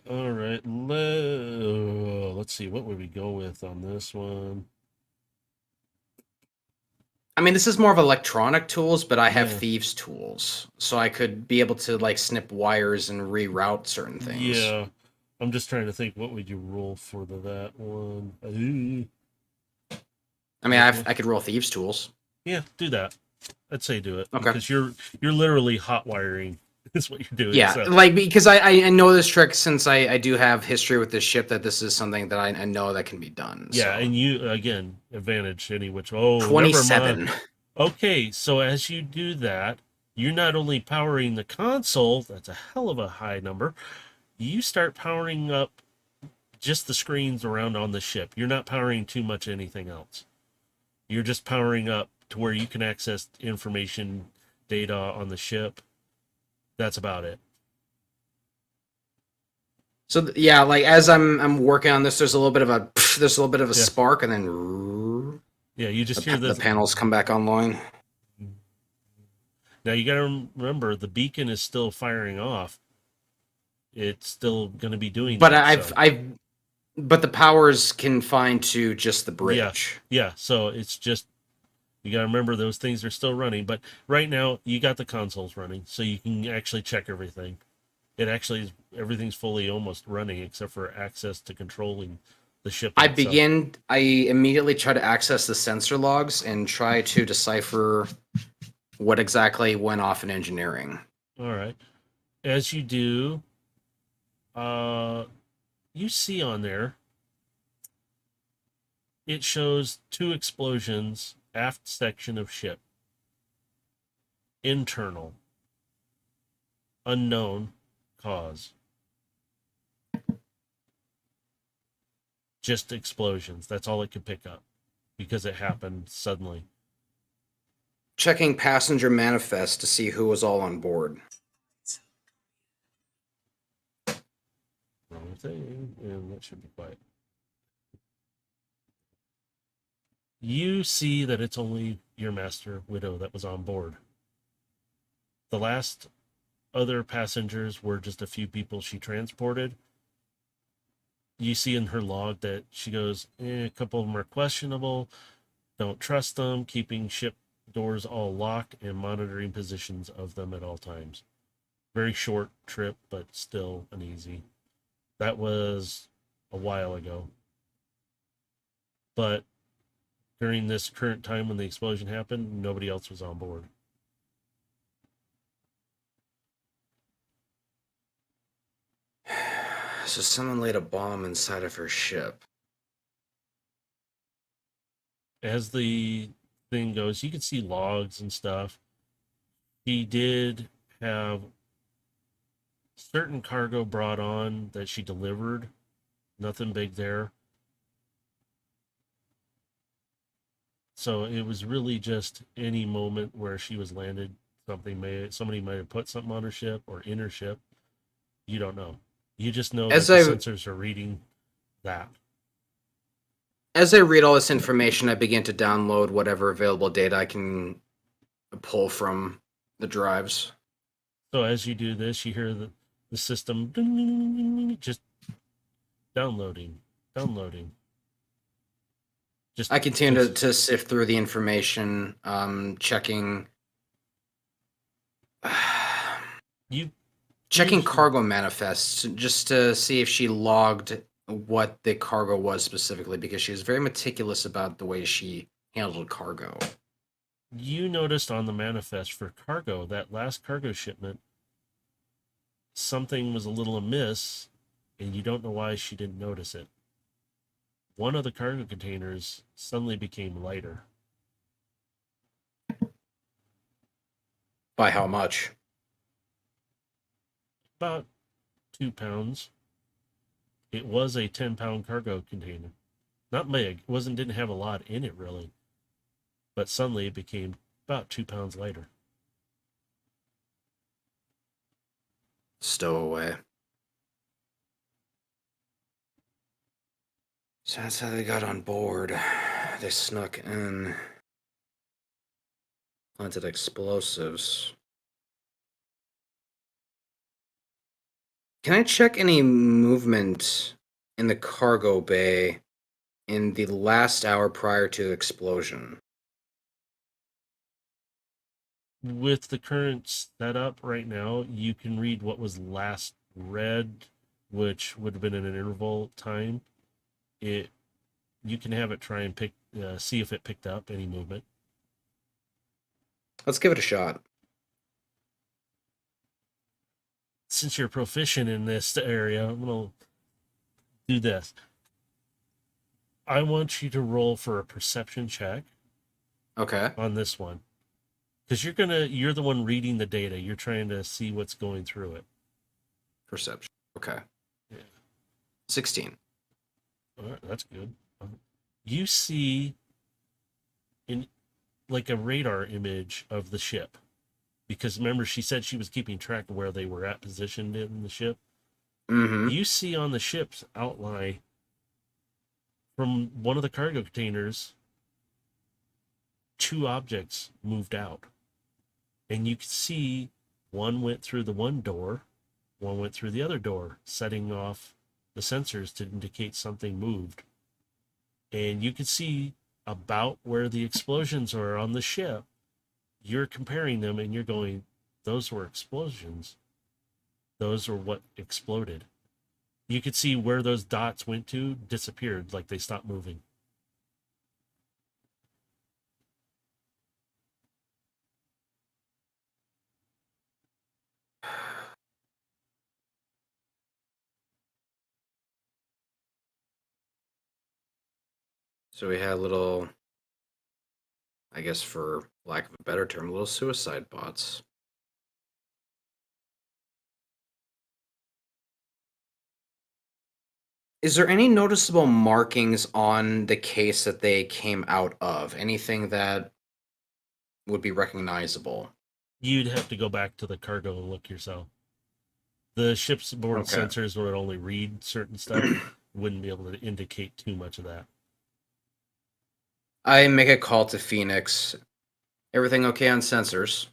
All right, let's see. What would we go with on this one? I mean, this is more of electronic tools, but I have thieves tools, so I could be able to like snip wires and reroute certain things. Yeah, I'm just trying to think. What would you roll for that one? I mean, I could roll thieves tools. Yeah, do that. I'd say do it. Okay. Because you're literally hot wiring. Is what you're doing. Yeah, so. like because I know this trick since I do have history with this ship that this is something that I know that can be done. Yeah, so. and you again advantage any which. Oh, 27. Okay, so as you do that, you're not only powering the console. That's a hell of a high number. You start powering up just the screens around on the ship. You're not powering too much anything else. You're just powering up to where you can access information, data on the ship. That's about it. So yeah, like as I'm working on this, there's a little bit of a spark, and then you just hear the panels come back online. Now you got to remember the beacon is still firing off. It's still going to be doing. But but the power's confined to just the bridge. Yeah. So it's just. You got to remember those things are still running, but right now you got the consoles running, so you can actually check everything. It actually is, everything's fully almost running except for access to controlling the ship. I immediately try to access the sensor logs and try to decipher what exactly went off in engineering. All right. As you do, you see on there, it shows 2 explosions. Aft section of ship. Internal. unknown cause. Just explosions. That's all it could pick up because it happened suddenly. Checking passenger manifest to see who was all on board. Wrong thing, and that should be quiet. You see that it's only your master, Widow, that was on board. The last other passengers were just a few people she transported. You see in her log that she goes, a couple of them are questionable, don't trust them, keeping ship doors all locked and monitoring positions of them at all times. Very short trip, but still uneasy. That was a while ago. But during this current time when the explosion happened, nobody else was on board. So someone laid a bomb inside of her ship. As the thing goes, you can see logs and stuff. She did have certain cargo brought on that she delivered. Nothing big there. So it was really just any moment where she was landed, somebody might have put something on her ship or in her ship. You don't know. You just know that the sensors are reading that. As I read all this information, I begin to download whatever available data I can pull from the drives. So as you do this, you hear the system just downloading. I continue to sift through the information, checking cargo manifests just to see if she logged what the cargo was specifically, because she was very meticulous about the way she handled cargo. You noticed on the manifest for cargo, that last cargo shipment, something was a little amiss, and you don't know why she didn't notice it. One of the cargo containers suddenly became lighter. By how much? About 2 pounds. It was a 10-pound cargo container. Not big. Didn't have a lot in it, really. But suddenly it became about 2 pounds lighter. Stowaway. So that's how they got on board. They snuck in, planted explosives. Can I check any movement in the cargo bay in the last hour prior to the explosion? With the current setup right now, you can read what was last read, which would have been in an interval time. You can have it try and see if it picked up any movement. Let's give it a shot. Since you're proficient in this area, I'm going to do this. I want you to roll for a perception check. Okay. On this one. Because you're the one reading the data. You're trying to see what's going through it. Perception. Okay. Yeah. 16. All right, that's good. You see in like a radar image of the ship. Because remember, she said she was keeping track of where they were at positioned in the ship. Mm-hmm. You see on the ship's outline from one of the cargo containers, 2 objects moved out. And you can see one went through the one door, one went through the other door, setting off the sensors to indicate something moved. And you can see about where the explosions are on the ship. You're comparing them and you're going, those were explosions. Those are what exploded. You could see where those dots went to disappeared, like they stopped moving. So we had a little, I guess for lack of a better term, little suicide bots. Is there any noticeable markings on the case that they came out of? Anything that would be recognizable? You'd have to go back to the cargo and look yourself. The ship's board Okay. sensors would only read certain stuff, wouldn't be able to indicate too much of that. I make a call to Phoenix. Everything okay on sensors?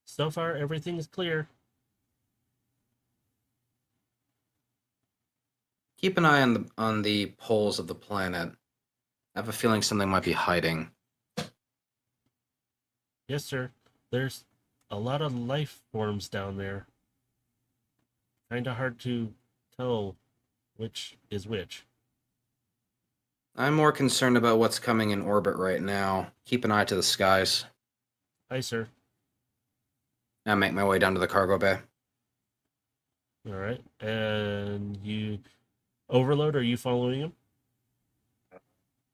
So far, everything is clear. Keep an eye on the poles of the planet. I have a feeling something might be hiding. Yes, sir. There's a lot of life forms down there. Kind of hard to tell which is which. I'm more concerned about what's coming in orbit right now. Keep an eye to the skies. Aye, sir. I make my way down to the cargo bay. All right. And you, Overload, are you following him?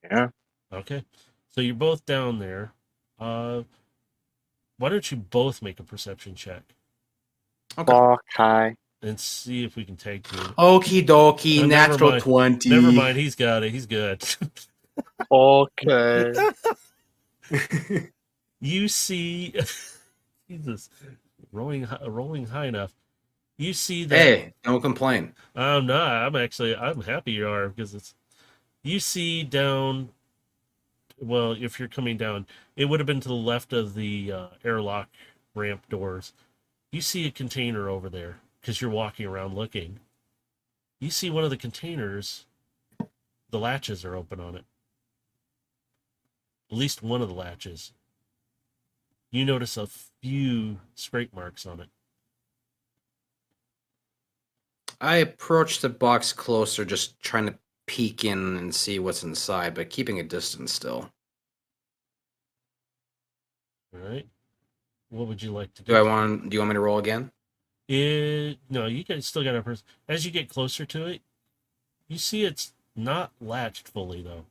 Yeah. Okay. So you're both down there. Why don't you both make a perception check Okay. Okay. and see if we can tag team? Okie dokie, Oh, never natural mind. 20. Never mind. He's got it. He's good. Okay. You see, Jesus, rolling high enough. You see that. Hey, don't complain. I'm not. I'm happy you are because it's. You see down. Well, if you're coming down, it would have been to the left of the airlock ramp doors. You see a container over there because you're walking around looking. You see one of the containers. The latches are open on it. At least one of the latches. You notice a few scrape marks on it. I approach the box closer, just trying to peek in and see what's inside, but keeping a distance still. All right. What would you like to Do do? you want me to roll again? No, you guys still got to. As you get closer to it, you see it's not latched fully though.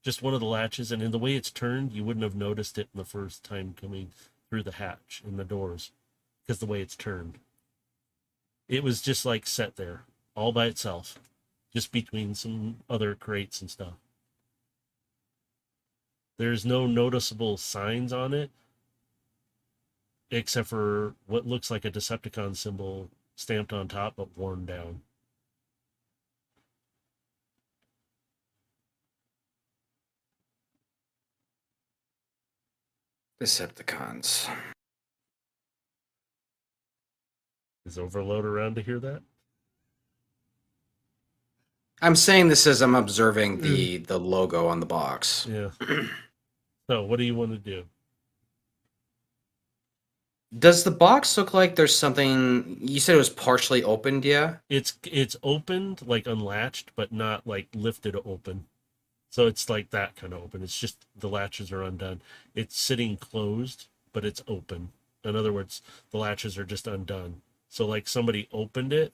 Just one of the latches, and in the way it's turned, you wouldn't have noticed it in the first time coming through the hatch in the doors, because the way it's turned. It was just like set there, all by itself, just between some other crates and stuff. There's no noticeable signs on it, except for what looks like a Decepticon symbol stamped on top but worn down. Decepticons. Is Overload around to hear that? I'm saying this as I'm observing the logo on the box. Yeah. So, what do you want to do? Does the box look like there's something? You said it was partially opened, yeah? It's opened, like unlatched, but not like lifted open. So it's like that kind of open. It's just the latches are undone. It's sitting closed, but it's open. In other words, the latches are just undone. So like somebody opened it,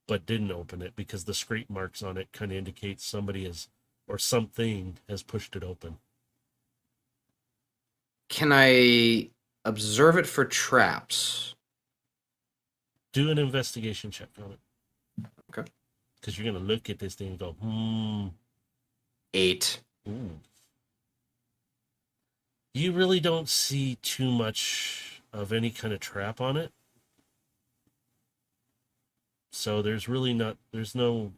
but didn't open it because the scrape marks on it kind of indicates somebody has or something has pushed it open. Can I observe it for traps? Do an investigation check on it. Okay. Because you're gonna look at this thing and go, 8. ooh. You really don't see too much of any kind of trap on it. So there's no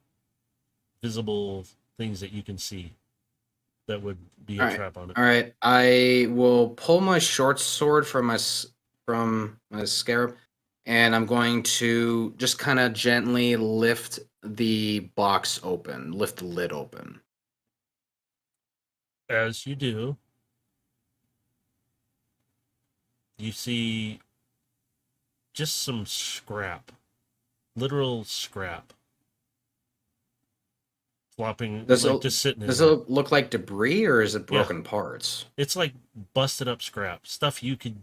visible things that you can see that would be a trap on it. All right. I will pull my short sword from my scarab, and I'm going to just kind of gently lift the box open, lift the lid open. As you do, you see just some scrap, literal scrap, flopping, just sitting in Does there. it look like debris, or is it broken parts? It's like busted up scrap, stuff you could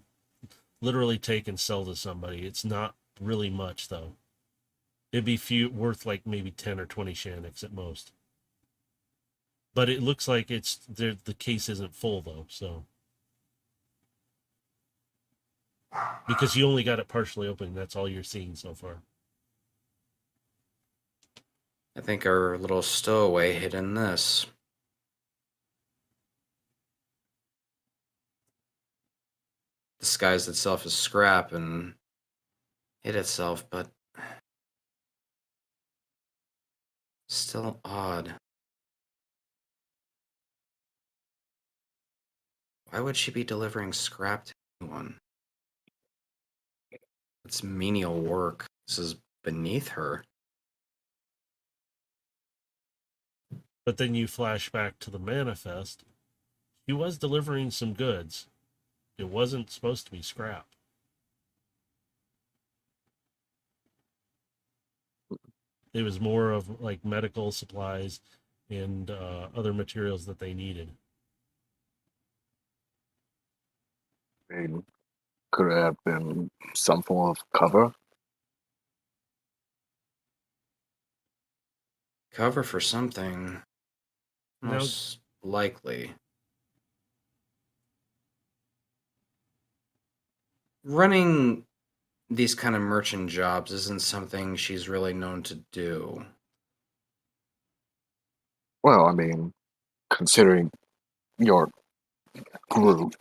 literally take and sell to somebody. It's not really much though. It'd be worth like maybe 10 or 20 Shaniks at most. But it looks like the case isn't full though, so because you only got it partially open, that's all you're seeing so far. I think our little stowaway hid in this. Disguised itself as scrap and hid itself, but still odd. Why would she be delivering scrap to anyone? It's menial work. This is beneath her. But then you flash back to the manifest. He was delivering some goods. It wasn't supposed to be scrap. It was more of like medical supplies and other materials that they needed. It could have been some form of cover. Cover for something. Now- Most likely. Running these kind of merchant jobs isn't something she's really known to do. Well, I mean, considering your group,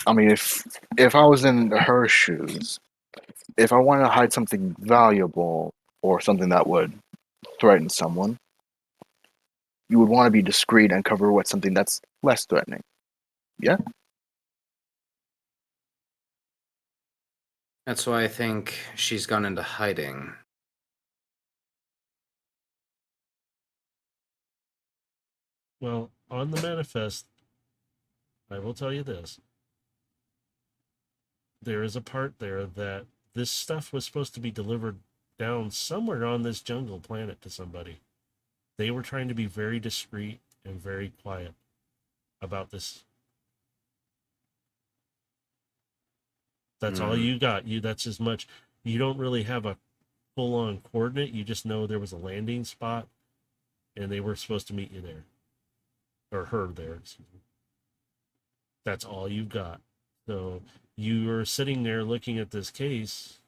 I mean, if I was in her shoes, if I wanted to hide something valuable or something that would threaten someone, you would want to be discreet and cover with something that's less threatening. Yeah? That's why I think she's gone into hiding. Well, on the manifest, I will tell you this. There is a part there that this stuff was supposed to be delivered down somewhere on this jungle planet to somebody. They were trying to be very discreet and very quiet about this. That's all you got. That's as much. You don't really have a full-on coordinate. You just know there was a landing spot, and they were supposed to meet you there, or her there. Excuse me. That's all you've got. So you are sitting there looking at this case,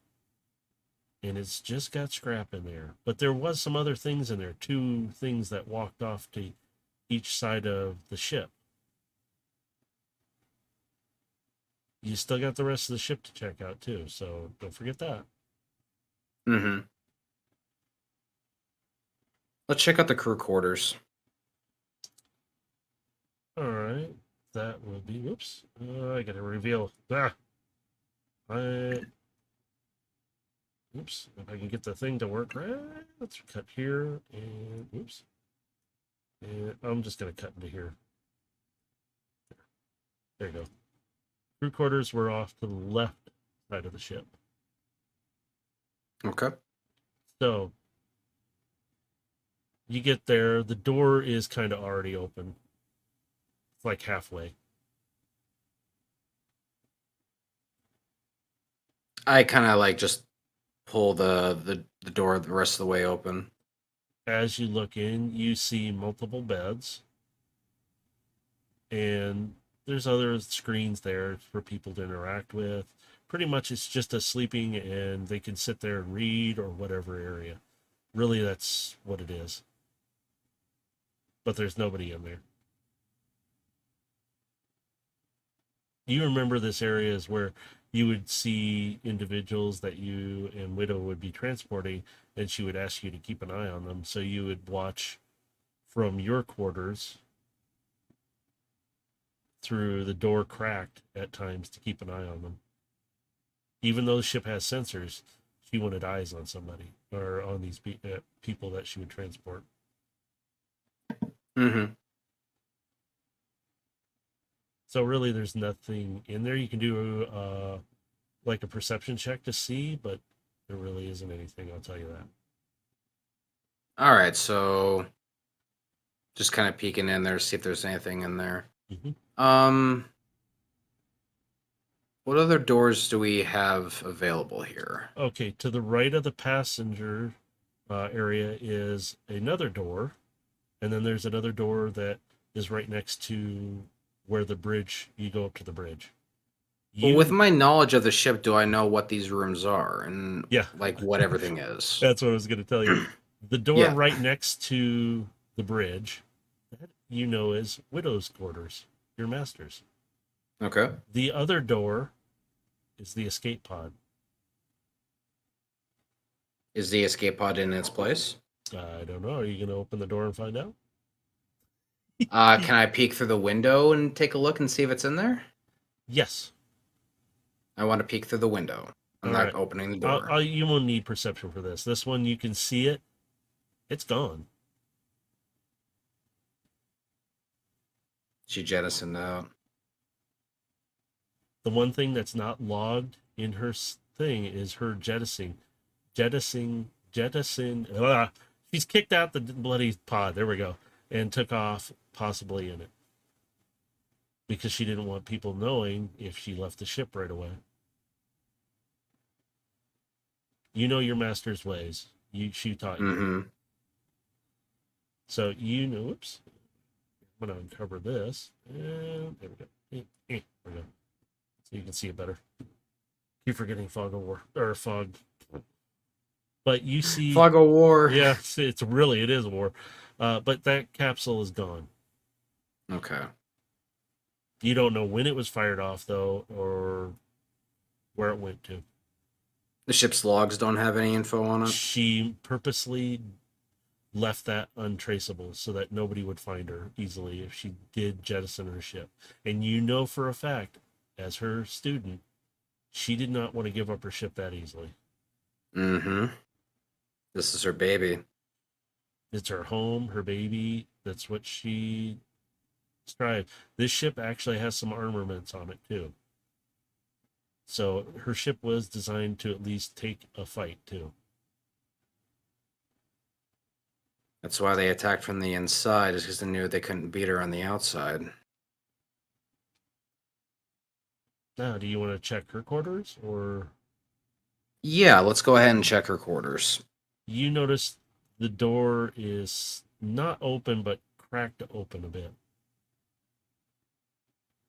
and it's just got scrap in there. But there was some other things in there. 2 things that walked off to each side of the ship. You still got the rest of the ship to check out too, so don't forget that. Mm-hmm. Let's check out the crew quarters. All right, that will be. Whoops, I gotta reveal. Oops, if I can get the thing to work right. Let's cut here and oops. And I'm just gonna cut into here. There you go. Crew quarters were off to the left side of the ship. Okay. So you get there, the door is kind of already open. It's like halfway. I kind of like just pull the door the rest of the way open. As you look in, you see multiple beds. And there's other screens there for people to interact with. Pretty much it's just a sleeping and they can sit there and read or whatever area. Really, that's what it is. But there's nobody in there. You remember this area is where you would see individuals that you and Widow would be transporting, and she would ask you to keep an eye on them. So you would watch from your quarters through the door cracked at times to keep an eye on them. Even though the ship has sensors, she wanted eyes on somebody or on these people that she would transport. Mm-hmm. So really, there's nothing in there. You can do like a perception check to see, but there really isn't anything. I'll tell you that. All right, so just kind of peeking in there, see if there's anything in there. Mm-hmm. What other doors do we have available here? Okay, to the right of the passenger area is another door, and then there's another door that is right next to where the bridge, you go up to the bridge. Well, with my knowledge of the ship, do I know what these rooms are and Yeah, like what everything is? that's what I was going to tell you. The door Yeah. right next to the bridge, that you know is widow's quarters, your master's. Okay. The other door is the escape pod. Is the escape pod in its place? I don't know. Are you going to open the door and find out? Can I peek through the window and take a look and see if it's in there? Yes. I want to peek through the window. I'm All not right. opening the door. You won't need perception for this. This one, you can see it. It's gone. She jettisoned out. The one thing that's not logged in her thing is her jettisoning. She's kicked out the bloody pod. There we go. And took off, possibly in it. Because she didn't want people knowing if she left the ship right away. You know your master's ways. She taught you. Mm-hmm. So you know, oops. I'm going to uncover this. And there we go. There we go. So you can see it better. Keep forgetting fog of war. Or fog. But you see... Fog of war. Yeah, it is a war. But that capsule is gone. Okay. You don't know when it was fired off, though, or where it went to. The ship's logs don't have any info on it? She purposely left that untraceable so that nobody would find her easily if she did jettison her ship. And you know for a fact, as her student, she did not want to give up her ship that easily. Mm-hmm. This is her baby. It's her home, her baby. That's what she strived. This ship actually has some armaments on it, too. So her ship was designed to at least take a fight, too. That's why they attacked from the inside, is because they knew they couldn't beat her on the outside. Now, do you want to check her quarters, or... Yeah, let's go ahead and check her quarters. You notice the door is not open, but cracked open a bit.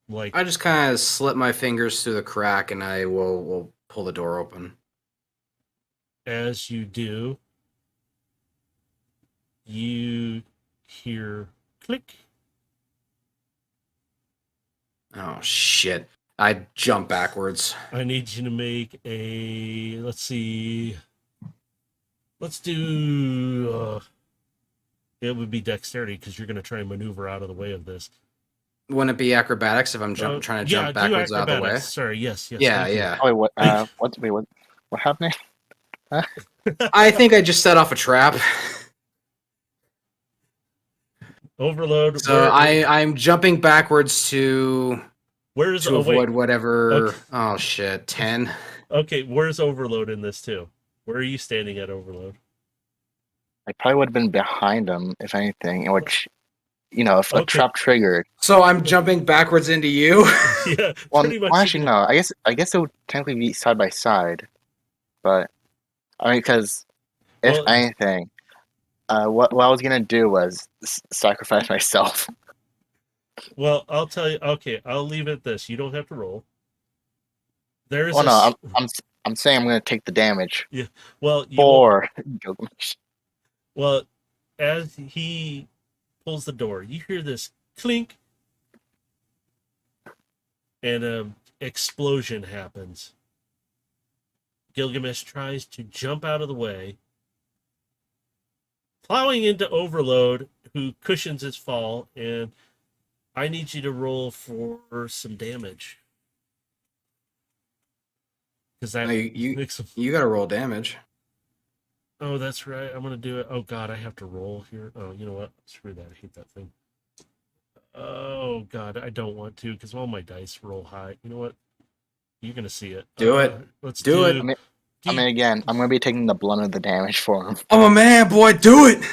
Like, I just kind of slip my fingers through the crack and I will pull the door open. as you do, you hear click. Oh, shit. I jump backwards. I need you to make a, let's see, let's do, it would be dexterity because you're going to try and maneuver out of the way of this. Wouldn't it be acrobatics if I'm trying to jump backwards out of the way? Sorry, yes. Yeah, thank you. yeah. Oh, wait, what happened? I think I just set off a trap. Overload. So I'm jumping backwards to avoid whatever. Okay. Oh, shit. 10. Okay, where's Overload in this too? Where are you standing at Overload? I probably would have been behind him, if anything, in which, if a Okay. trap triggered. So I'm jumping backwards into you? Yeah, Well, pretty much. actually, no. I guess it would technically be side by side, but I mean, because if Well- anything, what I was gonna do was sacrifice myself. Well, I'll tell you. Okay, I'll leave it at this. You don't have to roll. There's Well, no, I'm saying I'm gonna take the damage well, you for Gilgamesh. well, as he pulls the door, you hear this clink, and an explosion happens. Gilgamesh tries to jump out of the way, plowing into Overload, who cushions his fall, and I need you to roll for some damage. Because that makes him... You gotta roll damage. Oh, that's right. I'm gonna do it. Oh God, I have to roll here. Oh, you know what? Screw that. I hate that thing. Oh God, I don't want to because all my dice roll high. You know what? You're gonna see it. Do it. Let's Do it. I mean, again, I'm gonna be taking the blunt of the damage for him. I'm a man, boy. Do it.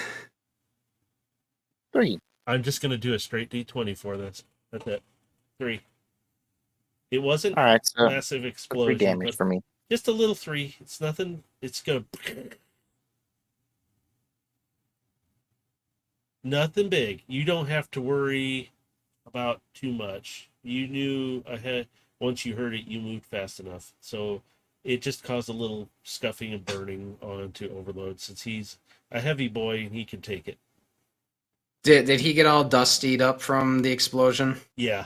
3. I'm just gonna do a straight D20 for this. That's it. 3. It wasn't All right, so massive 3 explosion, damage but for me. just a little 3. It's nothing. It's gonna nothing big. You don't have to worry about too much. You knew ahead once you heard it. You moved fast enough. So it just caused a little scuffing and burning onto Overload since he's a heavy boy and he can take it. Did he get all dustied up from the explosion? Yeah,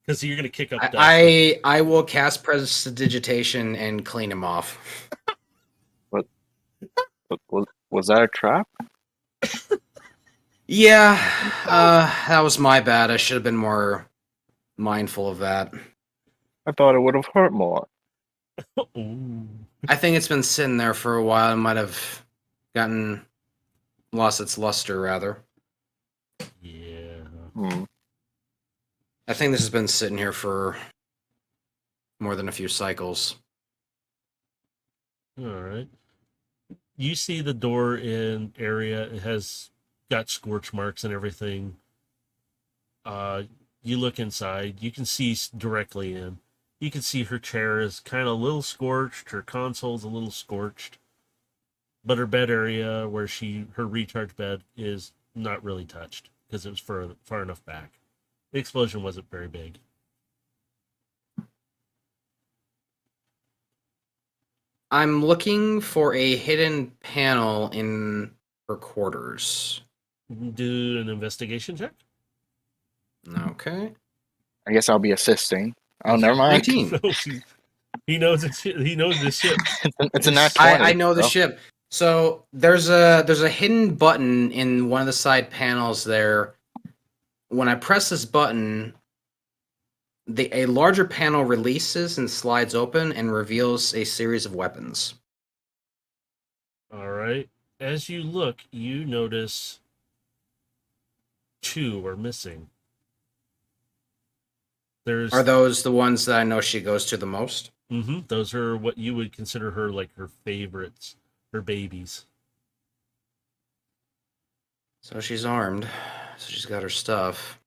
because you're gonna kick up dust. I will cast Prestidigitation and clean him off. Was that a trap? Yeah, that was my bad. I should have been more mindful of that. I thought it would have hurt more. Ooh. I think it's been sitting there for a while. It might have lost its luster, rather. Yeah. I think this has been sitting here for more than a few cycles. All right. You see the door in area. It has got scorch marks and everything. You look inside. You can see directly in. You can see her chair is kind of a little scorched. Her console's a little scorched. But her bed area, where her recharge bed, is not really touched because it was far enough back. The explosion wasn't very big. I'm looking for a hidden panel in her quarters. Do an investigation check. Okay. I guess I'll be assisting. Oh, never mind. 19. He knows it's. He knows the ship. It's a nat 20. I know the so. ship. So there's a hidden button in one of the side panels there. When I press this button, a larger panel releases and slides open and reveals a series of weapons. All right. As you look, you notice 2 are missing. Are those the ones that I know she goes to the most? Mm-hmm. Those are what you would consider her favorites, her babies. So she's armed. So she's got her stuff.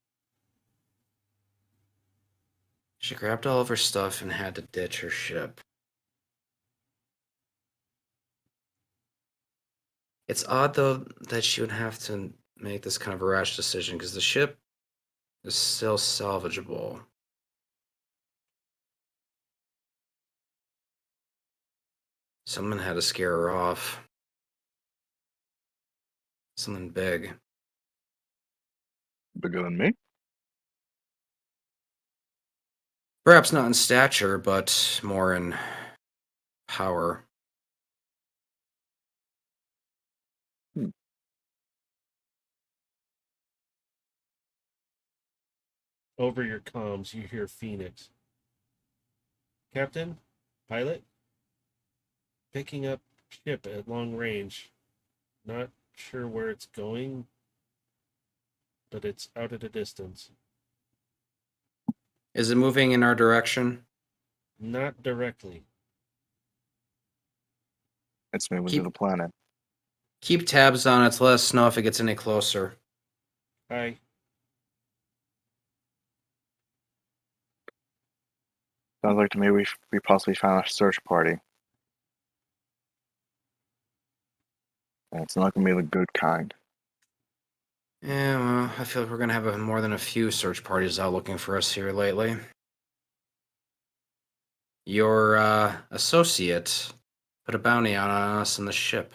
She grabbed all of her stuff and had to ditch her ship. It's odd, though, that she would have to make this kind of a rash decision, because the ship is still salvageable. Someone had to scare her off. Something big. Bigger than me? Perhaps not in stature, but more in power. Over your comms, you hear Phoenix. Captain, pilot, picking up ship at long range. Not sure where it's going, but it's out at a distance. Is it moving in our direction? Not directly. It's moving to the planet. Keep tabs on it to let us know if it gets any closer. Hi. Sounds like to me we possibly found a search party. And it's not going to be the good kind. Yeah, well, I feel like we're going to have more than a few search parties out looking for us here lately. Your associate put a bounty on us on the ship.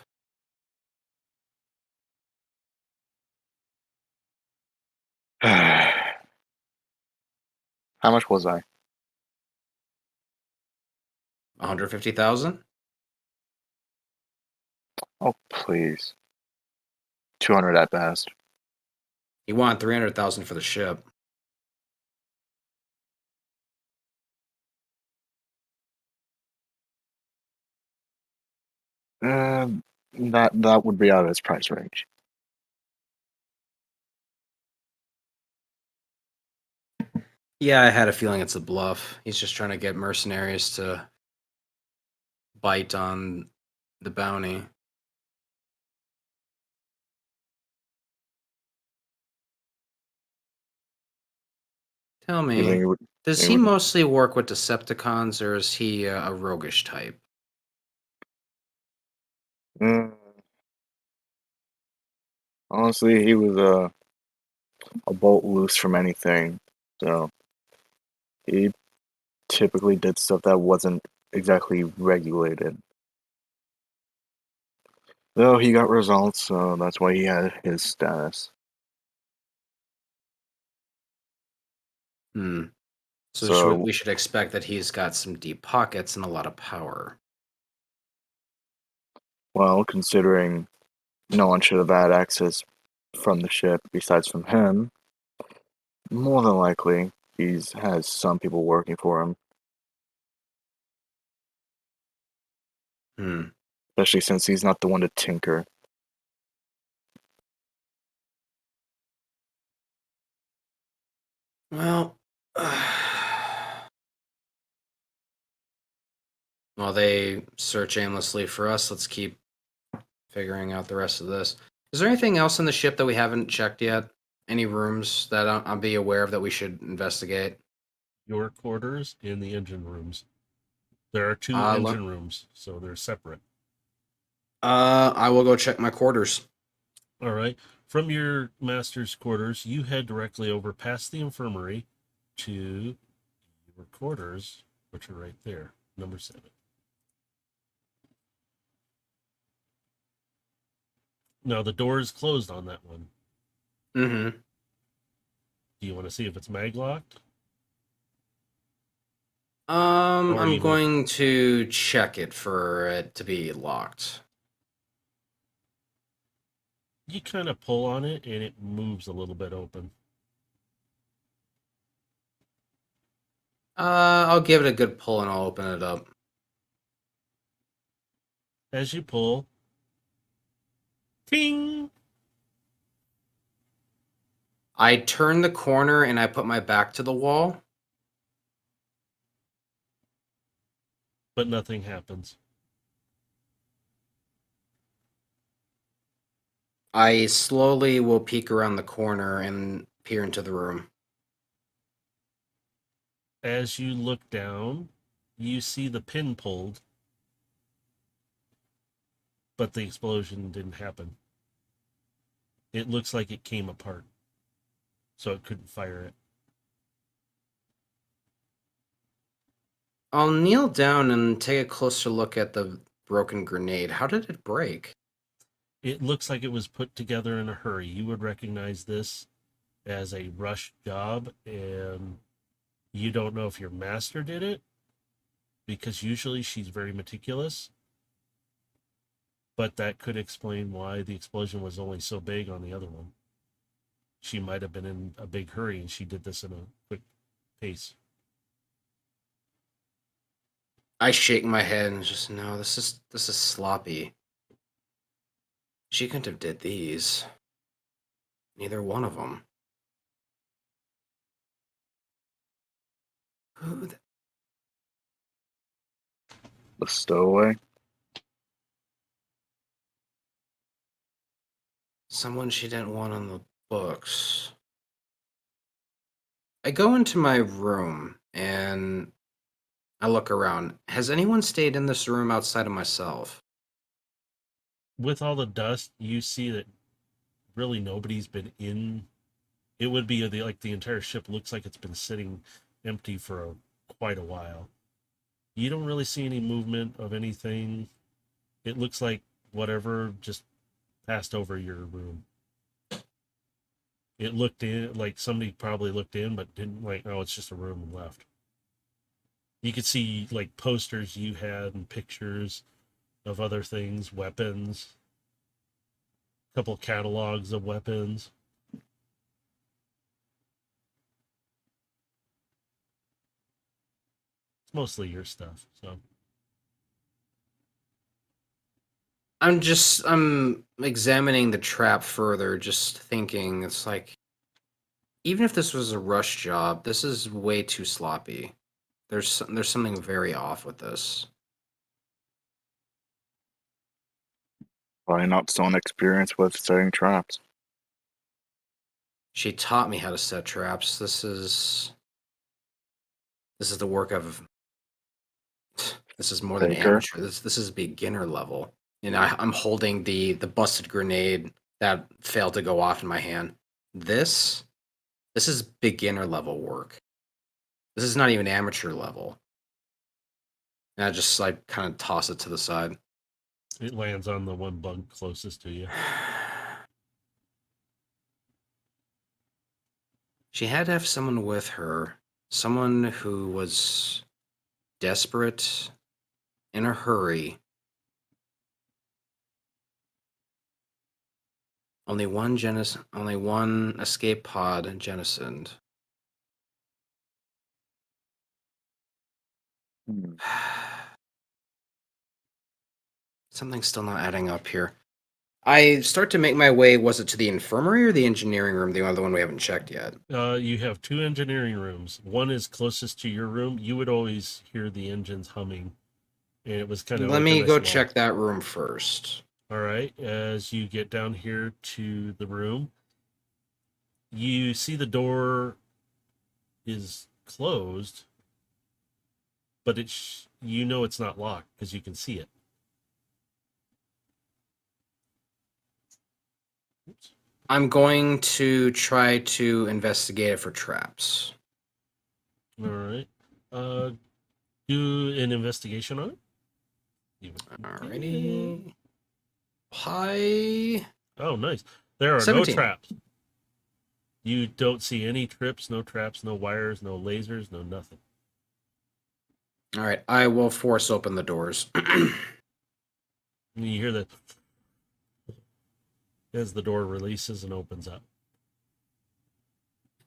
How much was I? 150,000? Oh, please. 200 at best. You want 300,000 for the ship. That would be out of its price range. Yeah, I had a feeling it's a bluff. He's just trying to get mercenaries to bite on the bounty. Tell me, does he mostly work with Decepticons, or is he a roguish type? Honestly, he was a bolt loose from anything. So he typically did stuff that wasn't exactly regulated. Though he got results, so that's why he had his status. Hmm. So So, we should expect that he's got some deep pockets and a lot of power. well, considering no one should have had access from the ship besides from him, more than likely he's has some people working for him, Hmm. especially since he's not the one to tinker. Well, while they search aimlessly for us, let's keep figuring out the rest of this. Is there anything else in the ship that we haven't checked yet? Any rooms that I'll be aware of that we should investigate? Your quarters and the engine rooms. There are two Uh, engine rooms, so they're separate. I will go check my quarters. All right. From your master's quarters, you head directly over past the infirmary to your quarters, which are right there, number 7. Now, the door is closed on that one. Mm-hmm. Do you want to see if it's mag locked? Or I'm you want, going to check it for it to be locked. you kind of pull on it and it moves a little bit open. I'll give it a good pull and I'll open it up. As you pull, ting! I turn the corner and I put my back to the wall. But nothing happens. I slowly will peek around the corner and peer into the room. As you look down, you see the pin pulled, but the explosion didn't happen. It looks like it came apart, so it couldn't fire it. I'll kneel down and take a closer look at the broken grenade. How did it break? It looks like it was put together in a hurry. You would recognize this as a rush job, and you don't know if your master did it, because usually she's very meticulous, but that could explain why the explosion was only so big on the other one. She might have been in a big hurry and she did this in a quick pace. I shake my head and just no, this is sloppy. She couldn't have did these. Neither one of them. Who the- The stowaway. Someone she didn't want on the books. I go into my room and I look around. Has anyone stayed in this room outside of myself? With all the dust, you see that really nobody's been in. It would be like the entire ship looks like it's been sitting empty for quite a while. You don't really see any movement of anything. It looks like whatever just passed over your room. It looked in, like somebody probably looked in, but didn't, like, oh, it's just a room and left. You could see like posters you had and pictures of other things, weapons, a couple catalogs of weapons. It's mostly your stuff, so. I'm examining the trap further, just thinking it's like even if this was a rush job, this is way too sloppy. There's something very off with this. Probably not so inexperienced with setting traps. She taught me how to set traps. This is the work of this is more than Faker. amateur. This is beginner level. You know, I'm holding the busted grenade that failed to go off in my hand. This is beginner level work. This is not even amateur level. And I just like kind of toss it to the side. It lands on the one bug closest to you. She had to have someone with her, someone who was desperate, in a hurry. Only one escape pod jettisoned. Hmm. Something's still not adding up here. I start to make my way. Was it to the infirmary or the engineering room? The other one we haven't checked yet. You have 2 engineering rooms. One is closest to your room. You would always hear the engines humming, and it was kind of Let like me a nice go lull. check that room first. All right. As you get down here to the room, you see the door is closed, but you know it's not locked because you can see it. Oops. I'm going to try to investigate it for traps. All right. Do an investigation on it. Alrighty. Hi. Oh, nice. There are 17. no traps. You don't see any trips, no traps, no wires, no lasers, no nothing. All right, I will force open the doors. And you hear that as the door releases and opens up.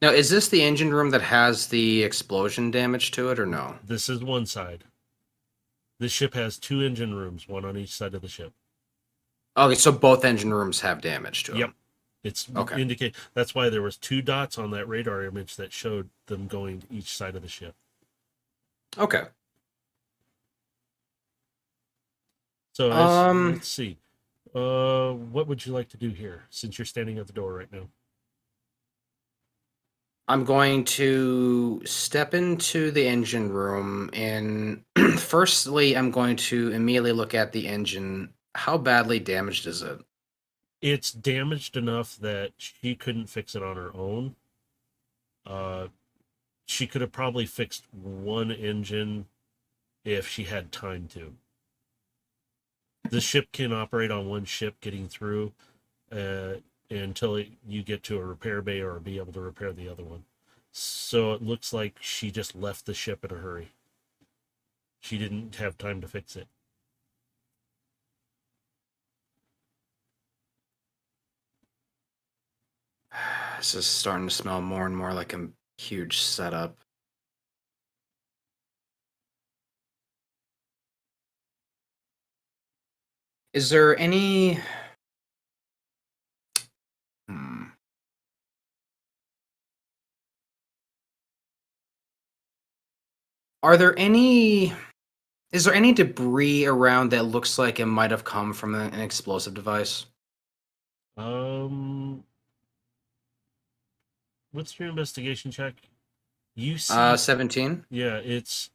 Now, is this the engine room that has the explosion damage to it, or no? This is one side. This ship has 2 engine rooms, one on each side of the ship. Okay, so both engine rooms have damage to them. Yep. It's Okay. indicate that's why there was 2 dots on that radar image that showed them going to each side of the ship. Okay. So let's see. What would you like to do here since you're standing at the door right now? I'm going to step into the engine room, and firstly, I'm going to immediately look at the engine. How badly damaged is it? It's damaged enough that she couldn't fix it on her own. She could have probably fixed one engine if she had time to. The ship can operate on one ship getting through until you get to a repair bay or be able to repair the other one. So it looks like she just left the ship in a hurry. She didn't have time to fix it. This is starting to smell more and more like a huge setup. Is there any... Are there any... Is there any debris around that looks like it might have come from an explosive device? What's your investigation check? You see 17. Yeah, it's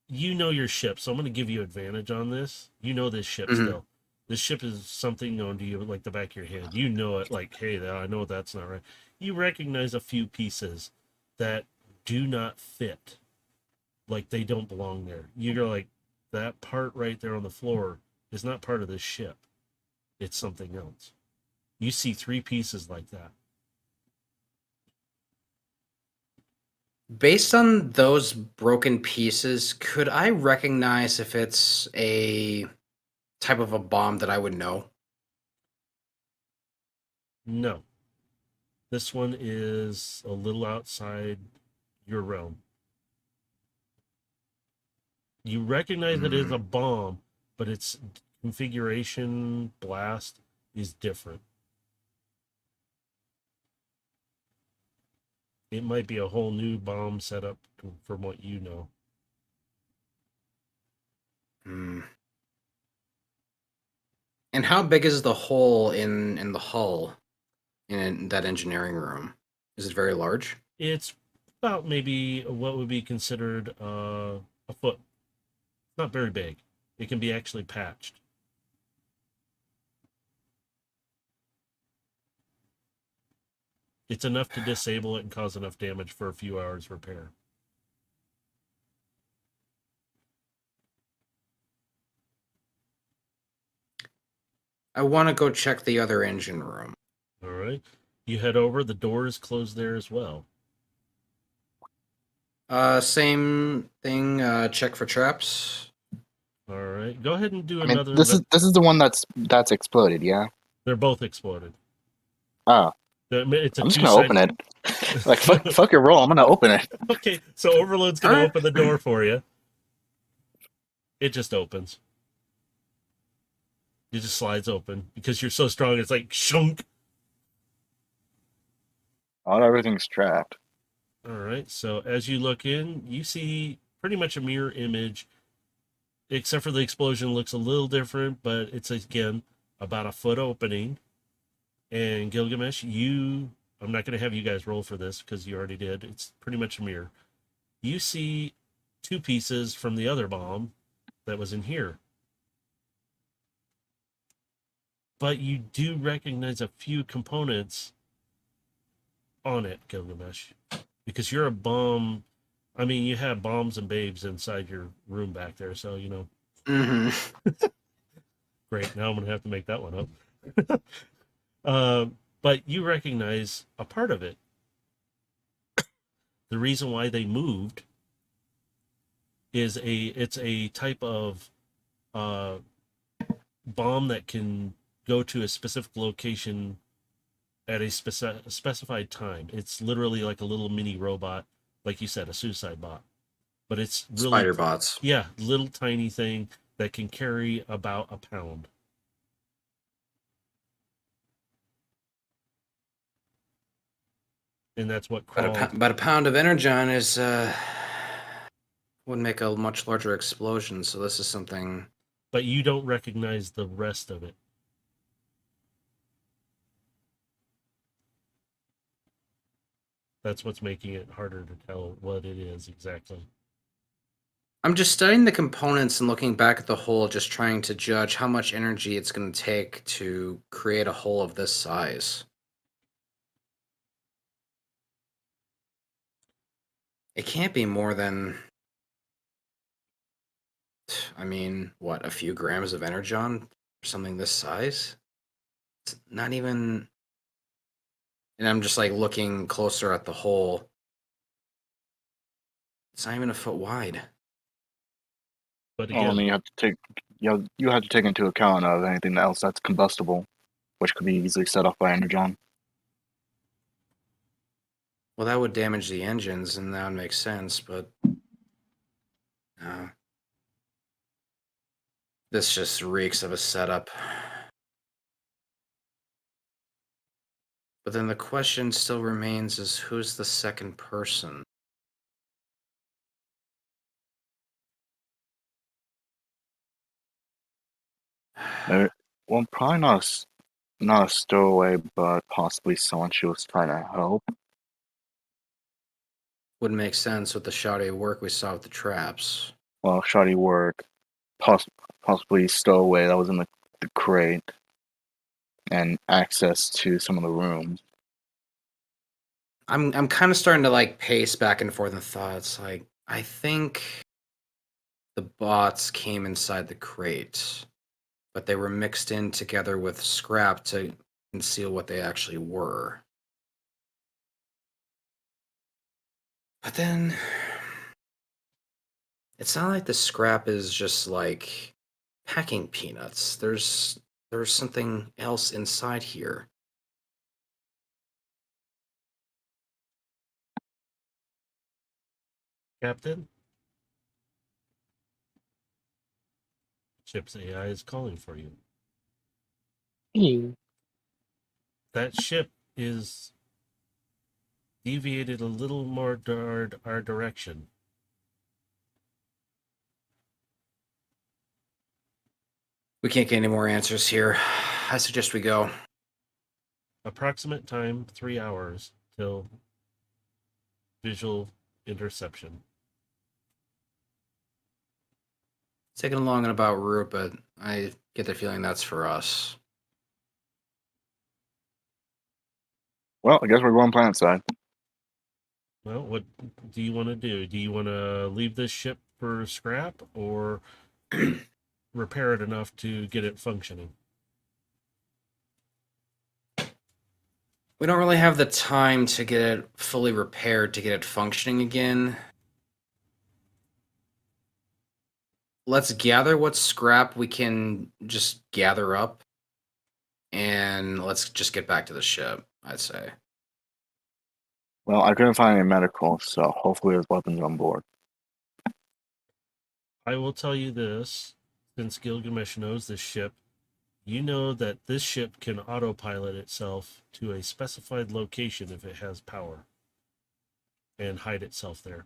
you know your ship, so I'm going to give you advantage on this. You know this ship still. This ship is something known to you like the back of your hand. You know it like, hey, I know that's not right. You recognize a few pieces that do not fit. Like they don't belong there. You're like, that part right there on the floor is not part of this ship. It's something else. You see 3 pieces like that. Based on those broken pieces, could I recognize if it's a type of a bomb that I would know? No. This one is a little outside your realm. You recognize it is a bomb, but its configuration blast is different. It might be a whole new bomb setup from what you know. And how big is the hole in the hull in that engineering room? Is it very large? It's about maybe what would be considered a foot. Not very big. It can be actually patched. It's enough to disable it and cause enough damage for a few hours repair. I want to go check the other engine room. All right. You head over. The door is closed there as well. Same thing. Check for traps. All right. Go ahead and do I mean, another. this is the one that's exploded. Yeah. They're both exploded. Oh, It's a I'm just gonna open it. Like fuck your roll. I'm gonna open it. Okay, so Overload's gonna Alright. open the door for you. It just opens. It just slides open because you're so strong. It's like shunk. Oh, everything's trapped. All right. So as you look in, you see pretty much a mirror image, except for the explosion looks a little different, but it's again about a foot opening. And Gilgamesh, I'm not going to have you guys roll for this because you already did. It's pretty much a mirror. You see two pieces from the other bomb that was in here. But you do recognize a few components on it, Gilgamesh. Because you're a bomb. I mean, you have bombs and babes inside your room back there, so, Mm-hmm. Great. Now I'm going to have to make that one up. But you recognize a part of it. The reason why they moved is it's a type of bomb that can go to a specific location at a specified time. It's literally like a little mini robot, like you said, a suicide bot. But it's really Spider bots. Yeah, little tiny thing that can carry about a pound. And that's what crawled. But a pound of energon is would make a much larger explosion. So this is something. But you don't recognize the rest of it. That's what's making it harder to tell what it is exactly. I'm just studying the components and looking back at the whole, just trying to judge how much energy it's going to take to create a hole of this size. It can't be more than, I mean, what, a few grams of energon or something this size? It's not even. And I'm just like looking closer at the hole. It's not even a foot wide. But Well, I again, mean, you have to take into account of anything else that's combustible, which could be easily set off by energon. Well, that would damage the engines, and that would make sense, but this just reeks of a setup. But then the question still remains is who's the second person? Maybe, well, probably not a stowaway, but possibly someone she was trying to help. Wouldn't make sense with the shoddy work we saw with the traps. Well, shoddy work, possibly stowaway that was in the crate, and access to some of the rooms. I'm kind of starting to like pace back and forth in thoughts. Like, I think the bots came inside the crate, but they were mixed in together with scrap to conceal what they actually were. But then it's not like the scrap is just like packing peanuts. There's something else inside here. Captain, ship's AI is calling for you. That ship is deviated a little more toward our direction. We can't get any more answers here. I suggest we go. Approximate time 3 hours till visual interception. It's taking a long and about route, but I get the feeling that's for us. Well, I guess we're going planet side. Well, what do you want to do? Do you want to leave this ship for scrap or repair it enough to get it functioning? We don't really have the time to get it fully repaired to get it functioning again. Let's gather what scrap we can just gather up, and let's just get back to the ship, I'd say. Well, I couldn't find any medical, so hopefully there's weapons on board. I will tell you this, since Gilgamesh knows this ship, you know that this ship can autopilot itself to a specified location if it has power and hide itself there.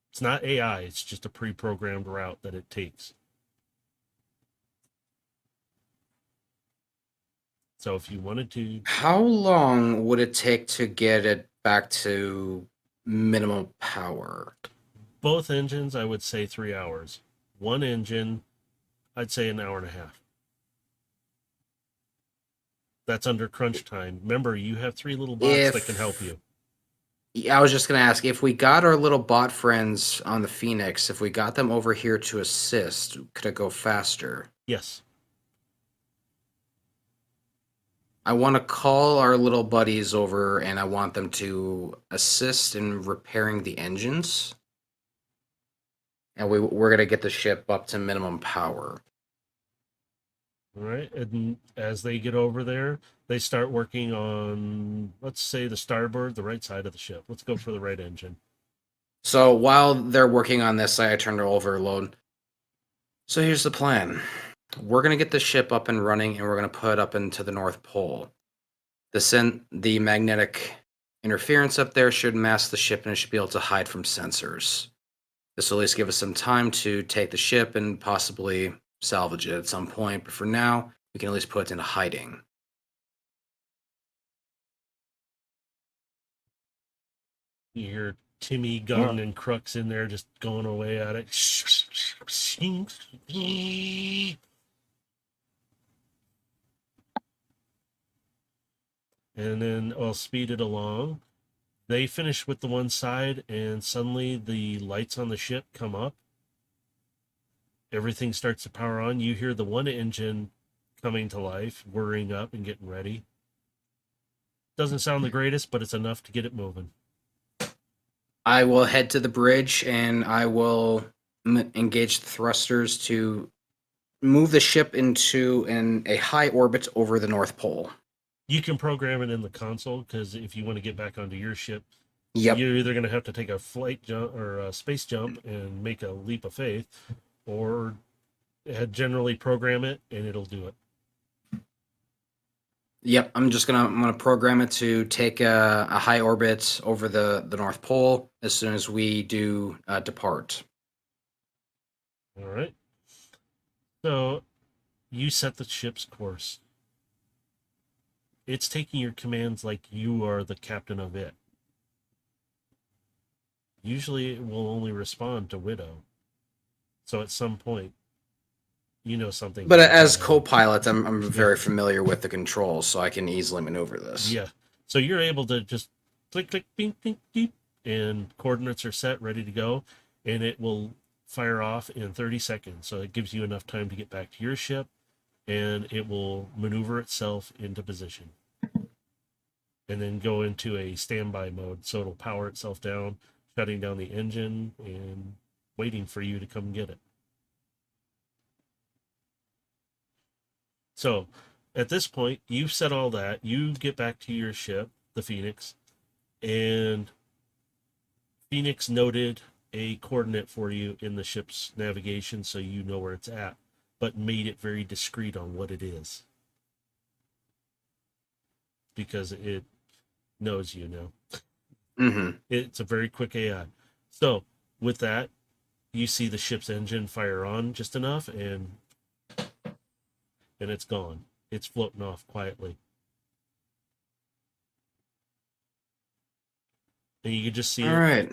It's not AI, it's just a pre-programmed route that it takes. So if you wanted to, How long would it take to get it back to minimum power? both engines, I would say 3 hours. One engine, I'd say an hour and a half. That's under crunch time. Remember, you have 3 little bots that can help you. I was just going to ask, if we got our little bot friends on the Phoenix, if we got them over here to assist, could it go faster? Yes. I want to call our little buddies over and I want them to assist in repairing the engines. And we're going to get the ship up to minimum power. All right. And as they get over there, they start working on, let's say, the starboard, the right side of the ship. Let's go for the right engine. So while they're working on this, I turned to overload. So here's the plan. We're going to get the ship up and running, and we're going to put it up into the North Pole. The magnetic interference up there should mask the ship, and it should be able to hide from sensors. This will at least give us some time to take the ship and possibly salvage it at some point. But for now, we can at least put it into hiding. You hear Timmy, Gunn, and Crux in there just going away at it. And then I'll speed it along. They finish with the one side, and suddenly the lights on the ship come up. Everything starts to power on. You hear the one engine coming to life, whirring up and getting ready. Doesn't sound the greatest, but it's enough to get it moving. I will head to the bridge and I will engage the thrusters to move the ship into a high orbit over the North Pole. You can program it in the console, because if you want to get back onto your ship, Yep. you're either going to have to take a flight jump or a space jump and make a leap of faith, or generally program it and it'll do it. Yep, I'm gonna program it to take a high orbit over the North Pole as soon as we do depart. All right. So you set the ship's course. It's taking your commands like you are the captain of it. Usually it will only respond to Widow. So at some point, you know something. But as co-pilot, I'm very familiar with the controls, so I can easily maneuver this. Yeah. So you're able to just click, click, bing, bing, beep, and coordinates are set, ready to go, and it will fire off in 30 seconds. So it gives you enough time to get back to your ship, and it will maneuver itself into position. And then go into a standby mode. So it'll power itself down, shutting down the engine, and waiting for you to come get it. So at this point, you've said all that. You get back to your ship, the Phoenix, and Phoenix noted a coordinate for you in the ship's navigation so you know where it's at, but made it very discreet on what it is, because it knows you now. Mm-hmm. It's a very quick AI. So with that, you see the ship's engine fire on just enough, and it's gone. It's floating off quietly. And you can just see All it. right.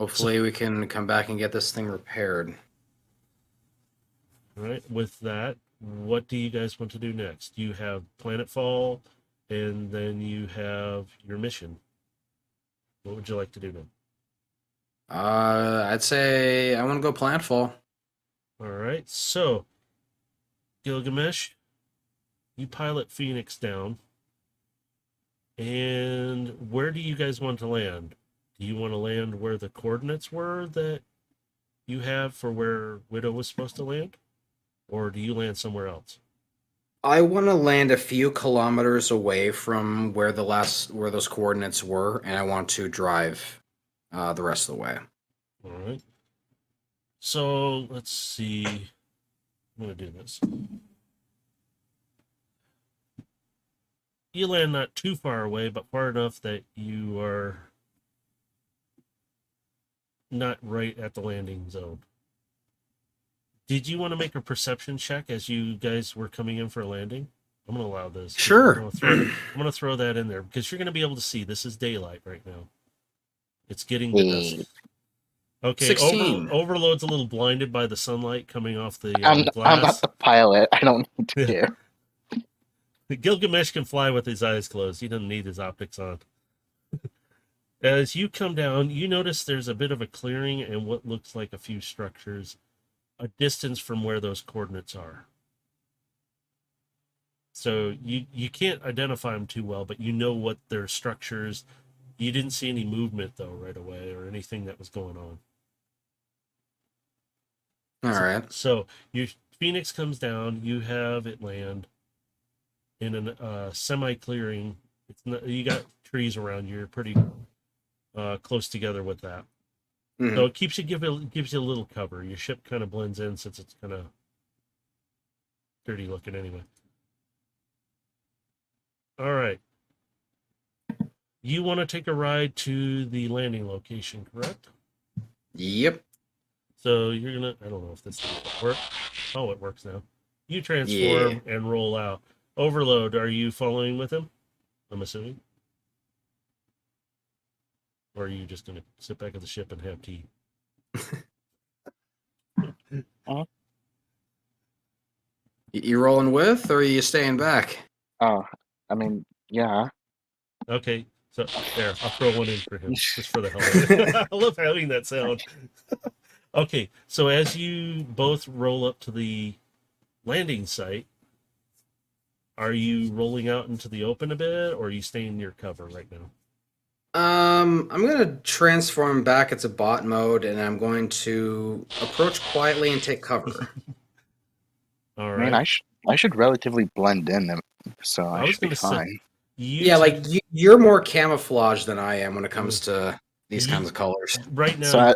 Hopefully we can come back and get this thing repaired. All right. With that, what do you guys want to do next? You have Planetfall, and then you have your mission. What would you like to do now? I'd say I want to go Planetfall. All right. So Gilgamesh, you pilot Phoenix down. And where do you guys want to land? Do you want to land where the coordinates were that you have for where Widow was supposed to land? Or do you land somewhere else? I want to land a few kilometers away from where those coordinates were, and I want to drive the rest of the way. All right. So let's see. I'm going to do this. You land not too far away, but far enough that you are not right at the landing zone. Did you want to make a perception check as you guys were coming in for a landing? I'm going to allow this. Sure. I'm going to throw that in there because you're going to be able to see. This is daylight right now. It's getting to dusk. Okay, 16. Overload's a little blinded by the sunlight coming off the I'm glass. not the pilot. I don't need to care. Gilgamesh can fly with his eyes closed. He doesn't need his optics on. As you come down, you notice there's a bit of a clearing and what looks like a few structures a distance from where those coordinates are. So you can't identify them too well, but you know what their structures. You didn't see any movement, though, right away or anything that was going on. All right. So your Phoenix comes down. You have it land in a semi-clearing. It's not, you got trees around you. You're pretty close together with that. Mhm. So it gives you a little cover. Your ship kind of blends in since it's kind of dirty looking anyway. All right. You want to take a ride to the landing location, correct? Yep. So you're gonna. I don't know if this works. Oh, it works now. You transform and roll out. Overload. Are you following with him? I'm assuming. Or are you just gonna sit back at the ship and have tea? You rolling with, or are you staying back? Oh, I mean, yeah. Okay. So there, I'll throw one in for him just for the hell of it. I love having that sound. Okay, so as you both roll up to the landing site, are you rolling out into the open a bit, or are you staying near cover right now? I'm gonna transform back into bot mode, and I'm going to approach quietly and take cover. All I mean, right. I should relatively blend in, so I I was should be gonna say- fine. Yeah, like you're more camouflaged than I am when it comes to these kinds of colors. right now. So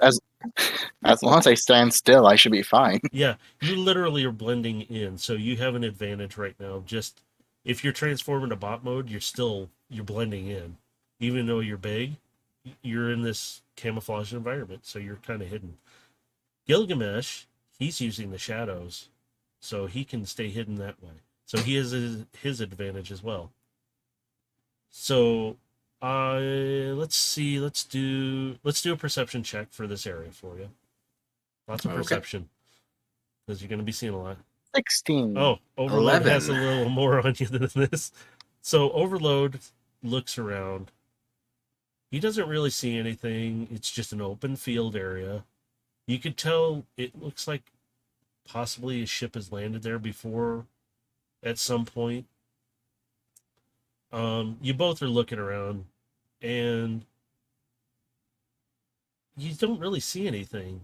as long as I stand still, I should be fine. Yeah, you literally are blending in, so you have an advantage right now. Just if you're transforming to bot mode, you're blending in, even though you're big. You're in this camouflage environment, so you're kind of hidden. Gilgamesh, he's using the shadows, so he can stay hidden that way. So he has his advantage as well. So, let's see. Let's do a perception check for this area for you. Lots of Okay. perception, because you're going to be seeing a lot. 16. Oh, Overload 11. has a little more on you than this. So Overload looks around. He doesn't really see anything. It's just an open field area. You could tell it looks like possibly a ship has landed there before at some point. You both are looking around and you don't really see anything.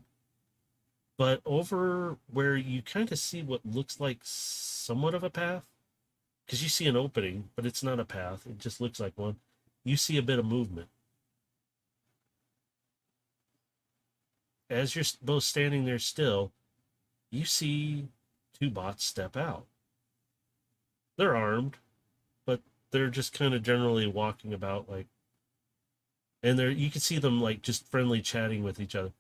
But over where you kind of see what looks like somewhat of a path, because you see an opening, but it's not a path. It just looks like one. You see a bit of movement. As you're both standing there still, you see two bots step out. They're armed, but they're just kind of generally walking about and you can see them like just friendly chatting with each other.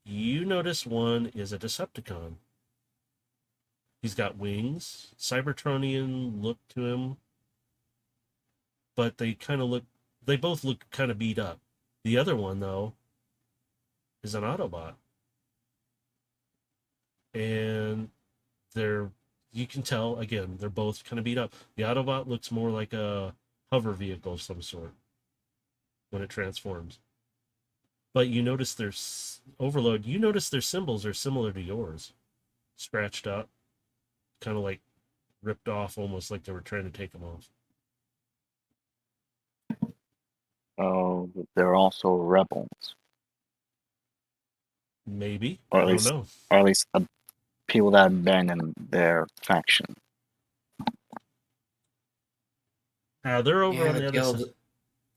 You notice one is a Decepticon. He's got wings, Cybertronian look to him, but they both look kind of beat up. The other one, though, is an Autobot. And you can tell, again, they're both kind of beat up. The Autobot looks more like a hover vehicle of some sort when it transforms. But you notice Overload, you notice their symbols are similar to yours. Scratched up, kind of like ripped off, almost like they were trying to take them off. Oh, they're also rebels, Maybe. or I at don't least, know. or at least people that abandoned their faction. They're over Yeah, on the the other guild. side.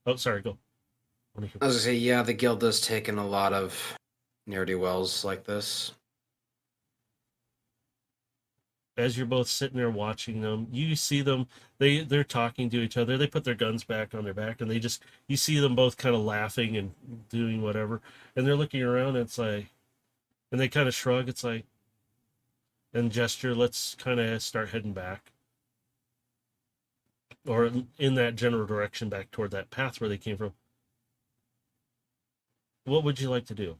Oh, sorry. Go. I was gonna say, yeah, the guild does take in a lot of ne'er-do-wells like this. As you're both sitting there watching them, you see them. They're talking to each other. They put their guns back on their back, and you see them both kind of laughing and doing whatever. And they're looking around. And it's like, and they kind of shrug. It's like, and gesture. Let's kind of start heading back, or in that general direction, back toward that path where they came from. What would you like to do?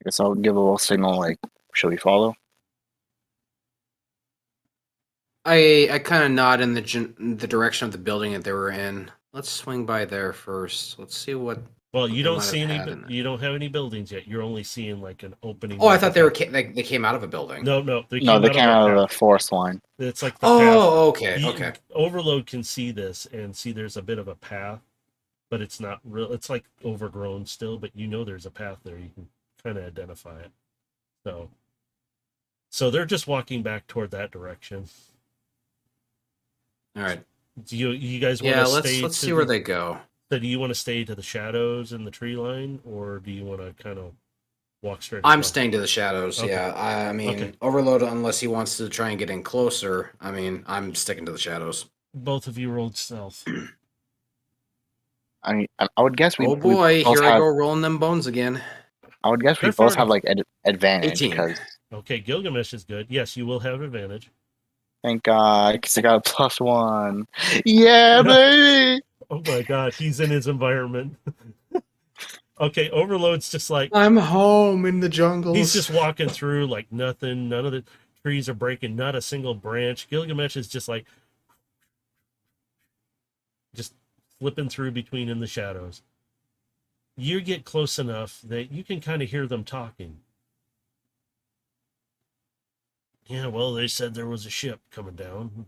I guess I'll give a little signal like, should we follow? I kind of nod in the direction of the building that they were in. Let's swing by there first. Let's see what Well, you they don't might see have any. had in it. You don't have any buildings yet. You're only seeing like an opening. Oh, I like thought a they were path. they came out of a building. No, they No, came they out came of a out of the path. forest line. It's like the path. Oh, okay, okay. Overload can see this and see there's a bit of a path, but it's not real. It's like overgrown still, but you know there's a path there. You can kind of identify it. So they're just walking back toward that direction. All right. Do you guys want Yeah, to let's stay? see where they go. So do you want to stay to the shadows and the tree line, or do you want to kind of walk straight I'm across? staying to the shadows. Okay. Yeah, I mean, Okay. Overload, unless he wants to try and get in closer. I mean, I'm sticking to the shadows. Both of you rolled stealth. I mean, I would guess we Oh we boy, both here I have. go rolling them bones again. I would guess we They're far both have enough. like advantage 18. because Okay, Gilgamesh is good. Yes, you will have advantage. thank God, because I got a +1. Yeah, baby. Oh my god, he's in his environment. Okay, Overload's just like I'm home in the jungles. he's just walking through like nothing. None of the trees are breaking, not a single branch. Gilgamesh is just like just flipping through between in the shadows. You get close enough that you can kind of hear them talking. Yeah, well, they said there was a ship coming down.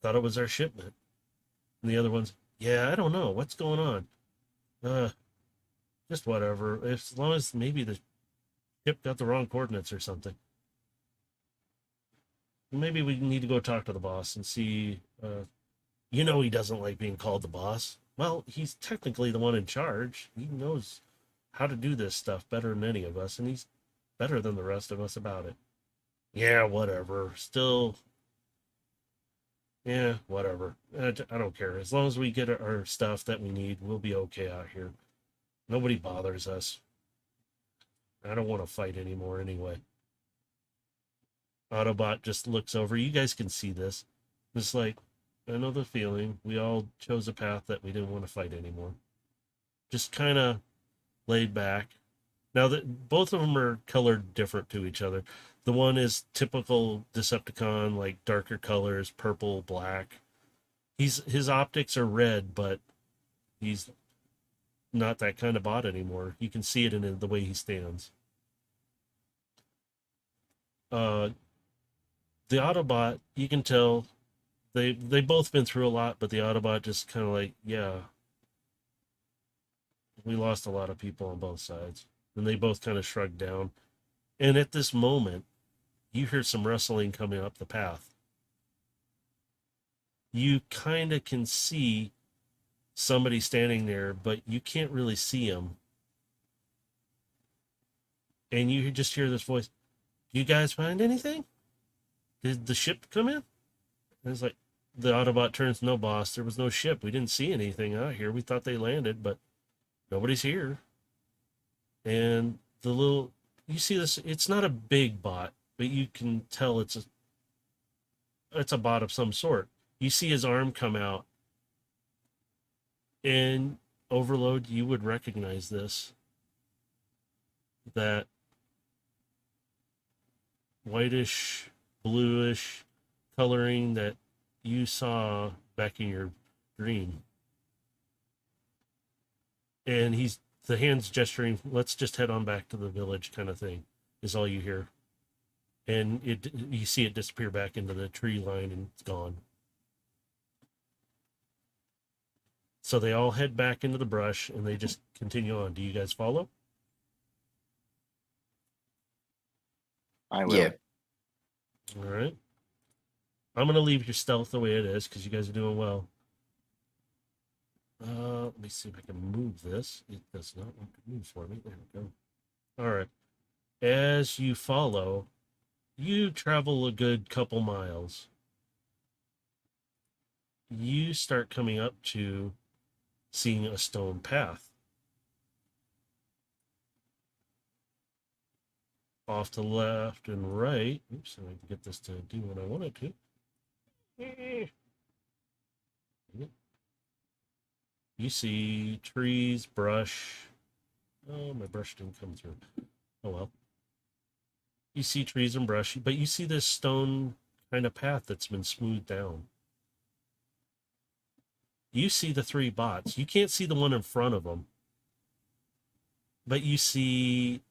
Thought it was our shipment. And the other one's, yeah, I don't know. What's going on? Just whatever. As long as maybe the ship got the wrong coordinates or something. Maybe we need to go talk to the boss and see. He doesn't like being called the boss. Well, he's technically the one in charge. He knows how to do this stuff better than any of us, and he's better than the rest of us about it. Yeah, whatever. Still, yeah, whatever. I don't care. As long as we get our stuff that we need, we'll be okay out here. Nobody bothers us. I don't want to fight anymore anyway. Autobot just looks over. You guys can see this. It's like, I know the feeling. We all chose a path that we didn't want to fight anymore. Just kind of laid back. Now, both of them are colored different to each other. The one is typical Decepticon, like darker colors, purple, black. His optics are red, but he's not that kind of bot anymore. You can see it in the way he stands. The Autobot, you can tell they both been through a lot, but the Autobot just kind of like, yeah, we lost a lot of people on both sides. And they both kind of shrugged down. And at this moment, you hear some rustling coming up the path. You kind of can see somebody standing there, but you can't really see him. And you just hear this voice, you guys find anything? Did the ship come in? And it's like, the Autobot turns, no, boss, there was no ship. We didn't see anything out here. We thought they landed, but nobody's here. And you see this, it's not a big bot, but you can tell it's a bot of some sort. You see his arm come out, and Overload, you would recognize this. That whitish, bluish coloring that you saw back in your dream. And the hands gesturing, let's just head on back to the village kind of thing, is all you hear. and you see it disappear back into the tree line, and it's gone. So they all head back into the brush, and they just continue on. Do you guys follow? I will. Yeah. All right. I'm going to leave your stealth the way it is because you guys are doing well. Let me see if I can move this. It does not want to move for me. There we go. All right. As you follow, you travel a good couple miles. You start coming up to seeing a stone path. Off to the left and right. Oops, I can get this to do what I want it to. You see trees, brush. Oh, my brush didn't come through. Oh well. You see trees and brush, but you see this stone kind of path that's been smoothed down. You see the 3 bots. You can't see the one in front of them, but you see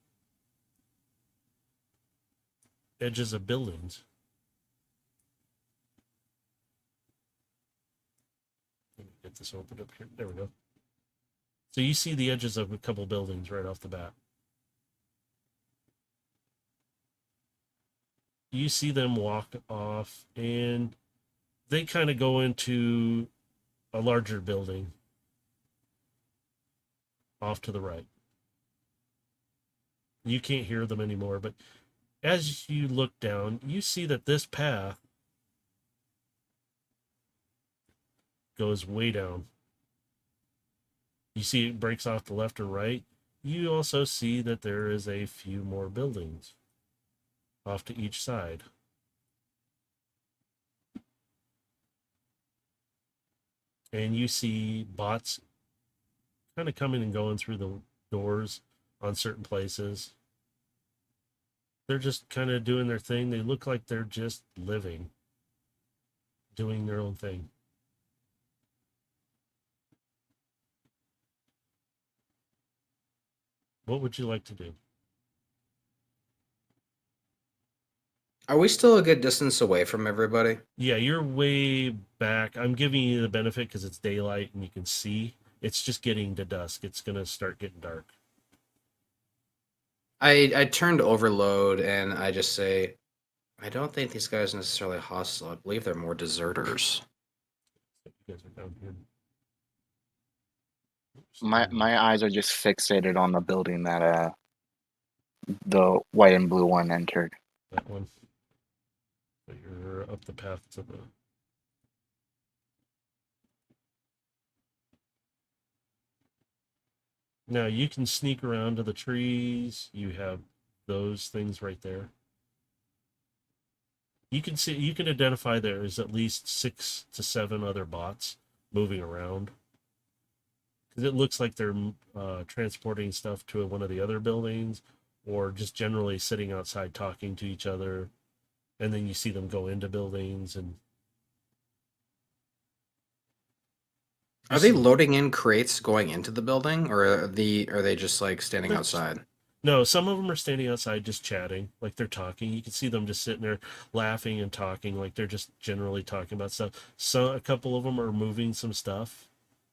edges of buildings. Let me get this opened up here. There we go. So you see the edges of a couple buildings right off the bat. You see them walk off, and they kind of go into a larger building off to the right. You can't hear them anymore, but as you look down, you see that this path goes way down. You see it breaks off to left and right. You also see that there is a few more buildings off to each side. And you see bots kind of coming and going through the doors on certain places. They're just kind of doing their thing. They look like they're just living, doing their own thing. What would you like to do? Are we still a good distance away from everybody? Yeah, you're way back. I'm giving you the benefit because it's daylight and you can see. It's just getting to dusk. It's going to start getting dark. I turned to Overload and I just say, I don't think these guys are necessarily hostile. I believe they're more deserters. You guys are down here. Oops. My eyes are just fixated on the building that the white and blue one entered. That one. So you're up the path to the... Now you can sneak around to the trees. You have those things right there. You can see, you can identify there's at least 6 to 7 other bots moving around. Because it looks like they're transporting stuff to one of the other buildings, or just generally sitting outside talking to each other. And then you see them go into buildings and... Are they loading in crates going into the building, or are they just like standing outside? No, some of them are standing outside just chatting, like they're talking. You can see them just sitting there laughing and talking, like they're just generally talking about stuff. So a couple of them are moving some stuff,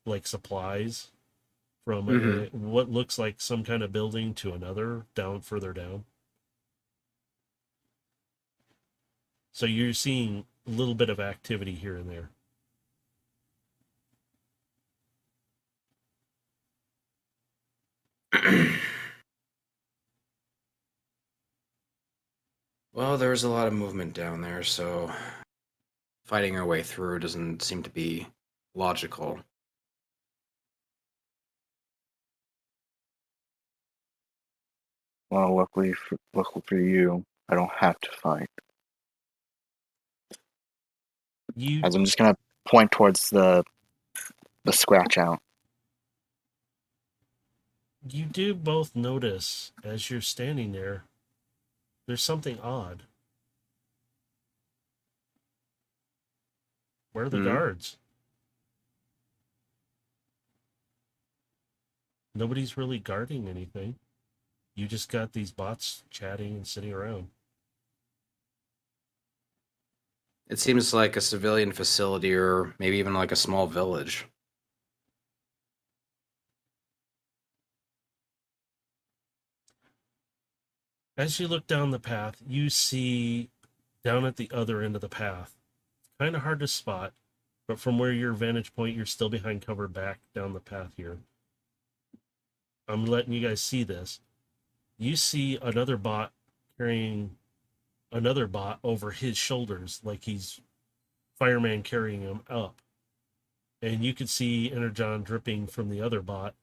like supplies, from what looks like some kind of building to another further down. So you're seeing a little bit of activity here and there. Well, there was a lot of movement down there, so fighting our way through doesn't seem to be logical. Well, luckily for you, I don't have to fight. As I'm just gonna point towards the scratch out. You do both notice as you're standing there, there's something odd. Where are the guards? Nobody's really guarding anything. You just got these bots chatting and sitting around. It seems like a civilian facility or maybe even like a small village. As you look down the path, you see down at the other end of the path, kind of hard to spot, but from where your vantage point, you're still behind cover back down the path here. I'm letting you guys see this. You see another bot carrying another bot over his shoulders, like he's fireman carrying him up. And you can see Energon dripping from the other bot.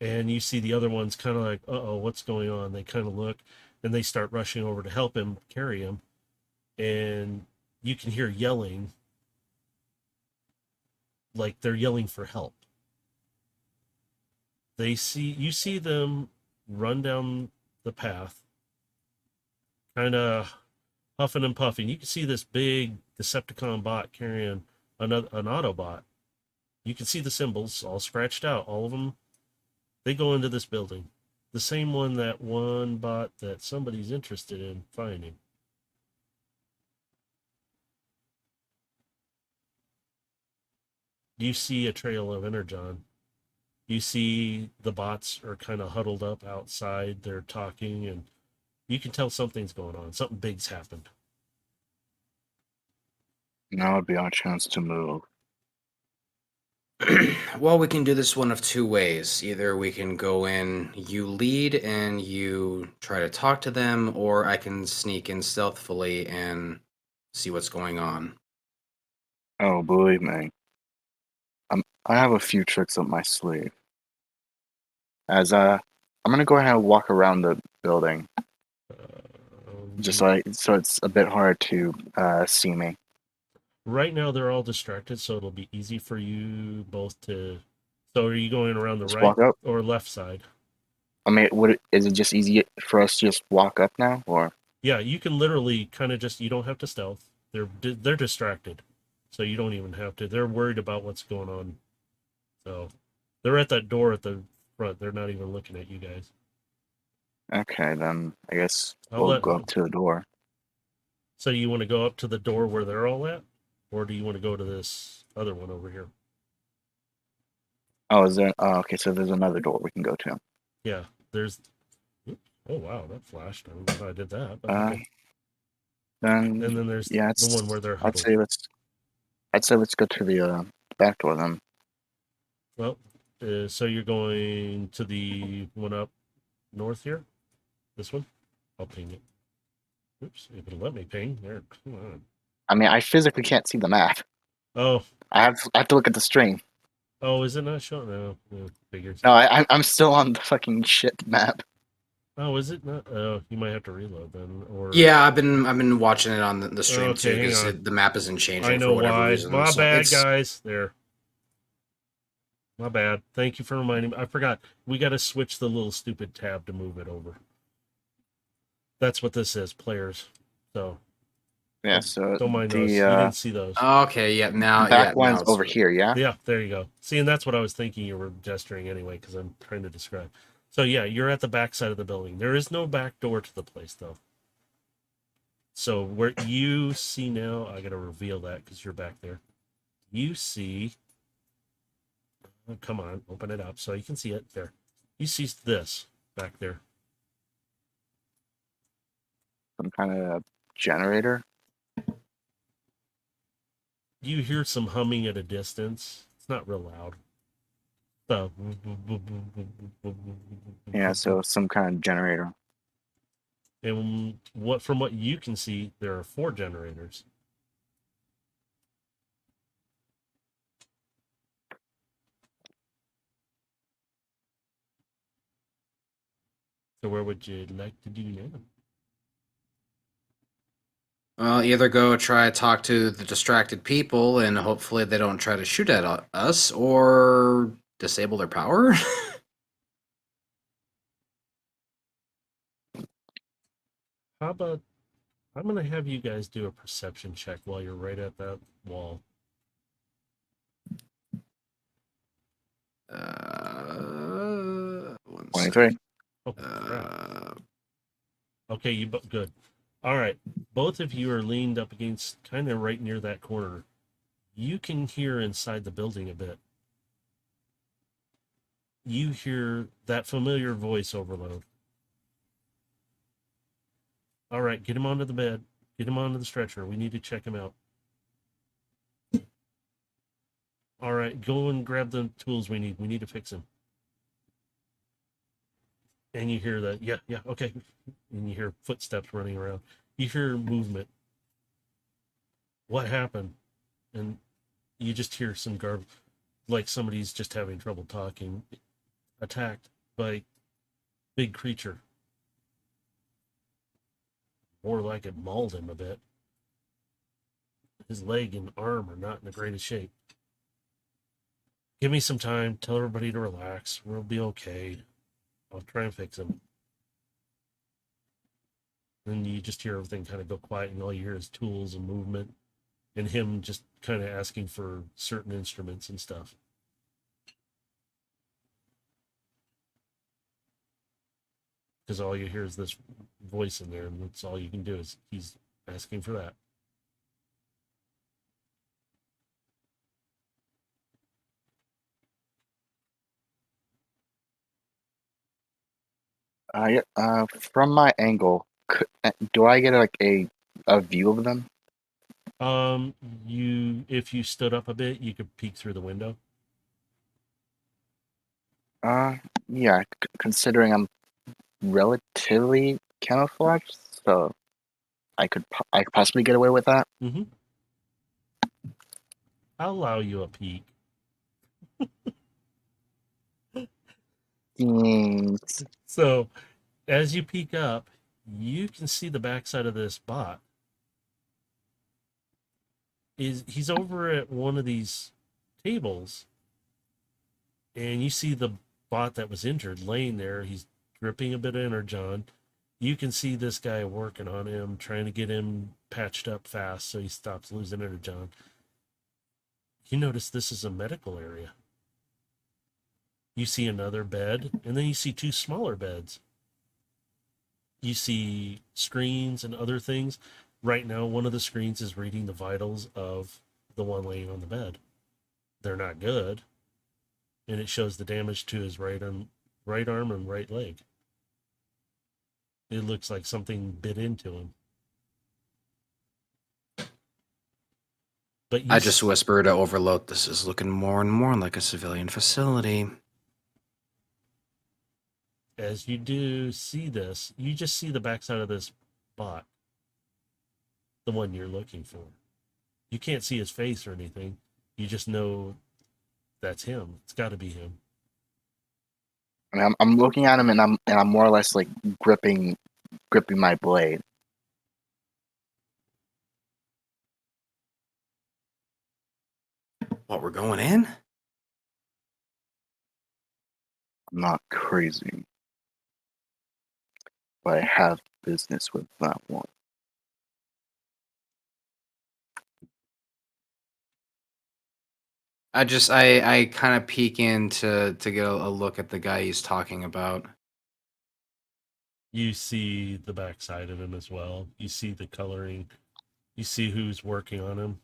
And you see the other ones kind of like, uh-oh, what's going on? They kind of look and they start rushing over to help him carry him. And you can hear yelling, like they're yelling for help. You see them run down the path, kind of huffing and puffing. You can see this big Decepticon bot carrying an Autobot. You can see the symbols all scratched out. All of them, they go into this building. The same one, that one bot that somebody's interested in finding. You see a trail of Energon. You see the bots are kind of huddled up outside. They're talking, and you can tell something's going on. Something big's happened. Now would be our chance to move. Well, we can do this one of two ways. Either we can go in, you lead, and you try to talk to them, or I can sneak in stealthily and see what's going on. Oh, believe me, I have a few tricks up my sleeve. As I'm gonna go ahead and walk around the building, just like so it's a bit hard to see me. Right now, they're all distracted, so it'll be easy for you both to. So, are you going around the Just right walk up. or left side? I mean, is it just easy for us to just walk up now, or? Yeah, you can literally kind of just. You don't have to stealth. They're distracted, so you don't even have to. They're worried about what's going on, so they're at that door at the front. They're not even looking at you guys. Okay, then I guess I'll we'll let. go up to the door. So you want to go up to the door where they're all at, or do you want to go to this other one over here? Oh, is there? Oh, okay, so there's another door we can go to. Yeah, there's. Oh wow, that flashed. I don't know how I did that. But Uh, okay. Then And then there's yeah, the one where they're I'd huddled. say let's go to the back door then. Well, so you're going to the one up north here? This one? I'll ping it. Oops, if it'll let me ping. There, come on. I mean, I physically can't see the map. Oh, I have to look at the stream. oh, is it not showing? No, figures. No, I'm still on the fucking shit map. Oh, is it not? Oh, you might have to reload then. Or Yeah, I've been watching it on the stream Okay, too hang because on. the map isn't I changing know for whatever why. reason. My So bad, it's guys. There. My bad. Thank you for reminding me. I forgot. We got to switch the little stupid tab to move it over. That's what this is, players. So Yeah, so don't mind those. the You didn't see those. okay. Yeah, now back now one's it's over here. Yeah. Yeah, there you go. See, and that's what I was thinking you were gesturing anyway, because I'm trying to describe. So yeah, you're at the back side of the building. There is no back door to the place, though. So where you see now, I gotta reveal that because you're back there. You see, oh, come on, open it up so you can see it there. You see this back there. Some kind of generator. You hear some humming at a distance. It's not real loud. So, Yeah, so some kind of generator. and from what you can see, there are 4 generators. So where would you like to do now? well, either go try to talk to the distracted people and hopefully they don't try to shoot at us, or disable their power. How about I'm gonna have you guys do a perception check while you're right at that wall. One 23. Oh crap. Uh, Okay, good. All right. Both of you are leaned up against kind of right near that corner. You can hear inside the building a bit. You hear that familiar voice overload. All right, get him onto the bed. Get him onto the stretcher. We need to check him out. All right, go and grab the tools we need. We need to fix him. And you hear that, yeah, okay. And you hear footsteps running around. You hear movement. What happened? And you just hear some garb, like somebody's just having trouble talking. Attacked by big creature. More like it mauled him a bit. His leg and arm are not in the greatest shape. Give me some time. Tell everybody to relax. We'll be okay. I'll try and fix him. And you just hear everything kind of go quiet, and all you hear is tools and movement, and him just kind of asking for certain instruments and stuff. Because all you hear is this voice in there, and that's all you can do is he's asking for that. From my angle, do I get like a view of them? If you stood up a bit, you could peek through the window. Yeah. Considering I'm relatively camouflaged, so I could possibly get away with that. Mm-hmm. I'll allow you a peek. Thanks. So, as you peek up, you can see the backside of this bot. He's over at one of these tables, and you see the bot that was injured laying there. He's dripping a bit of energon. You can see this guy working on him, trying to get him patched up fast so he stops losing energon. You notice this is a medical area. You see another bed, and then you see two smaller beds. You see screens and other things. Right now, one of the screens is reading the vitals of the one laying on the bed. They're not good, and it shows the damage to his right arm and right leg. It looks like something bit into him. But I just whisper to Overload, this is looking more and more like a civilian facility. As you do see this, you just see the backside of this bot. The one you're looking for. You can't see his face or anything. You just know that's him. It's got to be him. And I'm looking at him, and I'm more or less like gripping my blade. What, we're going in? I'm not crazy, but I have business with that one. I kind of peek in to get a look at the guy he's talking about. You see the backside of him as well. You see the coloring. You see who's working on him.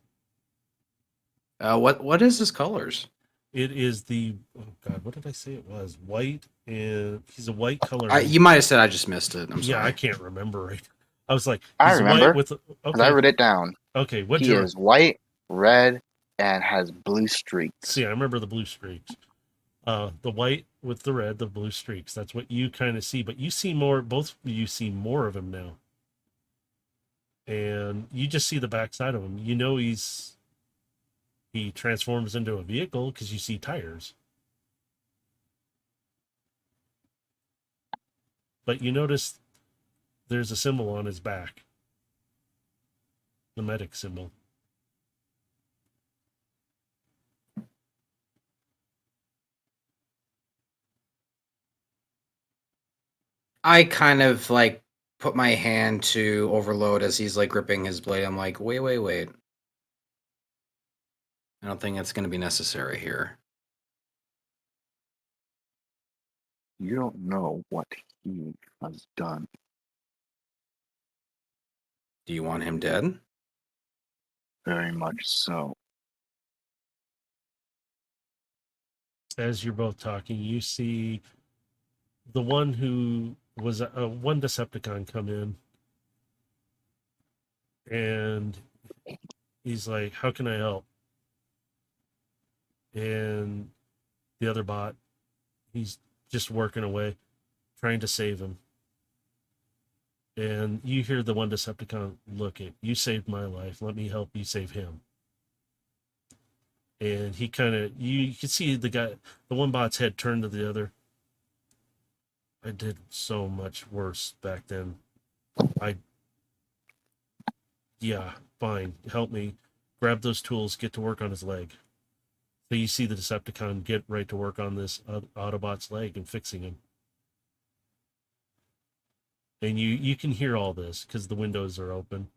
What is his colors? It is oh God, what did I say it was? White, and he's a white color. You might have said I just missed it. I'm sorry. I can't remember right. I was like, I he's remember, white with because I wrote it down. Okay, what's He your is white, red, and has blue streaks. See, I remember the blue streaks. The white with the red, the blue streaks. That's what you kind of see, but you see more. Both of you see more of him now, and you just see the backside of him. You know he transforms into a vehicle because you see tires. But you notice there's a symbol on his back, the medic symbol. I kind of like put my hand to Overload as he's like gripping his blade. I'm like, wait. I don't think that's going to be necessary here. You don't know what he has done. Do you want him dead? Very much so. As you're both talking, you see the one who was one Decepticon come in, and he's like, "How can I help?" And the other bot, he's just working away, trying to save him. And you hear the one Decepticon, "Look, you saved my life. Let me help you save him." And he kind of, you can see the one bot's head turned to the other. "I did so much worse back then. Yeah, fine. Help me. Grab those tools, get to work on his leg." So you see the Decepticon get right to work on this Autobot's leg and fixing him. And you can hear all this because the windows are open.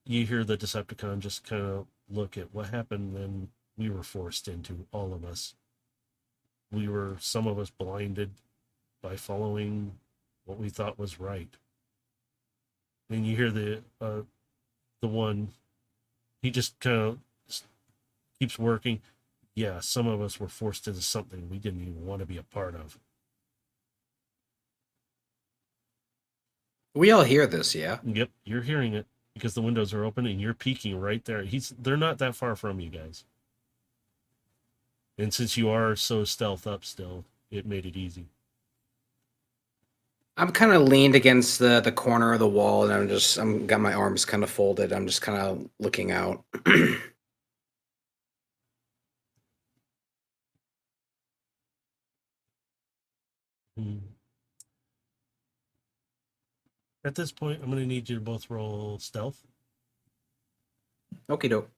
You hear the Decepticon just kind of look at what happened when we were forced into, all of us. Some of us blinded by following what we thought was right. And you hear the one, he just kind of keeps working. "Yeah, some of us were forced into something we didn't even want to be a part of." We all hear this, yeah? Yep, you're hearing it because the windows are open and you're peeking right there. They're not that far from you guys. And since you are so stealth up still, it made it easy. I'm kind of leaned against the corner of the wall, and I'm got my arms kind of folded. I'm just kind of looking out. Hmm. At this point, I'm going to need you to both roll stealth. Okie doke.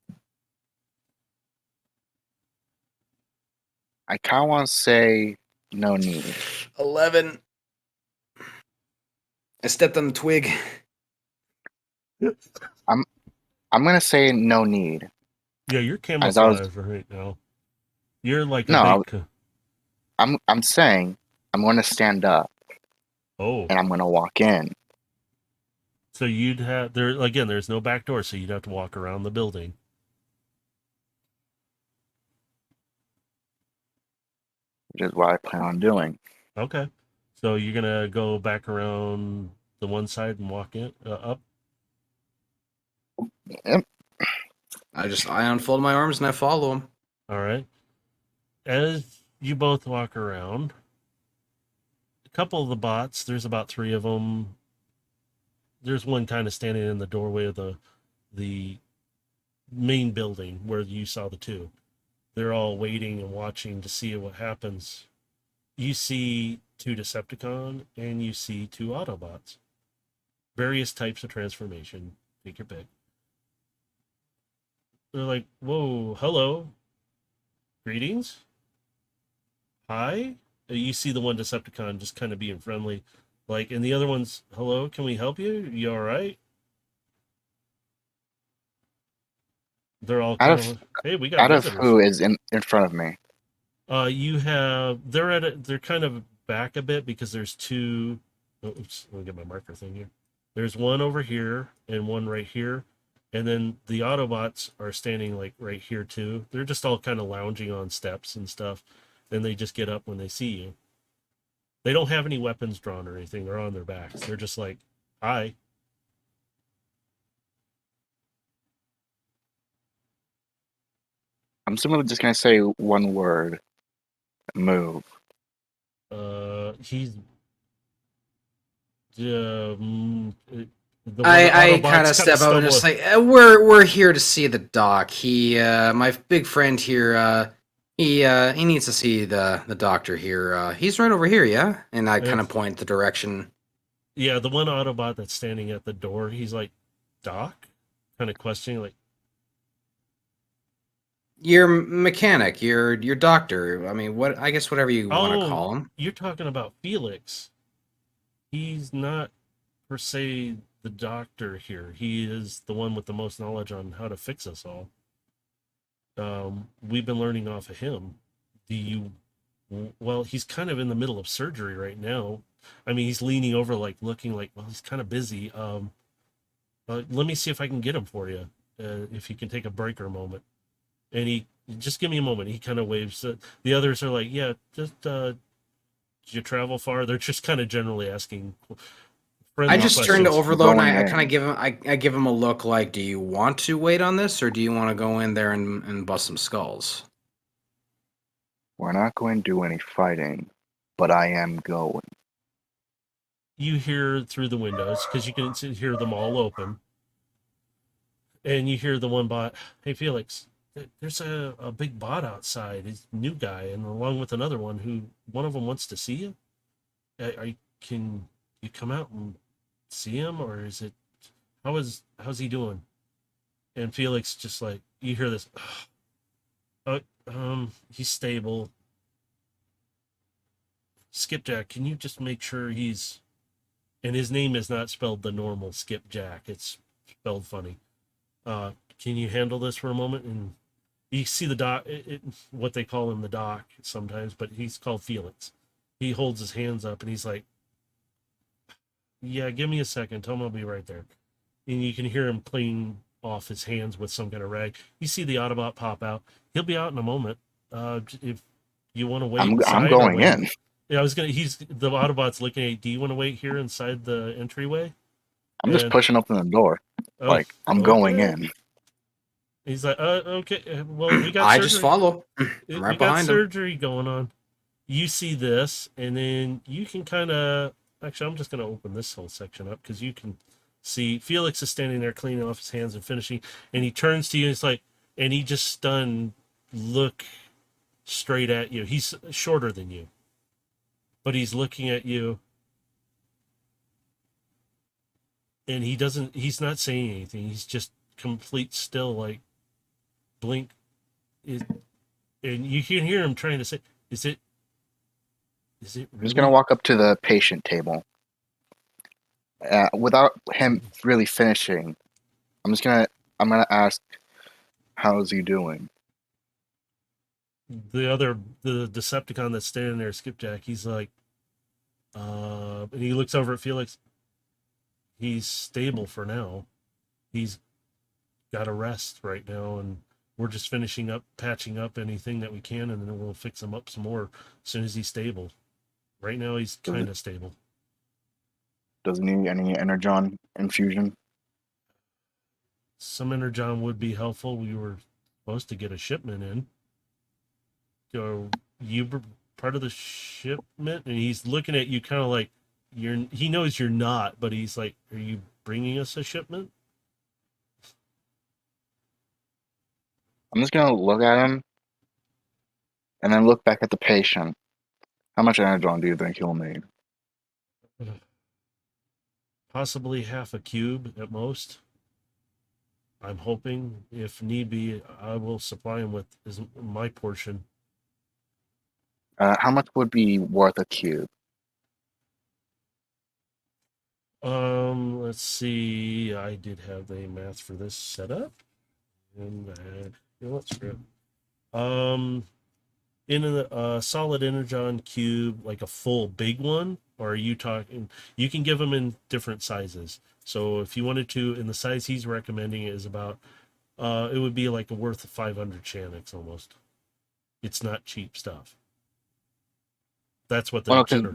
I kind of want to say no need. 11. I stepped on the twig. I'm gonna say no need. Yeah, you're I thought it was- camouflaged right now. You're like a No, big... I'm saying I'm gonna stand up Oh, and I'm gonna walk in. so you'd have... There's no back door, so you'd have to walk around the building. Which is what I plan on doing. Okay. So you're going to go back around the one side and walk in up? Yep. I unfold my arms and I follow him. All right. As you both walk around, a couple of the bots, there's about 3 of them. There's one kind of standing in the doorway of the main building where you saw the 2. They're all waiting and watching to see what happens. You see 2 Decepticon and you see 2 Autobots. Various types of transformation. Take your pick. They're like, "Whoa, hello. Greetings. Hi." You see the one Decepticon just kind of being friendly. Like, and the other one's, "Hello, can we help you? You all right?" They're all kind of, "Hey, we got Out of visitors." who is in front of me? They're kind of back a bit because there's 2. Oops, let me get my marker thing here. There's one over here and one right here. And then the Autobots are standing like right here too. They're just all kind of lounging on steps and stuff. Then they just get up when they see you. They don't have any weapons drawn or anything. They're on their backs. They're just like, "Hi." I'm simply just gonna say one word. Move. He's the one I Autobots kind of step up stumble- and just like, we're here to see the doc. My big friend here, he needs to see the doctor here. He's right over here, yeah? And I kind of point the direction. Yeah, the one Autobot that's standing at the door, he's like, "Doc?" Kind of questioning, like, Your mechanic, your doctor. I mean, what? I guess whatever you want to "Oh, call him. you're talking about Felix. He's not per se the doctor here. He is the one with the most knowledge on how to fix us all. We've been learning off of him. Well, he's kind of in the middle of surgery right now. I mean, he's leaning over, like looking like, well, he's kind of busy. Let me see if I can get him for you. If you can take a break or a moment. And he just give me a moment. He kind of waves. The others are like, yeah, just did you travel far? They're just kind of generally asking I friendly just turn to questions. Overload and Going I kind in. of give him I give him a look like, do you want to wait on this or do you want to go in there and bust some skulls? We're not going to do any fighting, but I am going. You hear through the windows because you can hear them all open, and you hear the one bot. Hey, Felix, there's a big bot outside. He's a new guy, and along with another one who one of them wants to see you. Can you come out and see him, or is it how's he doing? And Felix just like you hear this. He's stable. Skipjack, can you just make sure he's and his name is not spelled the normal Skipjack. It's spelled funny. Can you handle this for a moment? And you see the doc, what they call him the doc sometimes, but he's called Felix. He holds his hands up and he's like, yeah, give me a second. Tell him I'll be right there. And you can hear him clean off his hands with some kind of rag. You see the Autobot pop out. He'll be out in a moment. If you want to wait I'm inside going in. Yeah, he's the Autobot's looking at, do you want to wait here inside the entryway? I'm just pushing open the door. Oh, Like, I'm going in. He's like, okay, well, we got I surgery. just follow. I'm We right got behind him. surgery going on. You see this, and then you can kind of, actually, I'm just going to open this whole section up because you can see Felix is standing there cleaning off his hands and finishing, and he turns to you and he's like, and he just stunned look straight at you. He's shorter than you, but he's looking at you. And he's not saying anything. He's just complete still, like blink. And you can hear him trying to say, is it really? I'm just going to walk up to the patient table. Without him really finishing, I'm gonna ask, how's he doing? The Decepticon that's standing there, Skipjack, he's like, and he looks over at Felix. He's stable for now. He's got a rest right now, and we're just finishing up, patching up anything that we can, and then we'll fix him up some more as soon as he's stable. Right now, he's kind of stable. Doesn't need any energon infusion. Some energon would be helpful. We were supposed to get a shipment in. So you were part of the shipment, and he's looking at you kind of like he knows you're not, but he's like, are you bringing us a shipment? I'm just gonna look at him and then look back at the patient. How much energon do you think he'll need? Possibly half a cube at most. I'm hoping, if need be, I will supply him with my portion. How much would be worth a cube? Let's see. I did have the math for this set up, and let's screw it. In a solid energon cube, like a full big one, or are you talking? You can give them in different sizes. So if you wanted to, and the size he's recommending is about, it would be like worth 500 Chanics almost. It's not cheap stuff. That's what the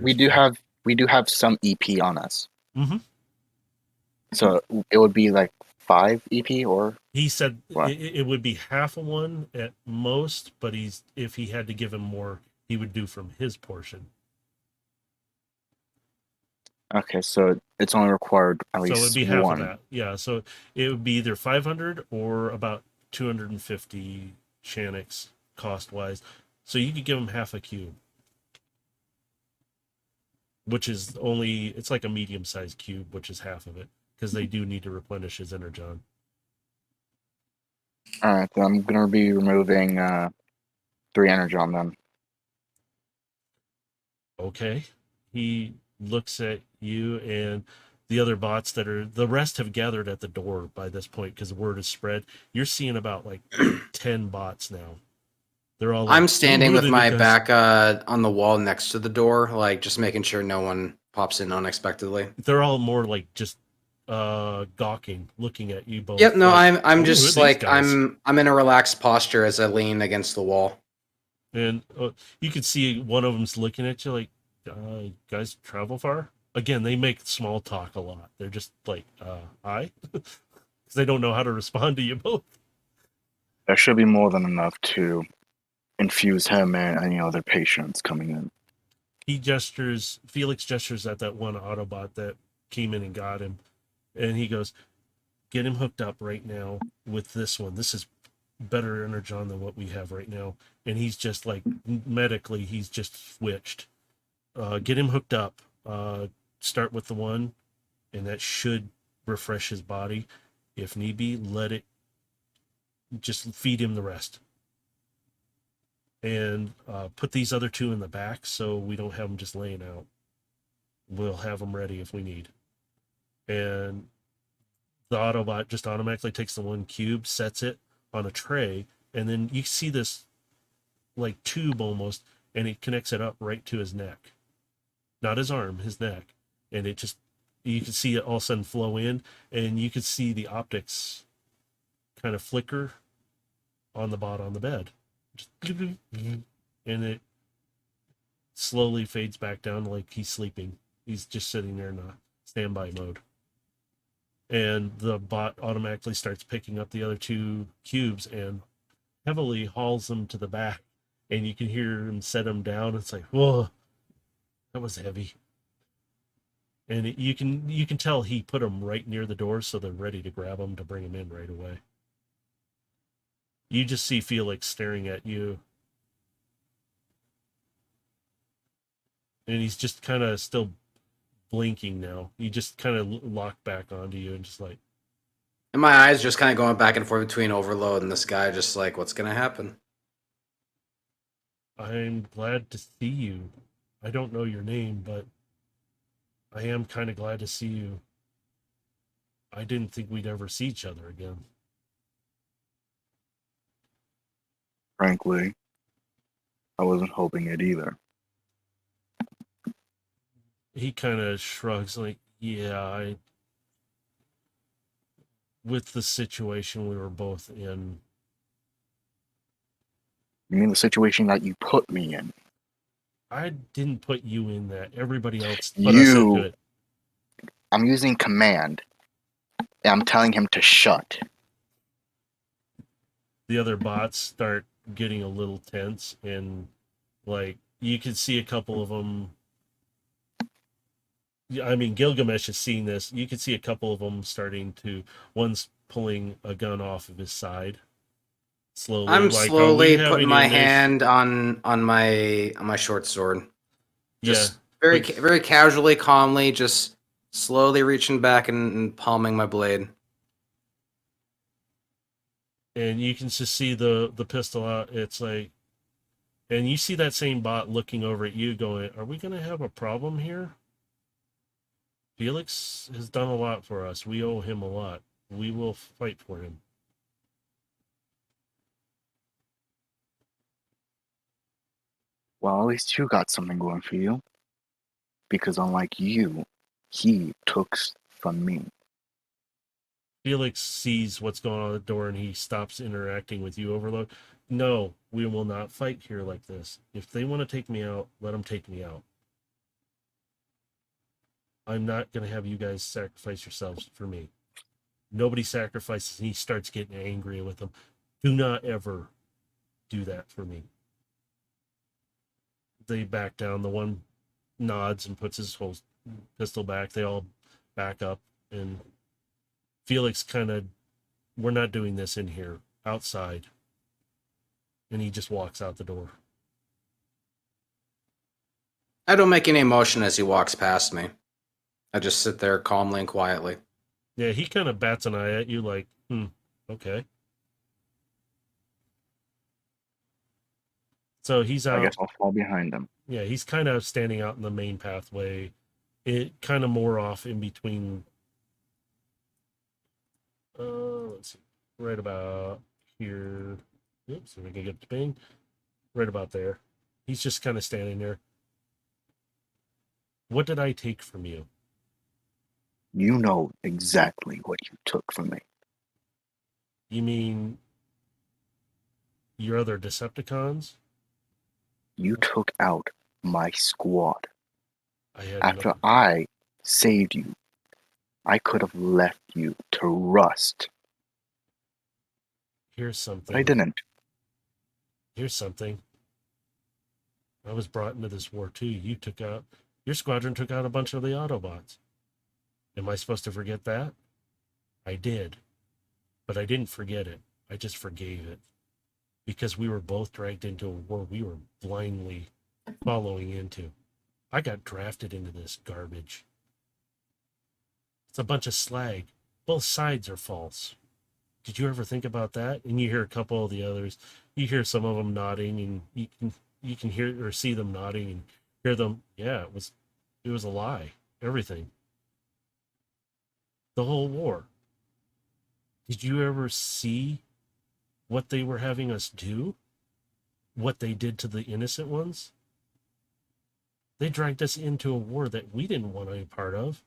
we do have some EP on us. Mm-hmm. So it would be like 5 EP, or he said it would be half a one at most, but if he had to give him more, he would do from his portion. Okay, so it's only required at least so it'd be half one. of that. Yeah, so it would be either 500 or about 250 Chanics cost wise. So you could give him half a cube, which is it's like a medium sized cube, which is half of it, because they do need to replenish his energon. All right, then I'm gonna be removing 3 energon then. Okay. He looks at you and the other bots the rest have gathered at the door by this point because the word is spread. You're seeing about like 10 bots now. They're all. I'm standing with my back on the wall next to the door, like just making sure no one pops in unexpectedly. They're all more like just gawking, looking at you both. Yep, no, like, I'm "Ooh, who are just these like guys?" I'm in a relaxed posture as I lean against the wall. And you can see one of them's looking at you like, guys travel far? Again, they make small talk a lot. They're just like, hi? Because they don't know how to respond to you both. That should be more than enough to infuse him and any other patients coming in. Felix gestures at that one Autobot that came in and got him. And he goes, get him hooked up right now with this one. This is better energon than what we have right now. And he's just like, medically, he's just switched. Get him hooked up. Start with the one, and that should refresh his body. If need be, let it just feed him the rest. And put these other two in the back so we don't have them just laying out. We'll have them ready if we need. And the Autobot just automatically takes the one cube, sets it on a tray, and then you see this like tube almost, and it connects it up right to his neck. Not his arm, his neck. And it just, you can see it all of a sudden flow in, and you can see the optics kind of flicker on the bot on the bed. Just, and it slowly fades back down like he's sleeping. He's just sitting there in a standby mode. And the bot automatically starts picking up the other two cubes and heavily hauls them to the back. And you can hear him set them down. It's like, whoa, that was heavy. And you can tell he put them right near the door so they're ready to grab them to bring them in right away. You just see Felix staring at you. And he's just kind of still blinking now. He just kind of locked back onto you and just like... And my eyes just kind of going back and forth between Overload and this guy, just like, what's going to happen? I'm glad to see you. I don't know your name, but I am kind of glad to see you. I didn't think we'd ever see each other again. Frankly, I wasn't hoping it either. He kind of shrugs like, yeah, with the situation we were both in. You mean the situation that you put me in? I didn't put you in that. Everybody else put us into it. I'm using command. And I'm telling him to shut. The other bots start getting a little tense, and like you can see a couple of them. I mean, Gilgamesh has seen this. You can see a couple of them starting to. One's pulling a gun off of his side. Slowly, I'm like, slowly putting my hand on my short sword. Just very very casually, calmly, just slowly reaching back and palming my blade. And you can just see the pistol out. It's like, and you see that same bot looking over at you going, are we going to have a problem here? Felix has done a lot for us. We owe him a lot. We will fight for him. Well, at least you got something going for you. Because unlike you, he took from me. Felix sees what's going on at the door and he stops interacting with you, Overload. No, we will not fight here like this. If they want to take me out, let them take me out. I'm not going to have you guys sacrifice yourselves for me. Nobody sacrifices, and he starts getting angry with them. Do not ever do that for me. They back down. The one nods and puts his whole pistol back. They all back up, and Felix kind of, we're not doing this in here, outside. And he just walks out the door. I don't make any emotion as he walks past me. I just sit there calmly and quietly. Yeah, he kind of bats an eye at you like, okay. So he's out. I guess I'll fall behind him. Yeah, he's kind of standing out in the main pathway. It kind of more off in between. Let's see. Right about here. Oops, if we can get the ping. Right about there. He's just kind of standing there. What did I take from you? You know exactly what you took from me. You mean your other Decepticons? You took out my squad. I had After no. I saved you, I could have left you to rust, Here's but I something. didn't. Here's something. I was brought into this war too. Your squadron took out a bunch of the Autobots. Am I supposed to forget that? I did. But I didn't forget it. I just forgave it. Because we were both dragged into a war we were blindly following into. I got drafted into this garbage. It's a bunch of slag. Both sides are false. Did you ever think about that? And you hear a couple of the others. You hear some of them nodding, and you can hear or see them nodding and hear them. Yeah, it was a lie. Everything. The whole war. Did you ever see what they were having us do? What they did to the innocent ones? They dragged us into a war that we didn't want any part of.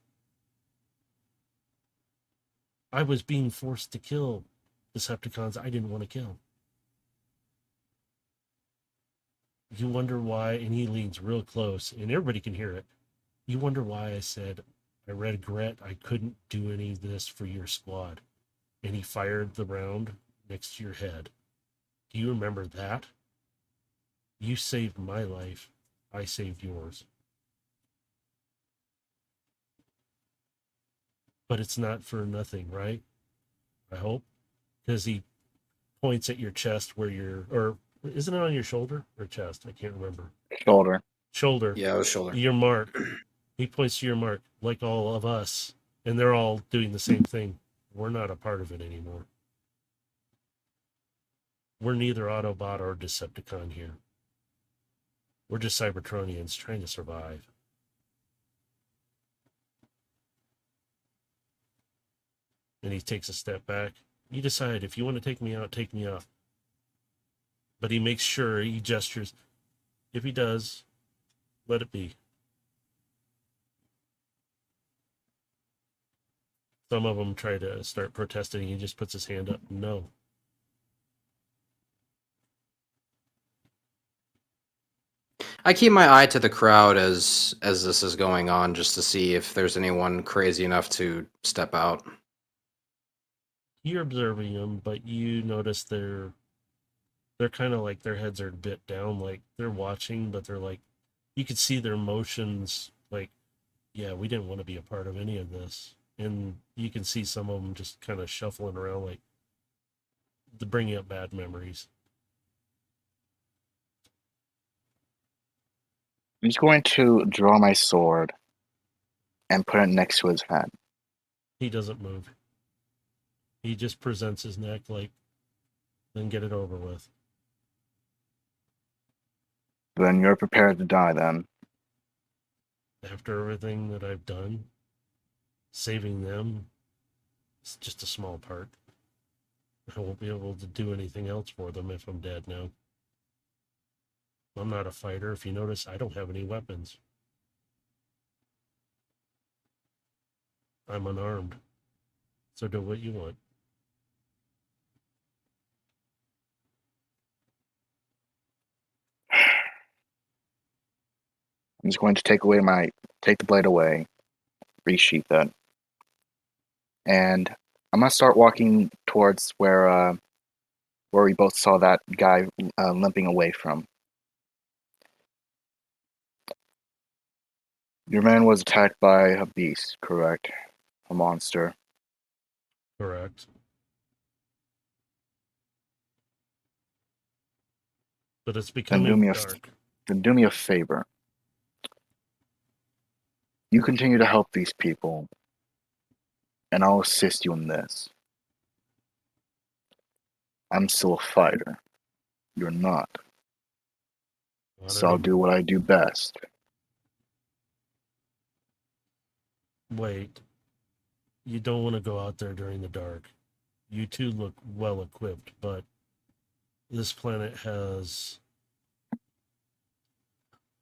I was being forced to kill Decepticons I didn't want to kill. You wonder why, and he leans real close, and everybody can hear it. You wonder why I said, I regret I couldn't do any of this for your squad. And he fired the round next to your head. Do you remember that? You saved my life. I saved yours. But it's not for nothing, right? I hope. Because he points at your chest or isn't it on your shoulder or chest? I can't remember. Shoulder. Shoulder. Yeah, it was shoulder. Your mark. He points to your mark, like all of us. And they're all doing the same thing. We're not a part of it anymore. We're neither Autobot or Decepticon here. We're just Cybertronians trying to survive. And he takes a step back. You decide if you want to take me out, take me out. But he makes sure he gestures. If he does, let it be. Some of them try to start protesting. He just puts his hand up. No. I keep my eye to the crowd as this is going on, just to see if there's anyone crazy enough to step out. You're observing them, but you notice they're kind of like their heads are a bit down, like they're watching, but they're like, you could see their motions, like, yeah, we didn't want to be a part of any of this. And you can see some of them just kind of shuffling around, like, bringing up bad memories. I'm just going to draw my sword and put it next to his head. He doesn't move. He just presents his neck, like, then get it over with. Then you're prepared to die then. After everything that I've done, saving them, it's just a small part. I won't be able to do anything else for them if I'm dead now. I'm not a fighter. If you notice, I don't have any weapons. I'm unarmed. So do what you want. I'm just going to take the blade away, resheath it, and I'm gonna start walking towards where we both saw that guy limping away from. Your man was attacked by a beast, correct? A monster. Correct. But it's Then becoming dark. do me a favor. You continue to help these people, and I'll assist you in this. I'm still a fighter. You're not. Not So I'll do anymore. what I do best. Wait. You don't want to go out there during the dark. You two look well equipped, but this planet has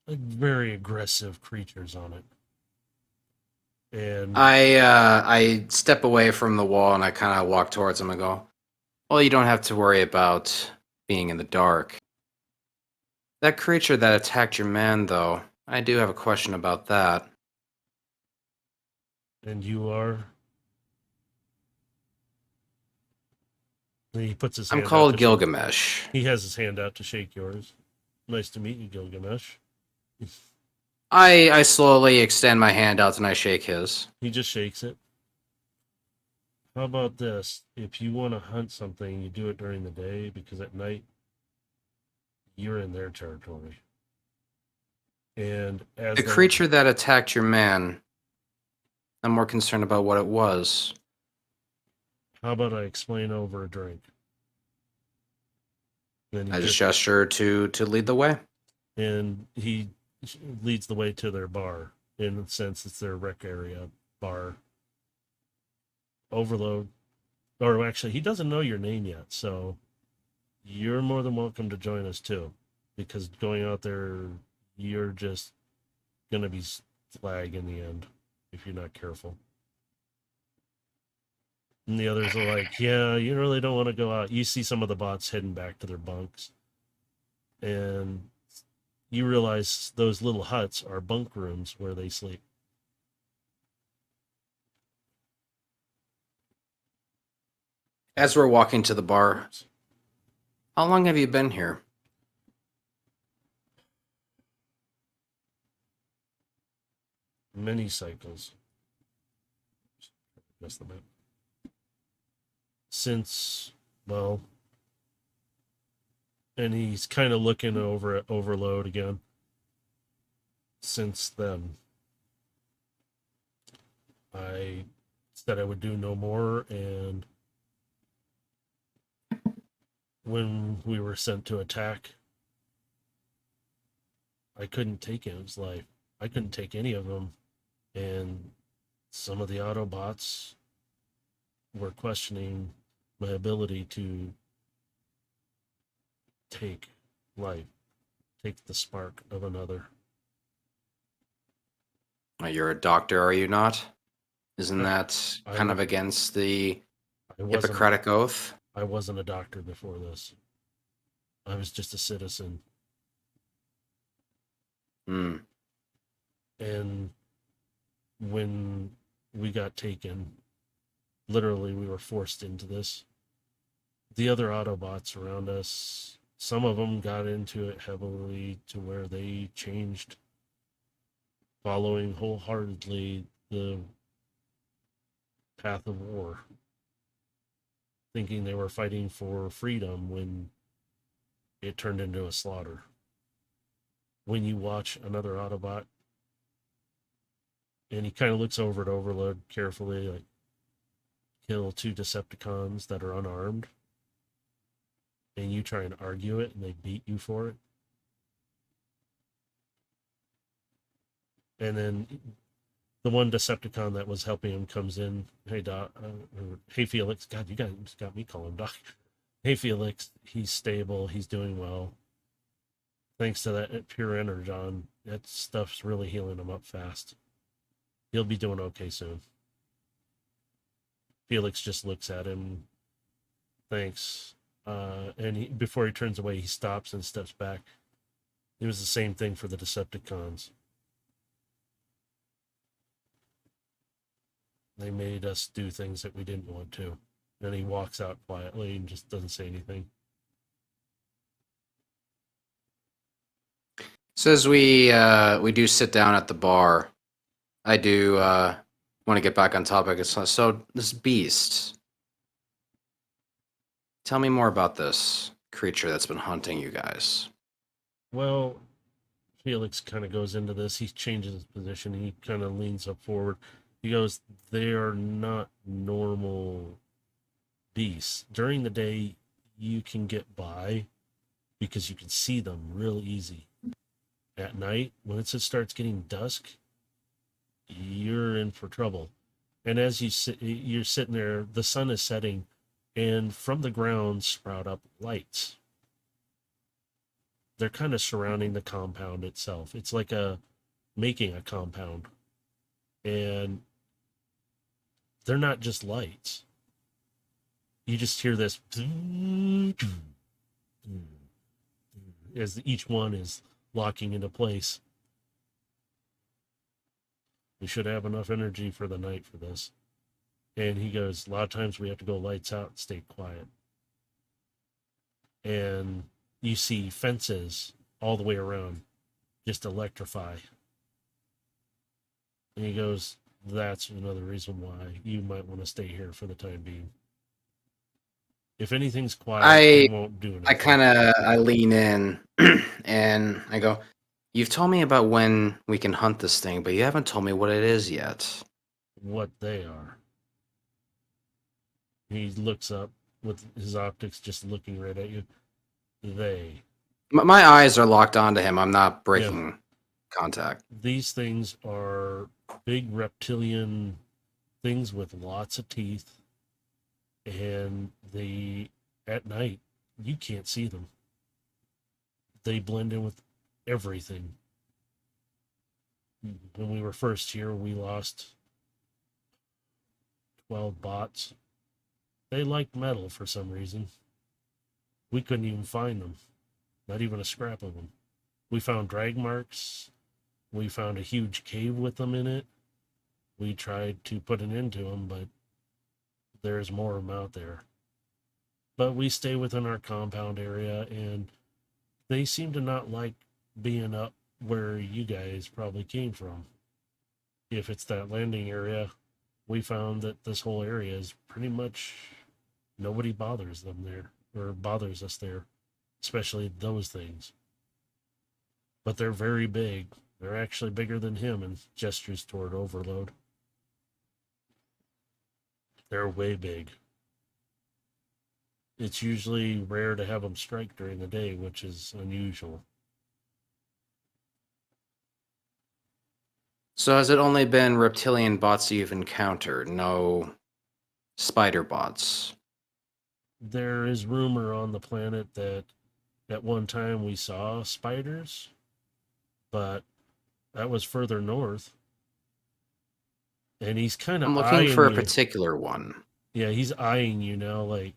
very aggressive creatures on it. And I step away from the wall and I kind of walk towards him and go, "Well, you don't have to worry about being in the dark. That creature that attacked your man, though, I do have a question about that." you are. And he puts his I'm hand out called to shake. Gilgamesh. He has his hand out to shake yours. Nice to meet you, Gilgamesh. I slowly extend my hand out and I shake his. He just shakes it. How about this? If you want to hunt something, you do it during the day because at night you're in their territory. And as The creature that attacked your man, I'm more concerned about what it was. how about I explain over a drink? Then he I just gesture to lead the way. and he leads the way to their bar. In a sense, it's their rec area bar. Overload, or actually, he doesn't know your name yet, so you're more than welcome to join us too. Because going out there, you're just gonna be flag in the end if you're not careful. And the others are like, yeah, you really don't want to go out. You see some of the bots heading back to their bunks. And you realize those little huts are bunk rooms where they sleep. As we're walking to the bar, how long have you been here? Many cycles. That's the map. Since, well, and he's kind of looking over at Overload again. Since then, I said I would do no more, and when we were sent to attack, I couldn't take his life. I couldn't take any of them, and some of the Autobots were questioning my ability to take life, take the spark of another. You're a doctor, are you not? Isn't that I kind wa- of against the I wasn't. Hippocratic Oath? I wasn't a doctor before this. I was just a citizen. Hmm. And when we got taken, literally we were forced into this. The other Autobots around us, some of them got into it heavily to where they changed, following wholeheartedly the path of war, thinking they were fighting for freedom when it turned into a slaughter. When you watch another Autobot and he kind of looks over at Overload carefully, like kill two Decepticons that are unarmed, and you try and argue it and they beat you for it. And then the one Decepticon that was helping him comes in. Hey, Doc. Hey, Felix. God, you guys got me calling him Doc. Hey, Felix. He's stable. He's doing well. Thanks to that pure energon, that stuff's really healing him up fast. He'll be doing okay soon. Felix just looks at him. Thanks. And before he turns away, he stops and steps back. It was the same thing for the Decepticons. They made us do things that we didn't want to. And he walks out quietly and just doesn't say anything. So as we do sit down at the bar, I do want to get back on topic. So this beast. Tell me more about this creature that's been hunting you guys. Well, Felix kind of goes into this. He changes his position. He kind of leans up forward. He goes, they are not normal beasts. During the day, you can get by because you can see them real easy. At night, when it starts getting dusk, you're in for trouble. And as you're sitting there, the sun is setting, and from the ground sprout up lights. They're kind of surrounding the compound itself. It's like making a compound. And they're not just lights. You just hear this as each one is locking into place. We should have enough energy for the night for this. And he goes, a lot of times we have to go lights out and stay quiet. And you see fences all the way around just electrify. And he goes, that's another reason why you might want to stay here for the time being. If anything's quiet, they won't do anything. I lean in and I go, you've told me about when we can hunt this thing, but you haven't told me what it is yet. What they are. He looks up with his optics just looking right at you. They. My eyes are locked onto him. I'm not breaking contact. These things are big reptilian things with lots of teeth. And at night, you can't see them. They blend in with everything. When we were first here, we lost 12 bots. They liked metal for some reason. We couldn't even find them. Not even a scrap of them. We found drag marks. We found a huge cave with them in it. We tried to put an end to them, but there's more of them out there. But we stay within our compound area, and they seem to not like being up where you guys probably came from. If it's that landing area, we found that this whole area is pretty much nobody bothers them there, or bothers us there, especially those things. But they're very big. They're actually bigger than him, and gestures toward Overload. They're way big. It's usually rare to have them strike during the day, which is unusual. So has it only been reptilian bots you've encountered? No spider bots? There is rumor on the planet that at one time we saw spiders, but that was further north. And he's kind of I'm eyeing looking for a you. particular one. Yeah, he's eyeing you now, like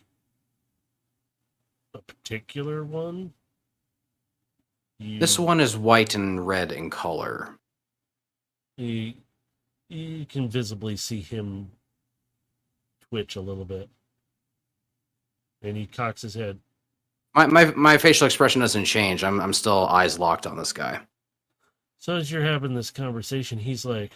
a particular one. This one is white and red in color. You can visibly see him twitch a little bit. And he cocks his head. My facial expression doesn't change. I'm still eyes locked on this guy. So as you're having this conversation, he's like,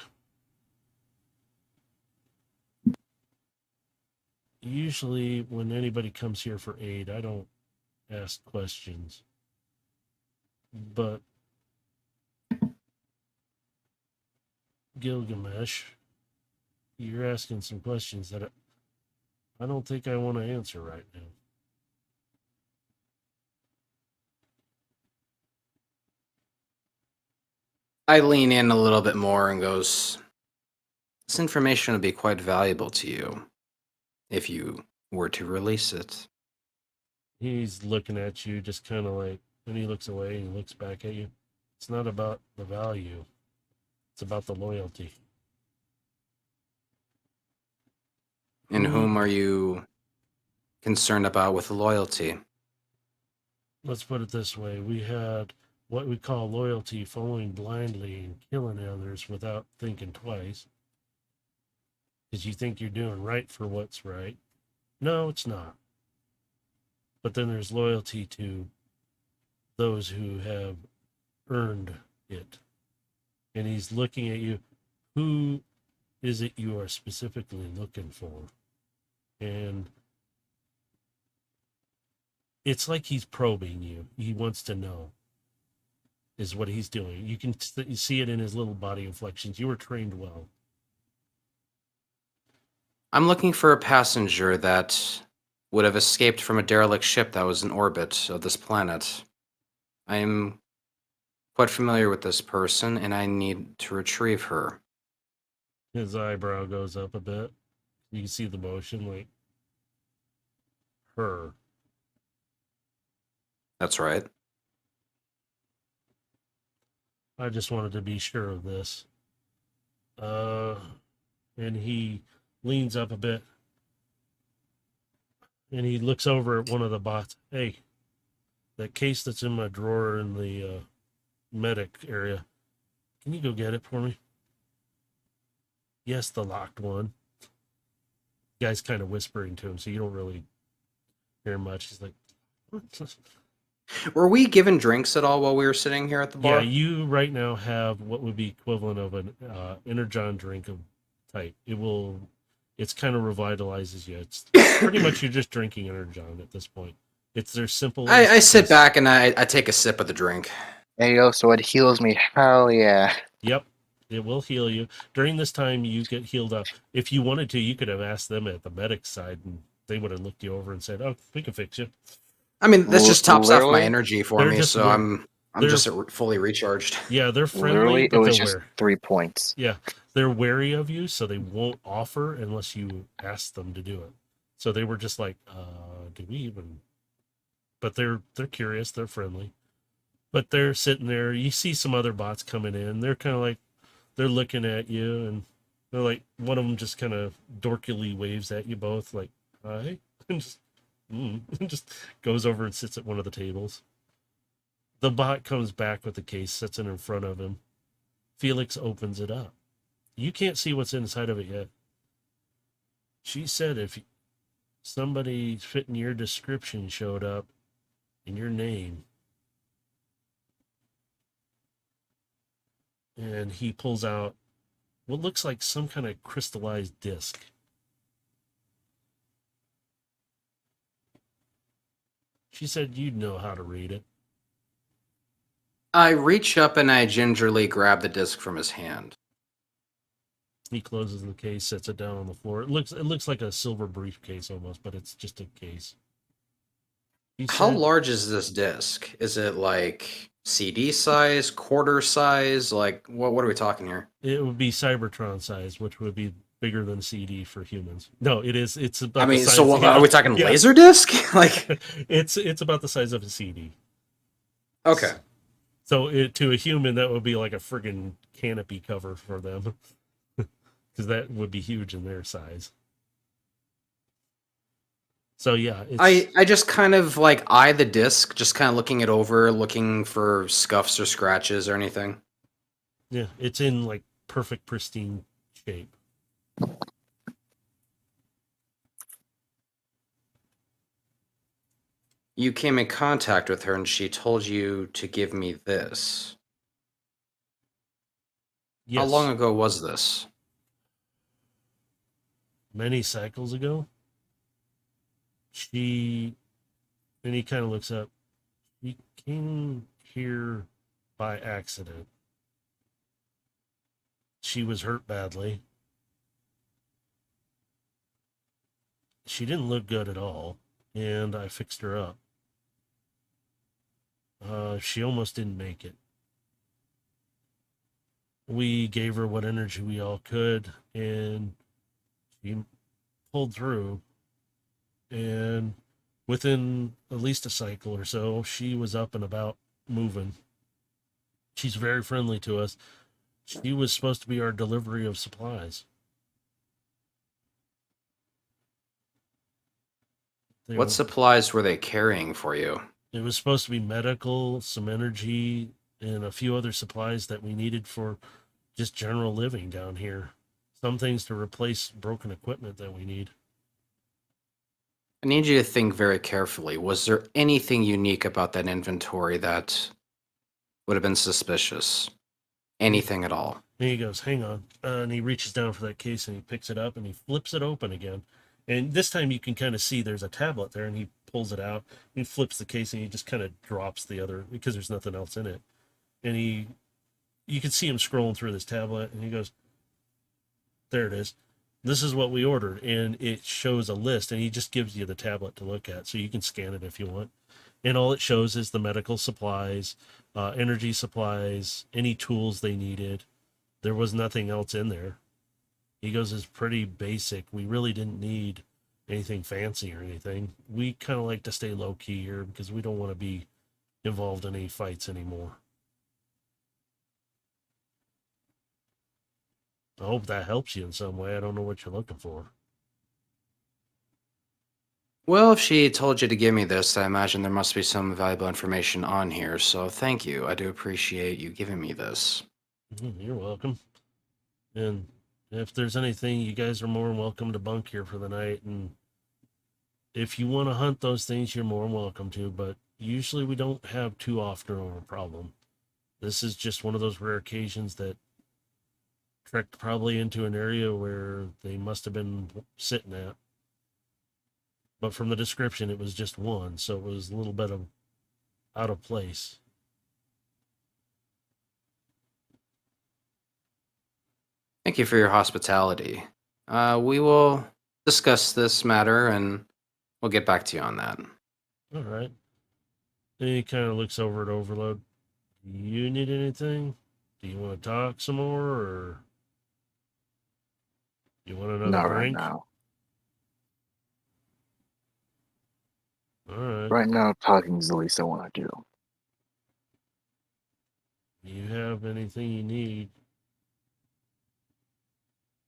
usually when anybody comes here for aid, I don't ask questions. But Gilgamesh, you're asking some questions that I don't think I want to answer right now. I lean in a little bit more and goes, this information would be quite valuable to you if you were to release it. He's looking at you just kind of like, when he looks away and he looks back at you. It's not about the value. It's about the loyalty. And whom are you concerned about with loyalty? Let's put it this way. We had what we call loyalty, following blindly and killing others without thinking twice. Because you think you're doing right for what's right. No, it's not. But then there's loyalty to those who have earned it. And he's looking at you. Who is it you are specifically looking for? And it's like he's probing you. He wants to know, is what he's doing. You can see it in his little body inflections. You were trained well. I'm looking for a passenger that would have escaped from a derelict ship that was in orbit of this planet. I am quite familiar with this person, and I need to retrieve her. His eyebrow goes up a bit. You can see the motion, like her. That's right. I just wanted to be sure of this. And he leans up a bit, and he looks over at one of the bots. Hey, that case that's in my drawer in the medic area, can you go get it for me? Yes, the locked one. The guy's kind of whispering to him, so you don't really hear much. He's like, Were we given drinks at all while we were sitting here at the bar? yeah, you right now have what would be equivalent of an energon drink of type. It's kind of revitalizes you. It's pretty much you're just drinking energon at this point. It's their simple. I sit back and I take a sip of the drink. Hey yo, so it heals me. Hell yeah. Yep, it will heal you. During this time, you get healed up. If you wanted to, you could have asked them at the medic side, and they would have looked you over and said, "Oh, we can fix you." I mean, this just tops off my Literally? energy for They're me, just so wor- I'm they're- just fully recharged. Yeah, they're friendly, Literally, it but was they're just wary. 3 points. Yeah, they're wary of you, so they won't offer unless you ask them to do it. So they were just like, "Do we even?" But they're curious. They're friendly. But they're sitting there. You see some other bots coming in. They're kind of like, they're looking at you, and they're like, one of them just kind of dorkily waves at you both, like, "Hi," and just goes over and sits at one of the tables. The bot comes back with the case, sits it in front of him. Felix opens it up. You can't see what's inside of it yet. She said if somebody fitting your description showed up in your name, and he pulls out what looks like some kind of crystallized disc. She said you'd know how to read it. I reach up and I gingerly grab the disc from his hand. He closes the case, sets it down on the floor. It looks like a silver briefcase almost, but it's just a case. How large is this disc? Is it like CD size, quarter size? Like what are we talking here? It would be Cybertron size, which would be bigger than CD for humans. No, it is. It's about. I mean, the size, so what, are we talking laser disc? Like it's about the size of a CD. Okay. So to a human, that would be like a friggin' canopy cover for them, because that would be huge in their size. So yeah, I just kind of like eye the disc, just kind of looking it over, looking for scuffs or scratches or anything. Yeah, it's in like perfect pristine shape. You came in contact with her and she told you to give me this. Yes. How long ago was this? Many cycles ago. And he kind of looks up. He came here by accident. She was hurt badly. She didn't look good at all, and I fixed her up. She almost didn't make it. We gave her what energy we all could, and she pulled through. And within at least a cycle or so, she was up and about moving. She's very friendly to us. She was supposed to be our delivery of supplies. What supplies were they carrying for you? It was supposed to be medical, some energy, and a few other supplies that we needed for just general living down here. Some things to replace broken equipment that we need. I need you to think very carefully. Was there anything unique about that inventory that would have been suspicious? Anything at all? And he goes, hang on. And he reaches down for that case and he picks it up and he flips it open again. And this time you can kind of see there's a tablet there, and he pulls it out. He flips the case and he just kind of drops the other, because there's nothing else in it. And you can see him scrolling through this tablet, and he goes, there it is. This is what we ordered. And it shows a list, and he just gives you the tablet to look at, so you can scan it if you want. And all it shows is the medical supplies, energy supplies, any tools they needed. There was nothing else in there. He goes, it's pretty basic. We really didn't need anything fancy or anything. We kind of like to stay low key here because we don't want to be involved in any fights anymore. I hope that helps you in some way. I don't know what you're looking for. Well, if she told you to give me this, I imagine there must be some valuable information on here, so thank you. I do appreciate you giving me this. You're welcome. And if there's anything, you guys are more than welcome to bunk here for the night. And if you want to hunt those things, you're more than welcome to. But usually we don't have too often of a problem. This is just one of those rare occasions that trekked probably into an area where they must have been sitting at. But from the description, it was just one, so it was a little bit of out of place. Thank you for your hospitality. We will discuss this matter and we'll get back to you on that. All right. And he kind of looks over at Overload. Do you need anything? Do you want to talk some more, or you want another Not right drink? now. All right. Right now, talking is the least I want to do. You have anything you need,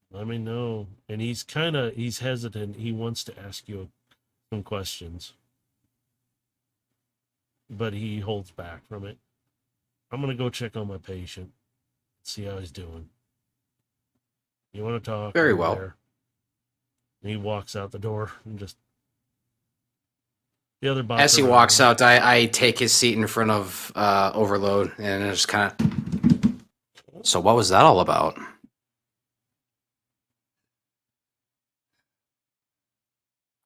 let me know. And he's hesitant. He wants to ask you some questions, but he holds back from it. I'm going to go check on my patient, see how he's doing. You want to talk? Very I'm well. there. And he walks out the door and just. The other bots As he walks out, I take his seat in front of Overload and just kind of. So, what was that all about?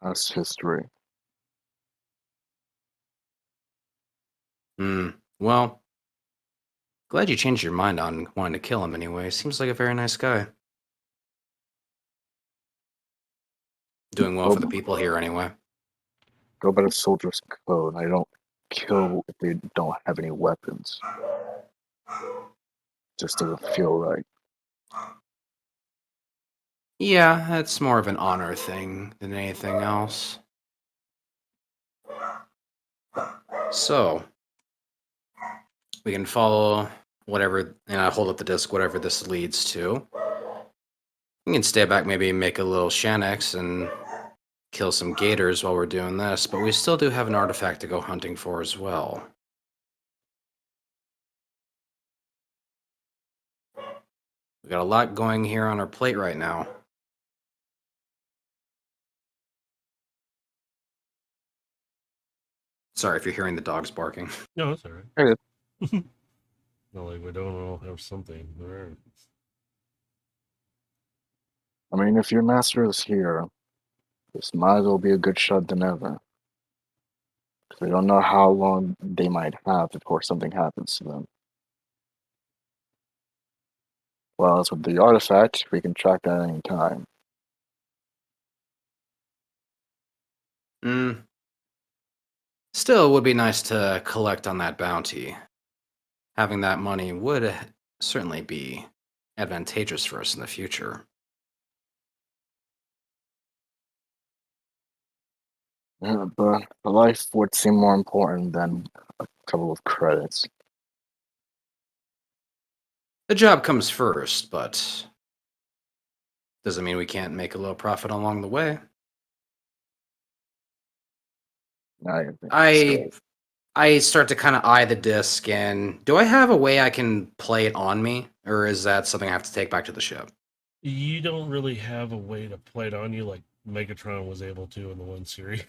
That's history. Well, glad you changed your mind on wanting to kill him anyway. Seems like a very nice guy. Doing well for the people here anyway. Go by the soldier's code. I don't kill if they don't have any weapons. Just doesn't feel right. Yeah, that's more of an honor thing than anything else. So, we can follow whatever, and I hold up the disc, whatever this leads to. We can stay back, maybe make a little Shanix and kill some gators while we're doing this, but we still do have an artifact to go hunting for as well. We got a lot going here on our plate right now. Sorry if you're hearing the dogs barking. No, that's all right. Hey. Not like we don't all have something. All right. I mean, if your master is here, this might as well be a good shot than ever. Because we don't know how long they might have before something happens to them. Well, as with the artifact, we can track that any time. Still, it would be nice to collect on that bounty. Having that money would certainly be advantageous for us in the future. Yeah, but a life would seem more important than a couple of credits. The job comes first, but doesn't mean we can't make a little profit along the way. I start to kind of eye the disc, and do I have a way I can play it on me, or is that something I have to take back to the ship? You don't really have a way to play it on you like Megatron was able to in the one series.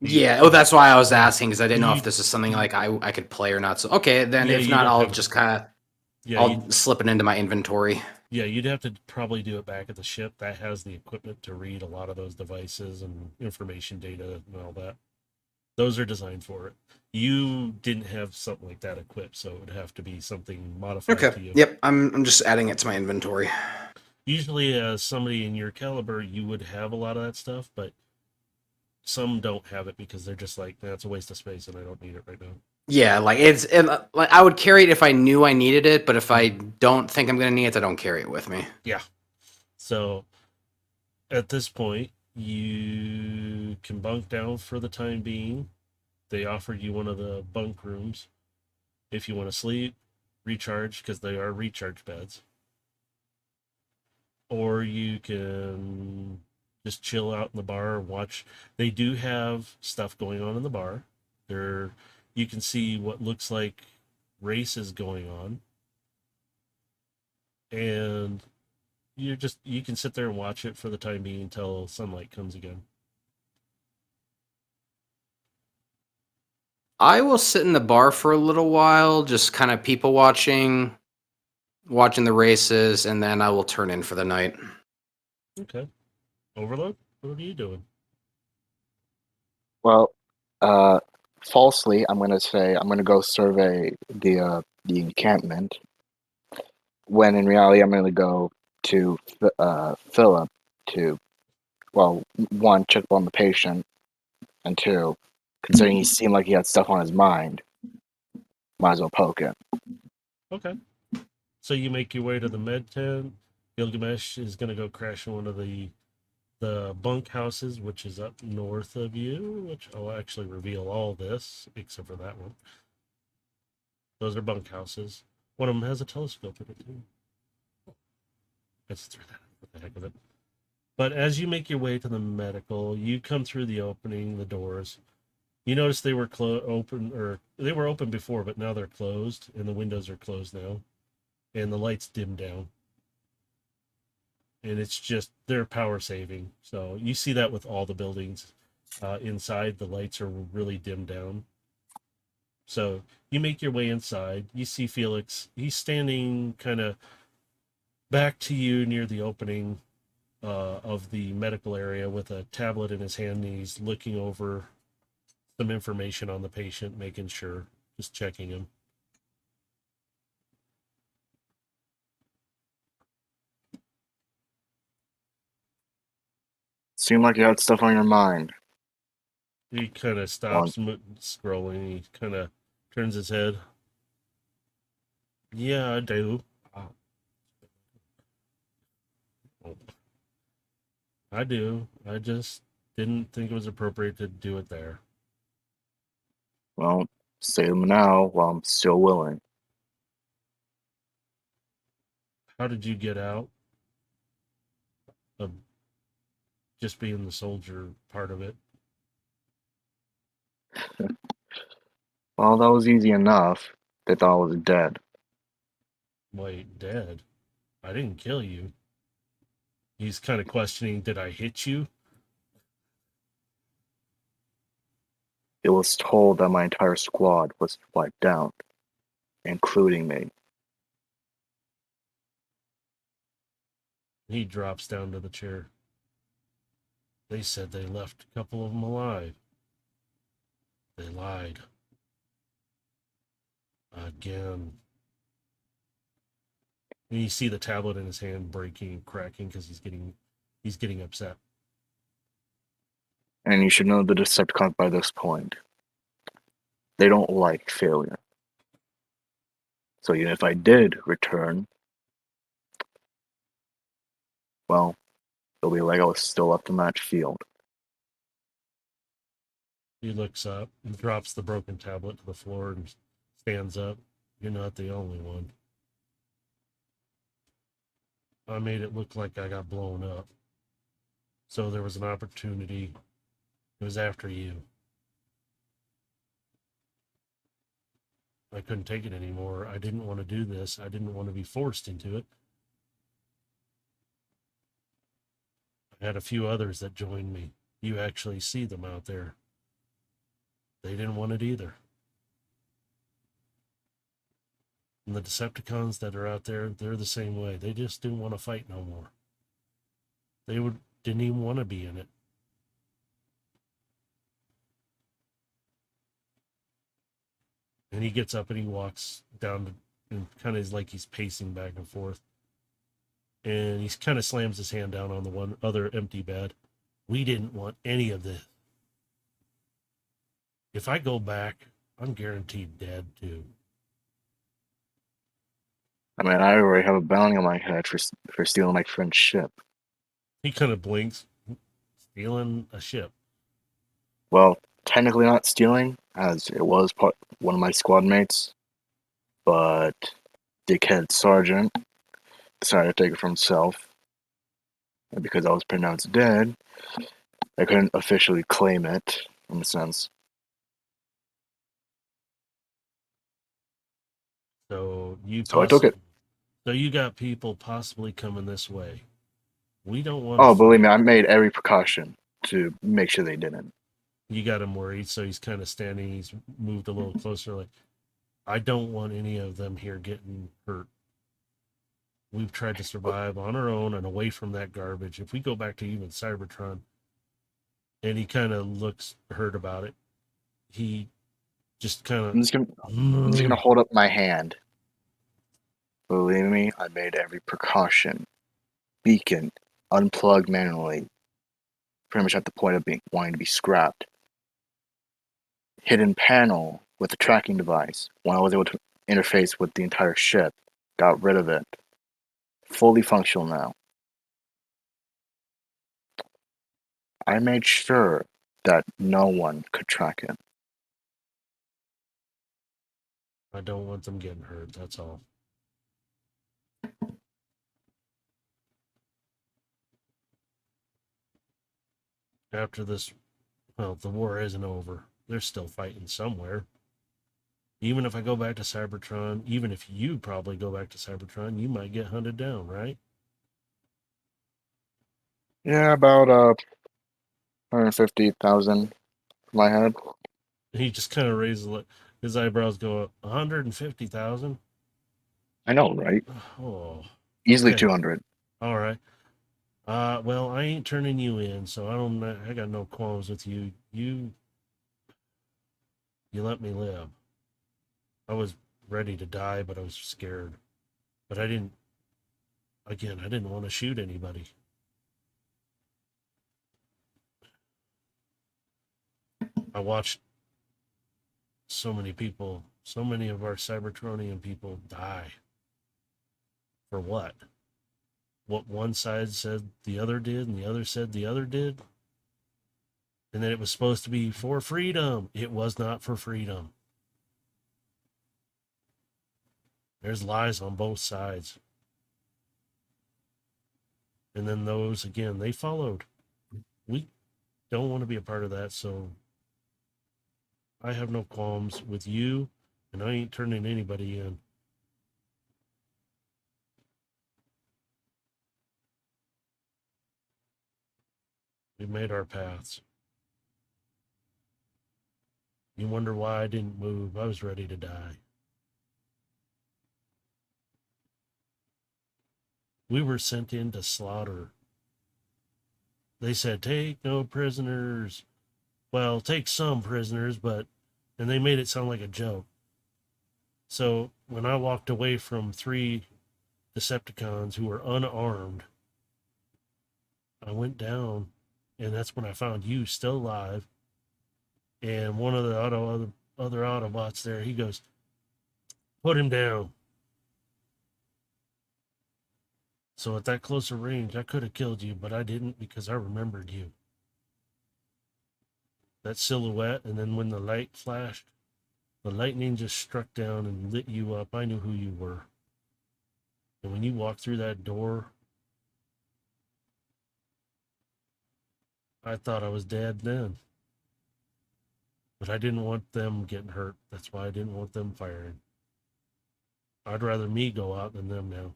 Yeah, that's why I was asking, because I didn't know if this is something like I could play or not. So okay, then Yeah, if you not, don't I'll have just kind of Yeah, I'll slip it into my inventory. yeah, you'd have to probably do it back at the ship. That has the equipment to read a lot of those devices and information data and all that. Those are designed for it. You didn't have something like that equipped, so it would have to be something modified to Okay. you. Yep. I'm just adding it to my inventory. Usually, as somebody in your caliber, you would have a lot of that stuff, but some don't have it because they're just like, that's a waste of space and I don't need it right now. Yeah, like like I would carry it if I knew I needed it, but if I don't think I'm gonna need it, I don't carry it with me. Yeah. So at this point, you can bunk down for the time being. They offered you one of the bunk rooms if you want to sleep, recharge, because they are recharge beds. or you can just chill out in the bar and watch. They do have stuff going on in the bar. There, you can see what looks like races going on, and you can sit there and watch it for the time being until sunlight comes again. I will sit in the bar for a little while, just kind of people watching the races, and then I will turn in for the night. Okay. Overload, what are you doing? Well, falsely, I'm gonna say I'm gonna go survey the encampment. When in reality, I'm gonna go to Philip to, well, one, check up on the patient, and two, considering he seemed like he had stuff on his mind, might as well poke it. Okay. So you make your way to the med tent. Gilgamesh is going to go crash in one of the bunk houses, which is up north of you, which I'll actually reveal all this, except for that one. Those are bunk houses. One of them has a telescope in it, too. I just threw that for the heck of it. But as you make your way to the medical, you come through the opening, the doors. You notice they were open, or they were open before, but now they're closed, and the windows are closed now, and the lights dim down. And it's just they're power saving. So you see that with all the buildings. Inside, the lights are really dimmed down. So you make your way inside. You see Felix. He's standing kind of back to you near the opening of the medical area with a tablet in his hand. And he's looking over some information on the patient, making sure, just checking him. Seemed like you had stuff on your mind. He kind of stops scrolling. He kind of turns his head. Yeah, I do. I do. I just didn't think it was appropriate to do it there. Well, say them now while I'm still willing. How did you get out of just being the soldier part of it? Well, that was easy enough. They thought I was dead. Wait, dead? I didn't kill you. He's kind of questioning, did I hit you? It was told that my entire squad was wiped out, including me. He drops down to the chair. They said they left a couple of them alive. They lied. Again. And you see the tablet in his hand breaking and cracking because he's getting upset. And you should know the Decepticons by this point. They don't like failure. So even if I did return, well, it'll be like I was still up to match field. He looks up and drops the broken tablet to the floor and stands up. You're not the only one. I made it look like I got blown up. So there was an opportunity. It was after you. I couldn't take it anymore. I didn't want to do this. I didn't want to be forced into it. I had a few others that joined me. You actually see them out there. They didn't want it either. And the Decepticons that are out there, they're the same way. They just didn't want to fight no more. They didn't even want to be in it. And he gets up and he walks down and kind of is like he's pacing back and forth. And he kind of slams his hand down on the one other empty bed. We didn't want any of this. If I go back, I'm guaranteed dead too. I mean, I already have a bounty on my head for stealing my friend's ship. He kind of blinks. Stealing a ship. Well, technically not stealing, as it was one of my squad mates, but dickhead sergeant decided to take it for himself. And because I was pronounced dead, I couldn't officially claim it, in a sense. So you So I took it. So you got people possibly coming this way. We don't want to Oh, believe fight. me, I made every precaution to make sure they didn't. You got him worried, so he's kind of standing. He's moved a little closer. Like, I don't want any of them here getting hurt. We've tried to survive on our own and away from that garbage. If we go back to even Cybertron, and he kind of looks hurt about it, he just kind I'm just gonna of. hold up my hand. Believe me, I made every precaution. Beacon, unplugged manually, pretty much at the point of being wanting to be scrapped. Hidden panel with the tracking device. When I was able to interface with the entire ship, got rid of it. Fully functional now. I made sure that no one could track him. I don't want them getting hurt. That's all. After this, well, the war isn't over. They're still fighting somewhere. Even if I go back to Cybertron, even if you probably go back to Cybertron, you might get hunted down, right? Yeah, about 150,000 for my head. He just kind of raises his eyebrows, go up 150,000. I know, right? Oh, Easily okay, 200. all right. Well, I ain't turning you in, so I got no qualms with you. You let me live. I was ready to die, but I was scared. But I didn't. Again, I didn't want to shoot anybody. I watched so many people, so many of our Cybertronian people die. For what? What one side said the other did, and the other said the other did? And then it was supposed to be for freedom. It was not for freedom. There's lies on both sides. And then those, again, they followed. We don't want to be a part of that, so I have no qualms with you, and I ain't turning anybody in. We made our paths. You wonder why I didn't move. I was ready to die. We were sent in to slaughter. They said, take no prisoners. Well, take some prisoners, and they made it sound like a joke. So when I walked away from 3 Decepticons who were unarmed, I went down, and that's when I found you still alive. And one of the other Autobots there, he goes, put him down. So at that closer range, I could have killed you, but I didn't because I remembered you. That silhouette, and then when the light flashed, the lightning just struck down and lit you up. I knew who you were. And when you walked through that door, I thought I was dead then. But I didn't want them getting hurt. That's why I didn't want them firing. I'd rather me go out than them now.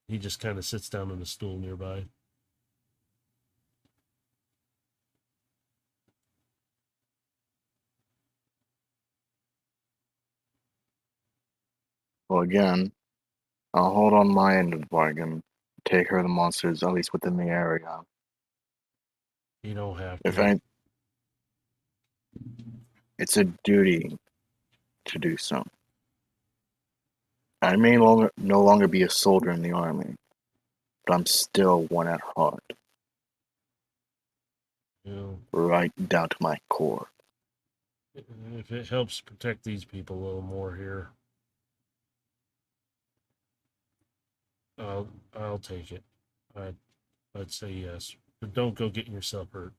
He just kind of sits down on a stool nearby. Well, again, I'll hold on my end of the bargain. Take care of the monsters, at least within the area. You don't have If to. any, it's a duty to do so. I may no longer be a soldier in the army, but I'm still one at heart, You know, right down to my core. if it helps protect these people a little more here, I'll take it. I'd say yes, but don't go getting yourself hurt.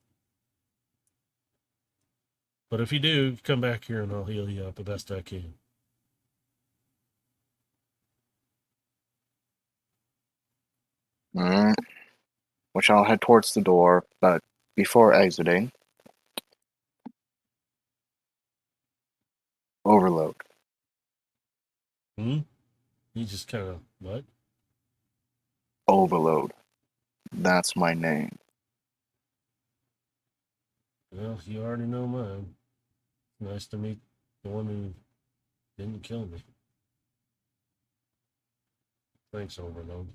But if you do, come back here and I'll heal you up the best I can. Alright. Which I'll head towards the door, but before exiting, overload. Hmm? You just kind of, what? Overload. That's my name. Well, you already know mine. Nice to meet the one who didn't kill me. Thanks, Overload.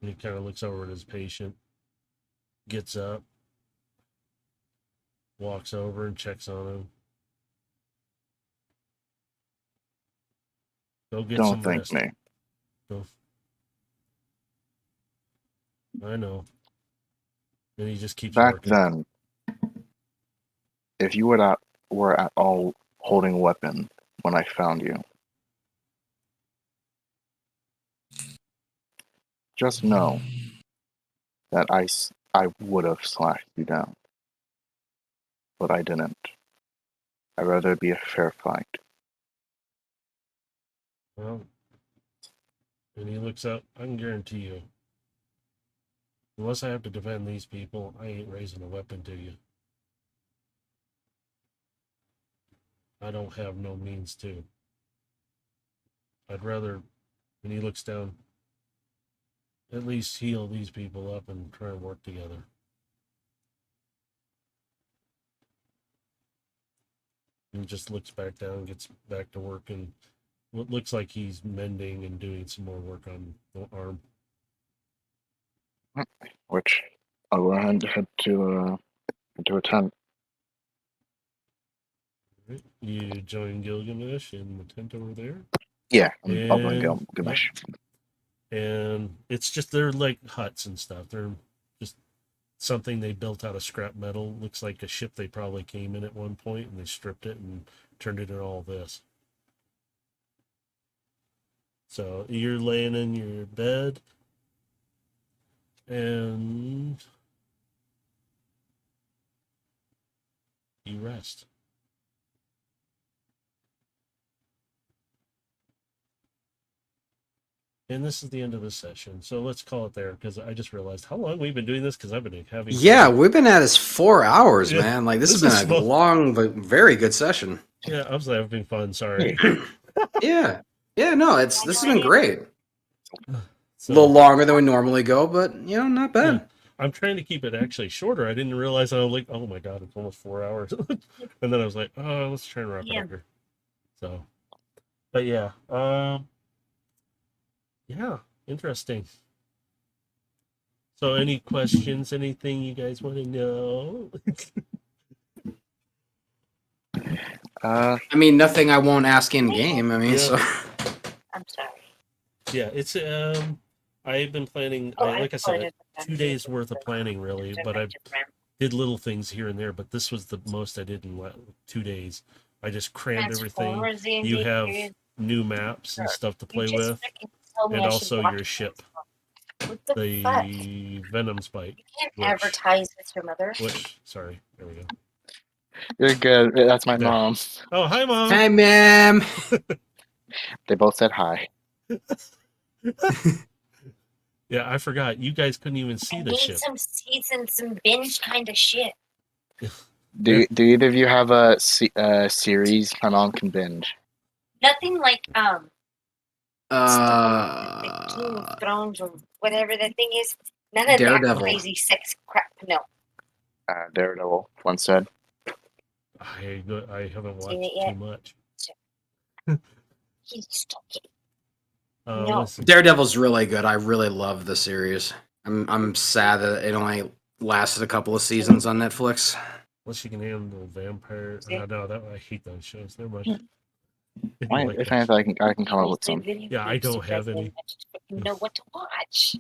And he kind of looks over at his patient, gets up, walks over and checks on him. Go get Don't some thank rest. me. Go. I know. And he just keeps Back working. then, if you were at all holding a weapon when I found you, just know that I would have slashed you down. But I didn't. I'd rather it be a fair fight. Well, and he looks up. I can guarantee you, unless I have to defend these people, I ain't raising a weapon to you. I don't have no means to. I'd rather, and he looks down, at least heal these people up and try and work together. And just looks back down, gets back to work, and what looks like he's mending and doing some more work on the arm. Which I'll go ahead and head to a tent. Right. You join Gilgamesh in the tent over there. Yeah, I'll go and And go Gamesh. and it's just they're like huts and stuff. They're just something they built out of scrap metal. Looks like a ship they probably came in at one point and they stripped it and turned it into all this. So you're laying in your bed and you rest. And this is the end of the session. So let's call it there because I just realized how long we've been doing this because I've been having. Yeah, we've been at this 4 hours, Yeah, man. Like this this has is been a long but very good session. Yeah, I was having fun. Sorry. Yeah. Yeah, no, this has been great. So, A little longer than we normally go, but not bad. yeah, I'm trying to keep it actually shorter. I didn't realize I was like, oh my god, it's almost 4 hours. And then I was like, oh, let's try and wrap it up here. So, but yeah, yeah, interesting. So, any questions? Anything you guys want to know? Uh, I mean, nothing I won't ask in game. I mean, Yeah. so I'm sorry. Yeah, it's I've been planning. Like I said, 2 days worth of planning really, but I did little things here and there. But this was the most I did in 2 days. I just crammed everything. You have new maps and stuff to play with, and also your ship, What the fuck? the Venom Spike. You can't which- advertise with your mother. Which, sorry, there we go. you're good. That's my There. mom. Oh, hi, Mom. hey, ma'am. They both said hi. Yeah, I forgot. You guys couldn't even see I the need ship. some season, some binge kind of shit. Do either of you have a series my mom can binge? Nothing like like Game Uh, of Thrones or whatever that thing is. None of Daredevil. that crazy sex crap. No. Daredevil. One said. I haven't Seen watched it yet? too much. He's talking. Oh, No. listen. Daredevil's really good. I really love the series. I'm sad that it only lasted a couple of seasons on Netflix. Unless you can handle vampire. See? No, I hate those shows. Never mind. If you If like that anything, I can come up with some. Yeah, I don't have any. You know what to watch.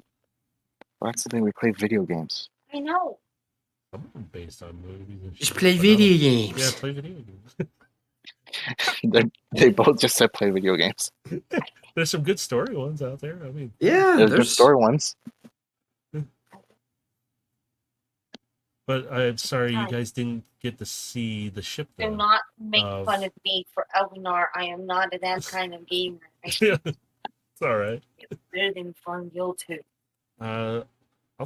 Well, that's the thing. We play video games. I know. some of them based on movies. And Just shit, play but I video don't- games. Yeah, play video games. They both just said play video games. There's some good story ones out there. I mean, Yeah, There's good story ones. But I'm sorry you Hi. guys didn't get to see the ship Do though. not make Of- fun of me for Elnar. I am not that kind of gamer. I It's all right. better than fun you too. I'll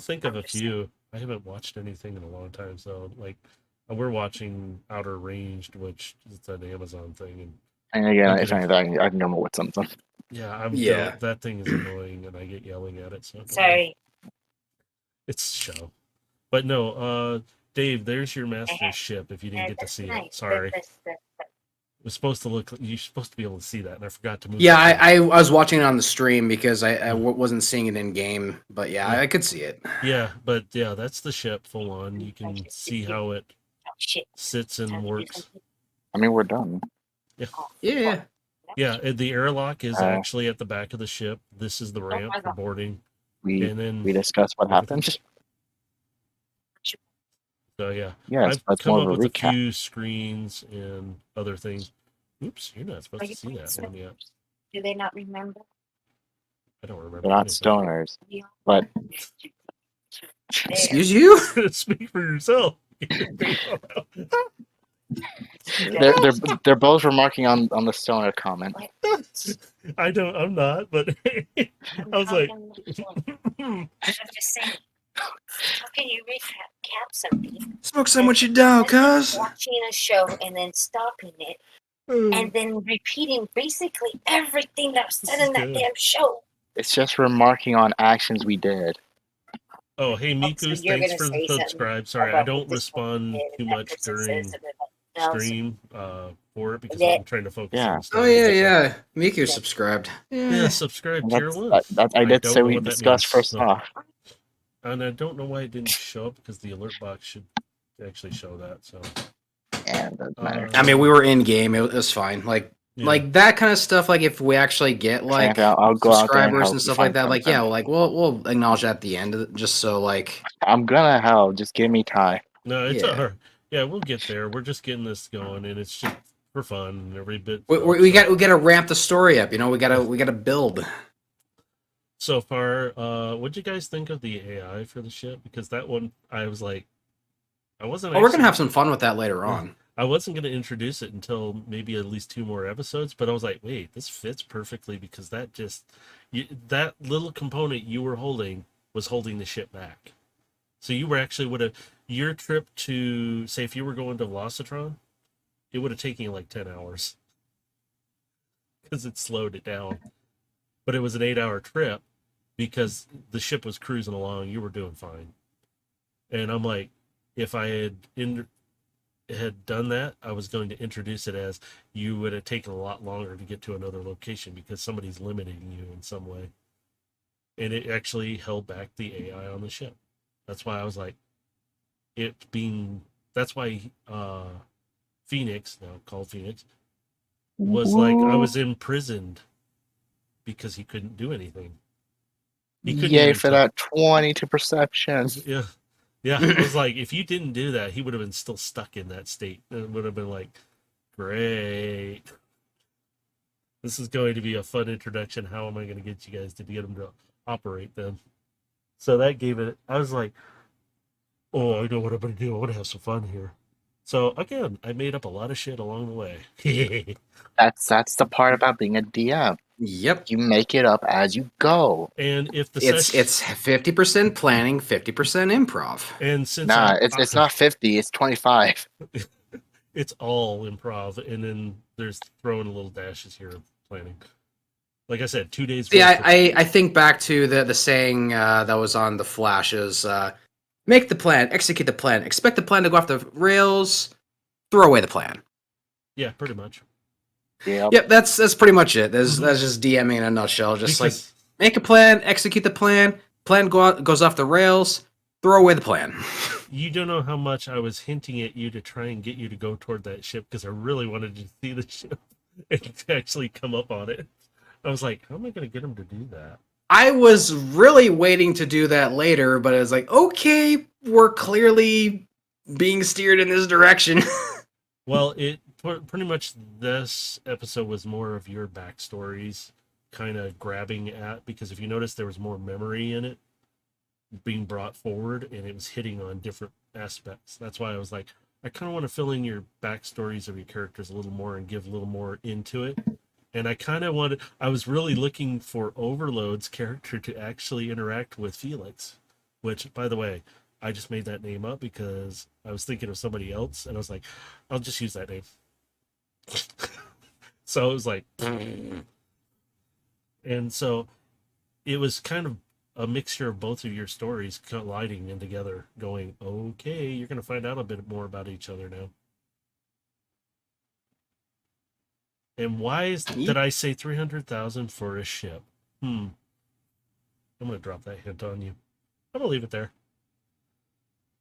think of a 100%. few. I haven't watched anything in a long time, so like we're watching Outer Ranged, which is an Amazon thing, And again, I'll if get it. anything, I know what's something. yeah, Yeah. that thing is annoying, and I get yelling at it. So Sorry. it's show. But no, Dave, there's your master's ship. If you didn't get to That's see nice. it, sorry. That's- It was supposed to look. You're supposed to be able to see that, and I forgot to move. Yeah, the ship. I was watching it on the stream because I wasn't seeing it in game, but yeah, Yeah. I could see it. Yeah, but yeah, that's the ship full on. You can see how it Oh shit. sits Time and to do works. something. I mean, we're done. Oh, Yeah. fuck. Yeah, the airlock is Uh, actually at the back of the ship. This is the ramp my for God. boarding, We and then discussed what everything. happened. So yeah, Yes, I've that's come more up of a with a recap. few screens and other things. Oops, you're not supposed Are to you see that playing one yet. Do they not remember? I don't remember. They're not anything. stoners, Yeah. but There. Excuse you? Speak for yourself. they're both remarking on the stoner comment. I don't. I'm not. But I was like, I'm just saying. How can you recap something? Smoke some what you down, cuz. Watching a show and then stopping it and then repeating basically everything that was said This is in that good. damn show. It's just remarking on actions we did. oh, hey, So Mikus, you're thanks gonna for the say something subscribe. Sorry, I about don't what this person respond did too and that much person during says about else. stream for it because That- I'm trying to focus Yeah. on stuff. Oh yeah, yeah. Miku subscribed. Yeah, Yeah. subscribe And tier one. I did don't say know we what that discussed means, first so- off. And I don't know why it didn't show up because the alert box should actually show that. So And doesn't matter. I mean, we were in game. It was fine. yeah. Like that kind of stuff. Like if we actually get like I'll go out there and subscribers help and you stuff like find that, like something. yeah, like we'll acknowledge that at the end, just so like I'm gonna help. Just give me time. no, it's yeah. alright. Yeah, we'll get there. We're just getting this going, and it's just for fun and every bit. we got to ramp the story up. You know, we gotta build. So far, what'd you guys think of the AI for the ship? Because that one, I was like, I wasn't. Oh, we're gonna actually- have some fun with that later on. I wasn't going to introduce it until maybe at least 2 more episodes, but I was like, wait, this fits perfectly because that just that little component you were holding was holding the ship back. So you were actually would have your trip to say if you were going to Velocitron, it would have taken you like 10 hours because it slowed it down. But it was an 8-hour trip because the ship was cruising along. You were doing fine, and I'm like, if I had done that, I was going to introduce it as you would have taken a lot longer to get to another location because somebody's limiting you in some way. And it actually held back the AI on the ship. That's why I was like, that's why Phoenix, now called Phoenix, was like, I was imprisoned because he couldn't do anything. He couldn't Yay even for talk. that 22 perception. Yeah. Yeah, I was like, if you didn't do that, he would have been still stuck in that state. It would have been like, great. This is going to be a fun introduction. How am I going to get you guys to get them to operate them? So that gave it, I was like, oh, I know what I'm going to do. I want to have some fun here. So again, I made up a lot of shit along the way. That's the part about being a DM. Yep. You make it up as you go. And if the It's 50% planning, 50% improv. and since Nah, it's not 50. It's 25. it's all improv, and then there's throwing little dashes here of planning. Like I said, 2 days. Yeah, I think back to the saying that was on the flashes. Make the plan, execute the plan, expect the plan to go off the rails, throw away the plan. Yeah, pretty much. Yep, that's pretty much it. That's just DMing in a nutshell. Just Because- like make a plan, execute the plan, goes off the rails, throw away the plan. You don't know how much I was hinting at you to try and get you to go toward that ship because I really wanted you to see the ship and to actually come up on it. I was like, how am I going to get him to do that? I was really waiting to do that later, but I was like, okay, we're clearly being steered in this direction. Well, pretty much this episode was more of your backstories kind of grabbing at, because if you notice, there was more memory in it being brought forward, and it was hitting on different aspects. That's why I was like, I kind of want to fill in your backstories of your characters a little more and give a little more into it. And I kind of wanted, I was really looking for Overload's character to actually interact with Felix, which, by the way, I just made that name up because I was thinking of somebody else, and I was like, I'll just use that name. So it was like, and so it was kind of a mixture of both of your stories colliding in together, going, okay, you're going to find out a bit more about each other now. And why did I say 300,000 for a ship? I'm going to drop that hint on you. I'm going to leave it there.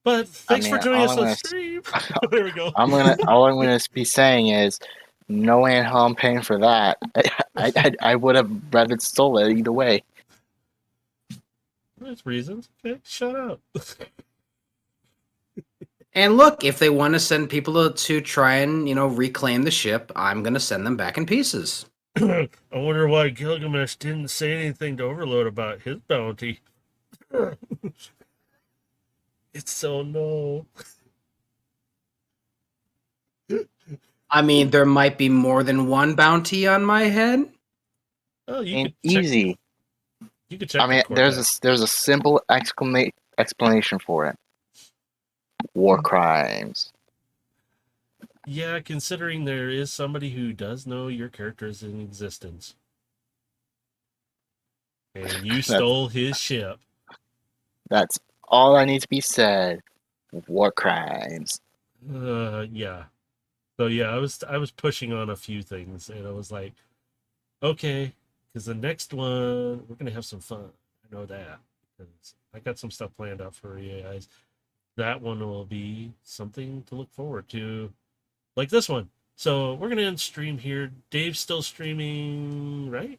But thanks for joining us on stream. There we go. All I'm gonna be saying is, no way in hell I'm paying for that. I would have rather stole it either way. There's reasons. Okay, shut up. And look, if they want to send people to try and, reclaim the ship, I'm going to send them back in pieces. I wonder why Gilgamesh didn't say anything to Overload about his bounty. It's so no. I mean, there might be more than one bounty on my head. Oh, easy. You could check. I mean, there's a simple explanation for it. War crimes. Yeah, considering there is somebody who does know your character is in existence. And you stole his ship. That's all that needs to be said. War crimes. Yeah. So yeah, I was pushing on a few things, and I was like, okay, because the next one we're gonna have some fun. I know that because I got some stuff planned out for you guys. That one will be something to look forward to, like this one. So we're gonna end stream here. Dave's still streaming, right?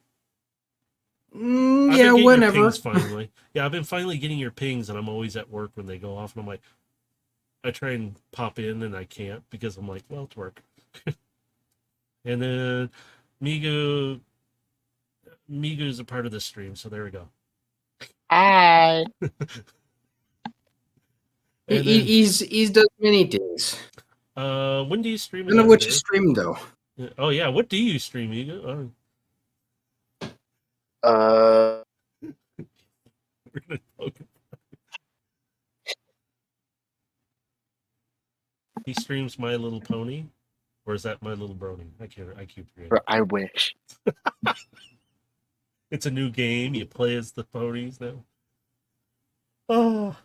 Yeah, whenever. Finally, yeah, I've been finally getting your pings, and I'm always at work when they go off, and I'm like, I try and pop in, and I can't because I'm like, well, it's work. And then Migu's a part of the stream, so there we go. Hi. He's does many things. When do you stream? I don't know what you stream though. Oh yeah, what do you stream, Migu? Uh. We're gonna poke him. He streams My Little Pony, or is that My Little Brony? I keep forgetting. I wish. It's a new game. You play as the ponies now. Oh,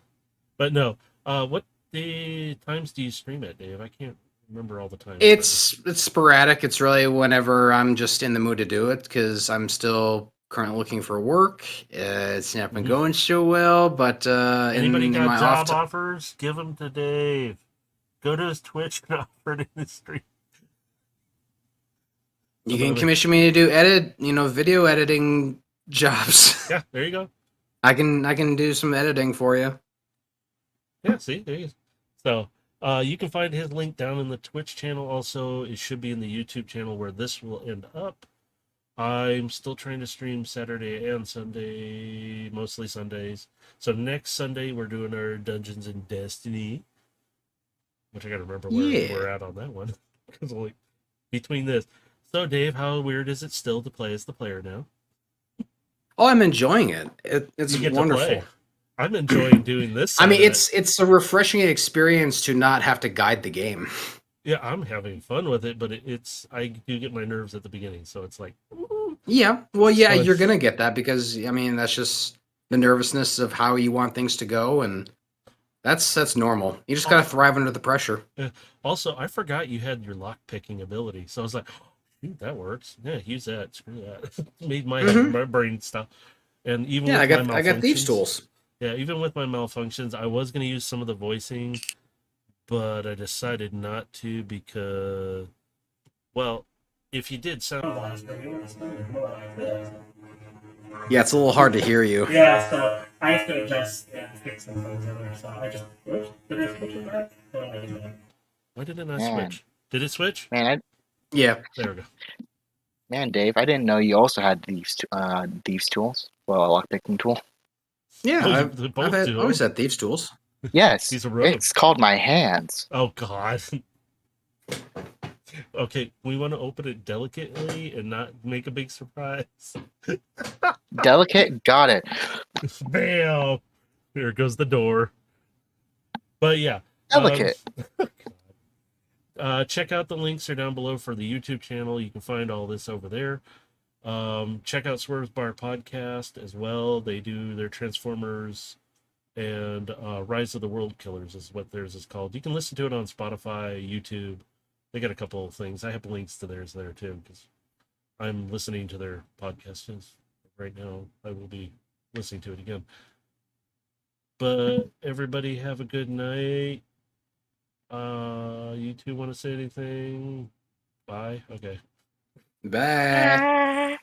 but no. What times do you stream at, Dave? I can't remember all the times. It's sporadic. It's really whenever I'm just in the mood to do it because I'm still currently looking for work. It's not been going so well, but anybody got job offers? Give them to Dave. Go to his Twitch and offer it in his stream. You can commission me to do video editing jobs. Yeah, there you go. I can do some editing for you. Yeah, see, there you go. So you can find his link down in the Twitch channel. Also, it should be in the YouTube channel where this will end up. I'm still trying to stream Saturday and Sunday, mostly Sundays. So next Sunday we're doing our Dungeons and Destiny, which I gotta remember where we're at on that one. Because only between this. So Dave, how weird is it still to play as the player now? Oh, I'm enjoying it. It's wonderful. I'm enjoying doing this. I mean, it's a refreshing experience to not have to guide the game. Yeah, I'm having fun with it, but I do get my nerves at the beginning, so it's like. Yeah, well, yeah, you're gonna get that because I mean that's just the nervousness of how you want things to go, and that's normal. You just gotta thrive under the pressure. Also, I forgot you had your lock picking ability, so I was like, shoot, that works. Yeah, use that. Screw that. Made my brain stop. And even I got thieves tools. Yeah, even with my malfunctions, I was going to use some of the voicing, but I decided not to because, well, if you did sound... Yeah, it's a little hard to hear you. Yeah, so I have to adjust and fix some things in there, so I just... Did it switch it back? Why did it not switch? Did it switch? Man, yeah. There we go. Man, Dave, I didn't know you also had thieves tools. Well, a lockpicking tool. Yeah, I've always had thieves tools. Yes, He's a rogue. it's called my hands. Oh God. Okay, we want to open it delicately and not make a big surprise. Delicate, got it. Bam! Here goes the door. But yeah. Delicate. Check out the links are down below for the YouTube channel. You can find all this over there. Check out Swerve's Bar podcast as well. They do their Transformers and Rise of the World Killers is what theirs is called. You can listen to it on Spotify, YouTube. They got a couple of things. I have links to theirs there too because I'm listening to their podcast right now. I will be listening to it again. But everybody have a good night. You two want to say anything? Bye. Okay. Bye.